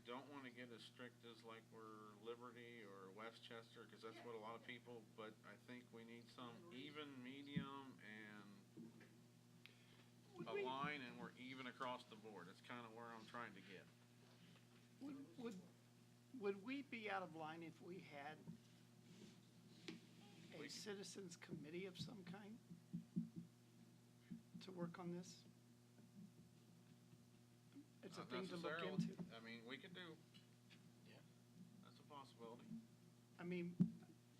don't want to get as strict as like we're Liberty or Westchester, because that's what a lot of people, but I think we need some even, medium, and a line, and we're even across the board. That's kind of where I'm trying to get. Would we be out of line if we had a citizens committee of some kind to work on this? It's a Not thing to look necessarily. into. I mean, we could do. Yeah. That's a possibility. I mean, You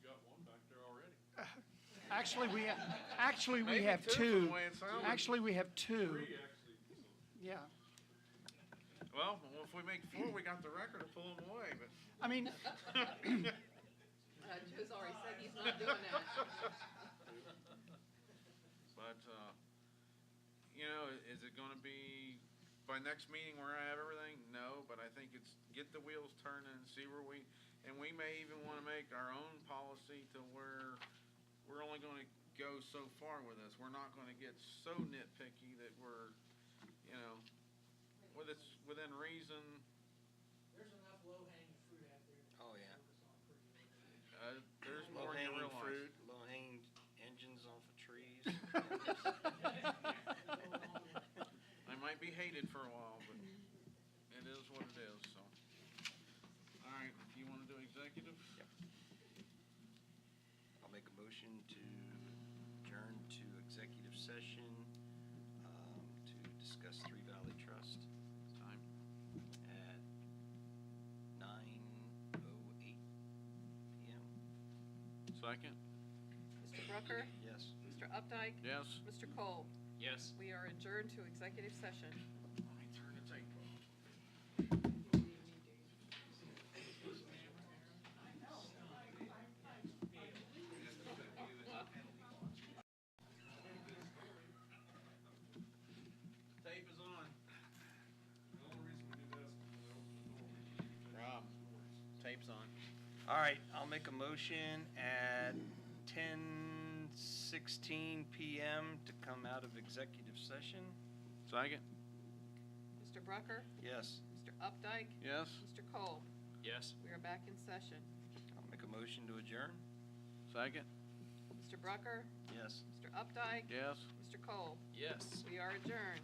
got one back there already. actually, we Maybe have two, two. from the way it sounded. Actually, we have two. Three, actually. Yeah. Well, if we make 4, we got the record to pull them away, but. I mean, Joe's already said he's not doing that. But, is it gonna be, by next meeting where I have everything? No, but I think it's get the wheels turning, see where and we may even wanna make our own policy to where we're only gonna go so far with this. We're not gonna get so nitpicky that we're, within reason. There's enough low-hanging fruit out there to Oh, yeah. focus on pretty early. There's more than you Low-hanging realize. fruit, low-hanging engines off of trees. I might be hated for a while, but it is what it is, so. All right, if you wanna do executive? Yep. I'll make a motion to adjourn to executive session to discuss Three Valley Trust Time. at 9:08 PM. Second? Mr. Brucker, Yes. Mr. Updike, Yes? Mr. Cole. Yes. We are adjourned to executive session. Let me turn the tape off. Tape is on. The only reason we did that is because they opened the door. Rob, tape's on. All right, I'll make a motion at 10:16 PM to come out of executive session. Second? Mr. Brucker, Yes. Mr. Updike, Yes? Mr. Cole. Yes. We are back in session. I'll make a motion to adjourn. Second? Mr. Brucker, Yes. Mr. Updike, Yes? Mr. Cole. Yes. We are adjourned.